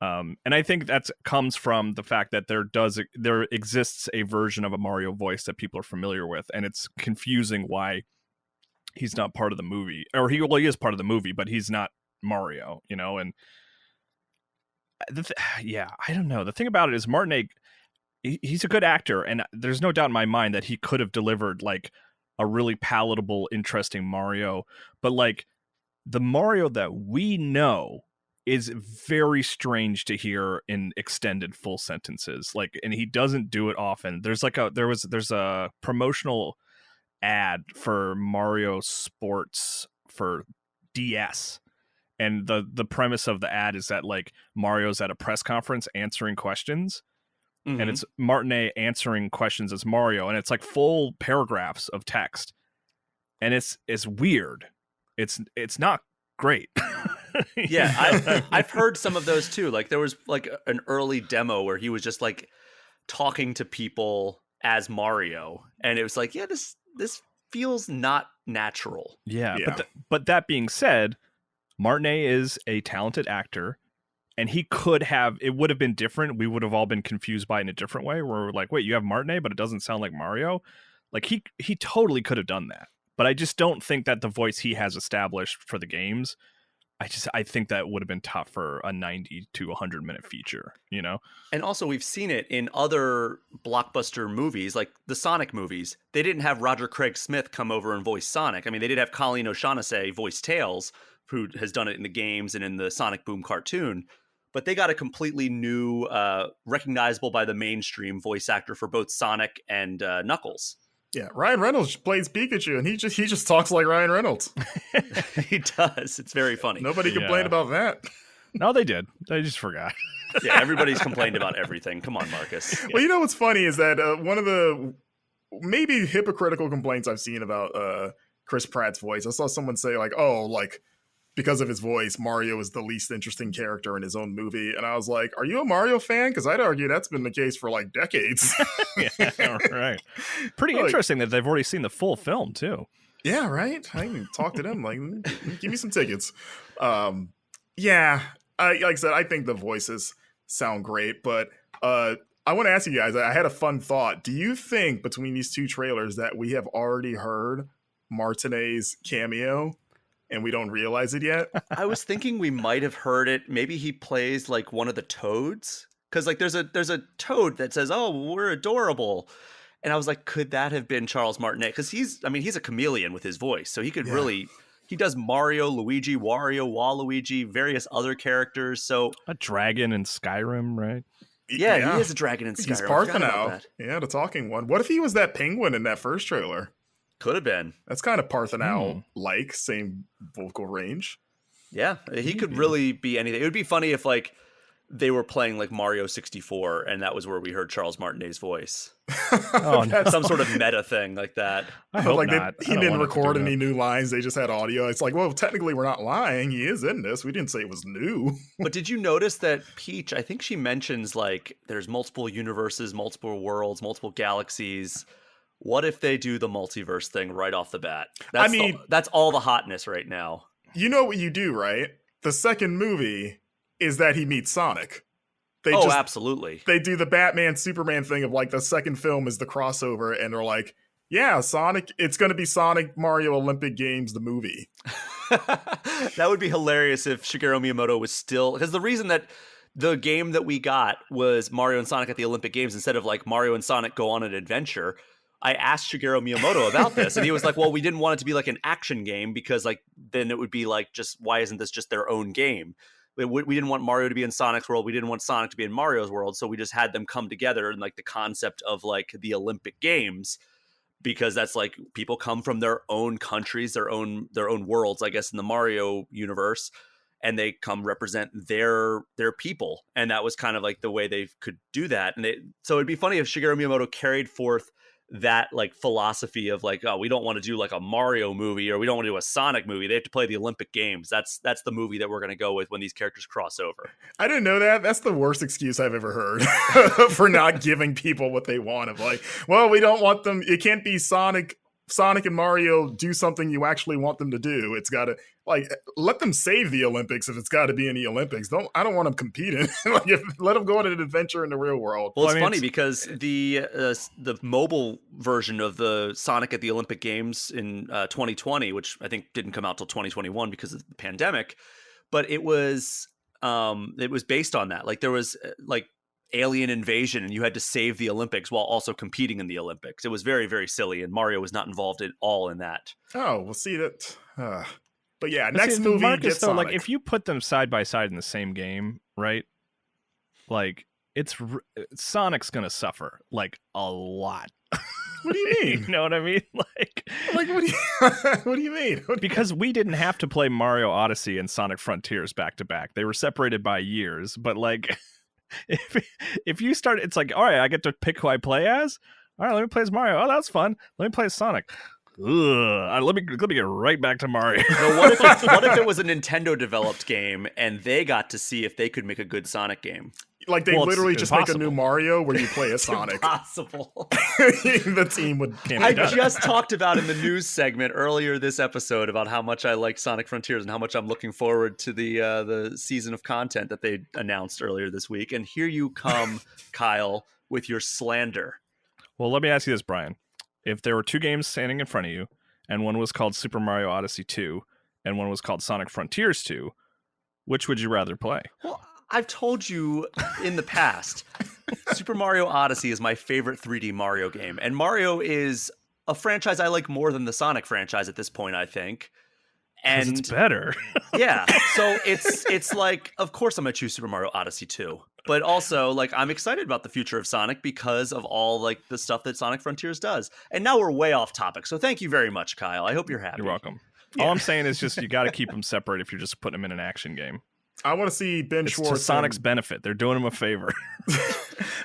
And I think that comes from the fact that there exists a version of a Mario voice that people are familiar with. And it's confusing why he's not part of the movie, or he is part of the movie, but he's not Mario, you know? And yeah, I don't know. The thing about it is Martinet, he's a good actor, and there's no doubt in my mind that he could have delivered like a really palatable, interesting Mario, but like the Mario that we know is very strange to hear in extended full sentences. Like, and he doesn't do it often. There's a promotional ad for Mario Sports for DS, and the premise of the ad is that like Mario's at a press conference answering questions, and it's Martinet answering questions as Mario, and it's like full paragraphs of text, and it's weird. It's not great. Yeah, I've heard some of those too. Like there was like an early demo where he was just like talking to people as Mario, and it was like, yeah, this feels not natural. Yeah. But that being said, Martinet is a talented actor, and he could have, it would have been different. We would have all been confused by it in a different way, where we're like, wait, you have Martinet, but it doesn't sound like Mario. Like he totally could have done that. But I just don't think that the voice he has established for the games, I think that would have been tough for a 90 to 100 minute feature, you know? And also we've seen it in other blockbuster movies, like the Sonic movies. They didn't have Roger Craig Smith come over and voice Sonic. I mean, they did have Colleen O'Shaughnessy voice Tails, who has done it in the games and in the Sonic Boom cartoon. But they got a completely new, recognizable by the mainstream voice actor for both Sonic and Knuckles. Yeah, Ryan Reynolds plays Pikachu, and he just talks like Ryan Reynolds. He does. It's very funny. Nobody complained about that. No, they did. They just forgot. Yeah, everybody's complained about everything. Come on, Marcus. Well, you know what's funny is that one of the maybe hypocritical complaints I've seen about Chris Pratt's voice, I saw someone say like, "Oh, like because of his voice, Mario is the least interesting character in his own movie," and I was like, "Are you a Mario fan?" Because I'd argue that's been the case for like decades. Yeah, right. Pretty interesting that they've already seen the full film too. Yeah, right. I even talked to them like, give me some tickets. Yeah, like I said, I think the voices sound great, but I want to ask you guys. I had a fun thought. Do you think between these two trailers that we have already heard Martinet's cameo? And we don't realize it yet? I was thinking we might have heard it. Maybe he plays like one of the toads. Because like there's a toad that says, "Oh, we're adorable." And I was like, could that have been Charles Martinet? Because he's a chameleon with his voice. So he could really, he does Mario, Luigi, Wario, Waluigi, various other characters. So a dragon in Skyrim, right? Yeah, he is a dragon in Skyrim. He's Parthenou. Yeah, the talking one. What if he was that penguin in that first trailer? Could have been. That's kind of Parthenou-like, same vocal range. Yeah, he could really be anything. It would be funny if like they were playing like Mario 64 and that was where we heard Charles Martinet's voice. Oh, no. Some sort of meta thing like that. I hope like not. He didn't record any new lines. They just had audio. It's like, well, technically we're not lying. He is in this. We didn't say it was new. But did you notice that Peach, I think she mentions like there's multiple universes, multiple worlds, multiple galaxies. What if they do the multiverse thing right off the bat? That's all the hotness right now. You know what you do, right? The second movie is that he meets Sonic. Absolutely. They do the Batman Superman thing of like the second film is the crossover, and they're like, yeah, Sonic. It's going to be Sonic Mario Olympic Games, the movie. That would be hilarious if Shigeru Miyamoto was still, because the reason that the game that we got was Mario and Sonic at the Olympic Games instead of like Mario and Sonic go on an adventure. I asked Shigeru Miyamoto about this, and he was like, well, we didn't want it to be like an action game because like then it would be like, just why isn't this just their own game? We didn't want Mario to be in Sonic's world. We didn't want Sonic to be in Mario's world. So we just had them come together in like the concept of like the Olympic Games, because that's like people come from their own countries, their own worlds, I guess, in the Mario universe, and they come represent their people. And that was kind of like the way they could do that. And so it'd be funny if Shigeru Miyamoto carried forth that like philosophy of like, oh, we don't want to do like a Mario movie, or we don't want to do a Sonic movie. They have to play the Olympic Games. That's the movie that we're going to go with when these characters cross over. I didn't know that. That's the worst excuse I've ever heard for not giving people what they want. Of like, well, we don't want them. It can't be Sonic and Mario do something you actually want them to do. It's got to like let them save the Olympics if it's got to be in the Olympics. I don't want them competing. Like, let them go on an adventure in the real world. Well, it's funny because the mobile version of the Sonic at the Olympic Games in 2020, which I think didn't come out till 2021 because of the pandemic, but it was based on that. Like there was like alien invasion, and you had to save the Olympics while also competing in the Olympics. It was very, very silly, and Mario was not involved at all in that. Oh, we'll see that. But yeah, next movie Marcus, gets though, Sonic. like if you put them side by side in the same game, right? Like Sonic's gonna suffer like a lot. What do you mean? You know what I mean? Like what do you mean? Because we didn't have to play Mario Odyssey and Sonic Frontiers back to back. They were separated by years, but like if you start, it's like, all right, I get to pick who I play as. All right, let me play as Mario. Oh, that's fun. Let me play as Sonic. Let me get right back to Mario. No, what if it was a Nintendo developed game and they got to see if they could make a good Sonic game? Like they literally just make a new Mario where you play as Sonic. Impossible. The team would. I just talked about in the news segment earlier this episode about how much I like Sonic Frontiers and how much I'm looking forward to the season of content that they announced earlier this week. And here you come, Kyle, with your slander. Well, let me ask you this, Brian. If there were two games standing in front of you, and one was called Super Mario Odyssey 2, and one was called Sonic Frontiers 2, which would you rather play? Well, I've told you in the past, Super Mario Odyssey is my favorite 3D Mario game. And Mario is a franchise I like more than the Sonic franchise at this point, I think. And it's better. Yeah. So it's like, of course I'm going to choose Super Mario Odyssey 2. But also, like, I'm excited about the future of Sonic because of all, like, the stuff that Sonic Frontiers does. And now we're way off topic. So thank you very much, Kyle. I hope you're happy. You're welcome. Yeah. All I'm saying is just you got to keep them separate if you're just putting them in an action game. I want to see Ben Schwartz. To Sonic's benefit. They're doing him a favor.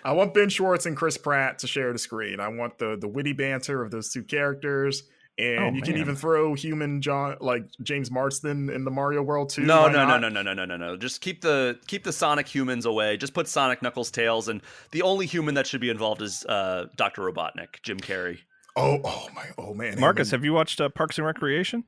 I want Ben Schwartz and Chris Pratt to share the screen. I want the witty banter of those two characters. And you can even throw human James Marsden in the Mario world too. No. Just keep the Sonic humans away. Just put Sonic, Knuckles, Tails, and the only human that should be involved is Dr. Robotnik, Jim Carrey. Oh man. Marcus, have you watched Parks and Recreation?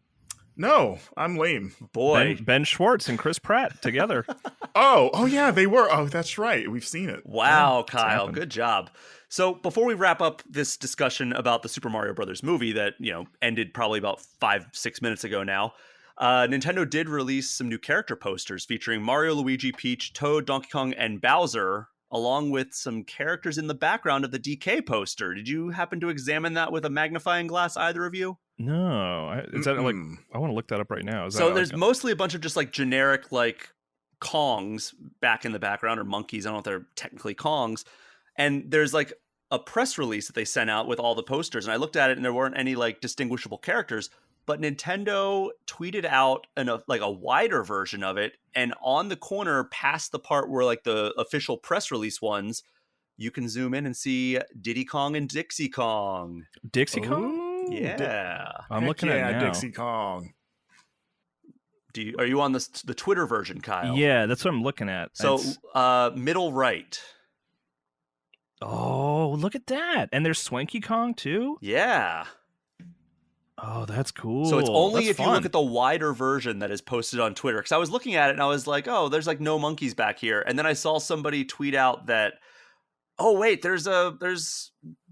No, I'm lame. Boy, Ben Schwartz and Chris Pratt together. Oh yeah, they were. Oh, that's right. We've seen it. Wow, yeah, Kyle, good job. So before we wrap up this discussion about the Super Mario Brothers movie that, ended probably about 5-6 minutes ago now, Nintendo did release some new character posters featuring Mario, Luigi, Peach, Toad, Donkey Kong, and Bowser, along with some characters in the background of the DK poster. Did you happen to examine that with a magnifying glass, either of you? No. Is that like, I want to look that up right now. There's mostly a bunch of just like generic like Kongs back in the background, or monkeys. I don't know if they're technically Kongs. And there's like a press release that they sent out with all the posters. And I looked at it and there weren't any like distinguishable characters, but Nintendo tweeted out a wider version of it. And on the corner past the part where like the official press release ones, you can zoom in and see Diddy Kong and Dixie Kong. Dixie Kong? Yeah. I'm looking at it now. Dixie Kong. Are you on the Twitter version, Kyle? Yeah, that's what I'm looking at. So middle right. Oh, look at that. And there's Swanky Kong too? Yeah. Oh, that's cool. So it's only That's if fun. you look at the wider version that is posted on Twitter. Because I was looking at it and I was like, oh, there's like no monkeys back here. And then I saw somebody tweet out that, oh wait, there's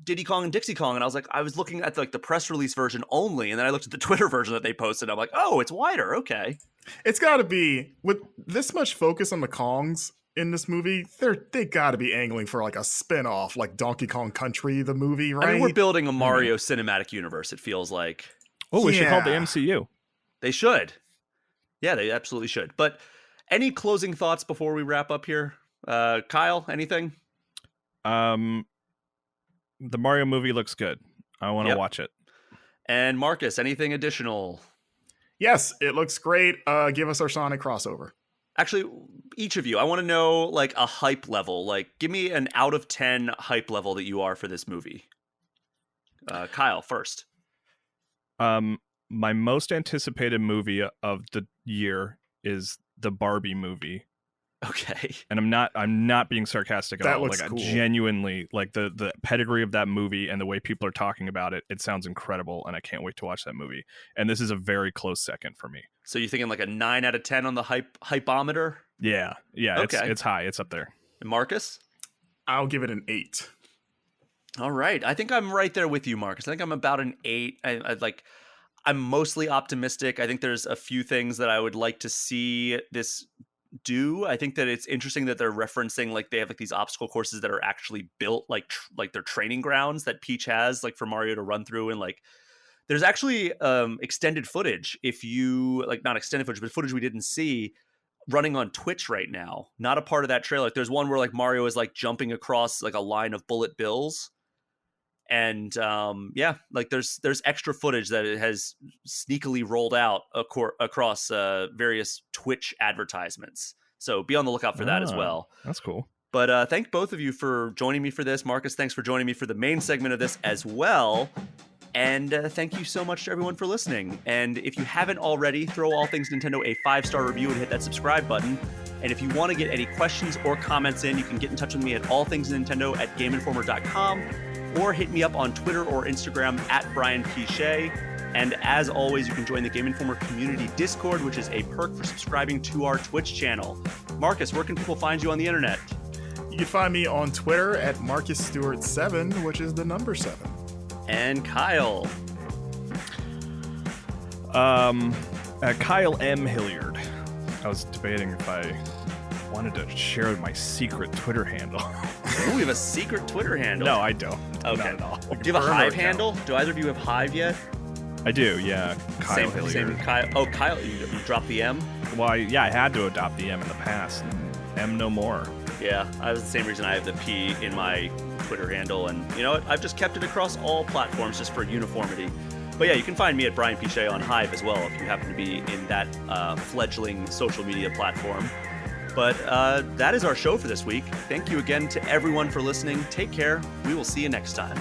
Diddy Kong and Dixie Kong, and I was looking at like the press release version only, and then I looked at the Twitter version that they posted. I'm like, oh, it's wider. Okay, It's got to be with this much focus on the Kongs in this movie. They got to be angling for like a spin-off, like Donkey Kong Country, the movie, right? I mean, we're building a Mario cinematic universe. It feels like. Oh, we should call it the Yeah. MCU. They should. Yeah, they absolutely should. But any closing thoughts before we wrap up here? Kyle, anything? The Mario movie looks good. I want to Yep. watch it. And Marcus, anything additional? Yes, it looks great. Give us our Sonic crossover. Actually, each of you, I want to know like a hype level. Like, give me an out of 10 hype level that you are for this movie. Kyle, first. My most anticipated movie of the year is the Barbie movie. Okay. And I'm not being sarcastic at That all. looks Like cool. I genuinely like the pedigree of that movie and the way people are talking about it. It sounds incredible, and I can't wait to watch that movie. And this is a very close second for me. So you're thinking like a 9 out of 10 on the hypeometer? Yeah. Okay. It's high. It's up there. And Marcus? I'll give it an 8. All right. I think I'm right there with you, Marcus. I think I'm about an 8. I'm mostly optimistic. I think there's a few things that I would like to see this do. I think that it's interesting that they're referencing like they have like these obstacle courses that are actually built like they're training grounds that Peach has like for Mario to run through, and like there's actually extended footage, if you like, not extended footage, but footage we didn't see running on Twitch right now. Not a part of that trailer. Like there's one where like Mario is like jumping across like a line of bullet bills. And yeah, like there's extra footage that it has sneakily rolled out across various Twitch advertisements. So be on the lookout for that as well. That's cool. But thank both of you for joining me for this. Marcus, thanks for joining me for the main segment of this as well. And thank you so much to everyone for listening. And if you haven't already, throw All Things Nintendo a 5-star review and hit that subscribe button. And if you want to get any questions or comments in, you can get in touch with me at allthingsnintendo@gameinformer.com or hit me up on Twitter or Instagram at Brian P. Shea. And as always, you can join the Game Informer community Discord, which is a perk for subscribing to our Twitch channel. Marcus, where can people find you on the internet? You can find me on Twitter at MarcusStewart7, which is the number 7. And Kyle. Kyle M. Hilliard. I was debating if I wanted to share my secret Twitter handle. Ooh, we have a secret Twitter handle. No, I don't. Okay. Not at all. Do you have a Hive handle? Do either of you have Hive yet? I do, yeah. Kyle Hilliard. Same Kyle. Oh, Kyle, you dropped the M? Well, I had to adopt the M in the past. M no more. Yeah, I was the same reason I have the P in my Twitter handle. And you know what? I've just kept it across all platforms just for uniformity. But yeah, you can find me at Brian P. Shea on Hive as well if you happen to be in that fledgling social media platform. But that is our show for this week. Thank you again to everyone for listening. Take care. We will see you next time.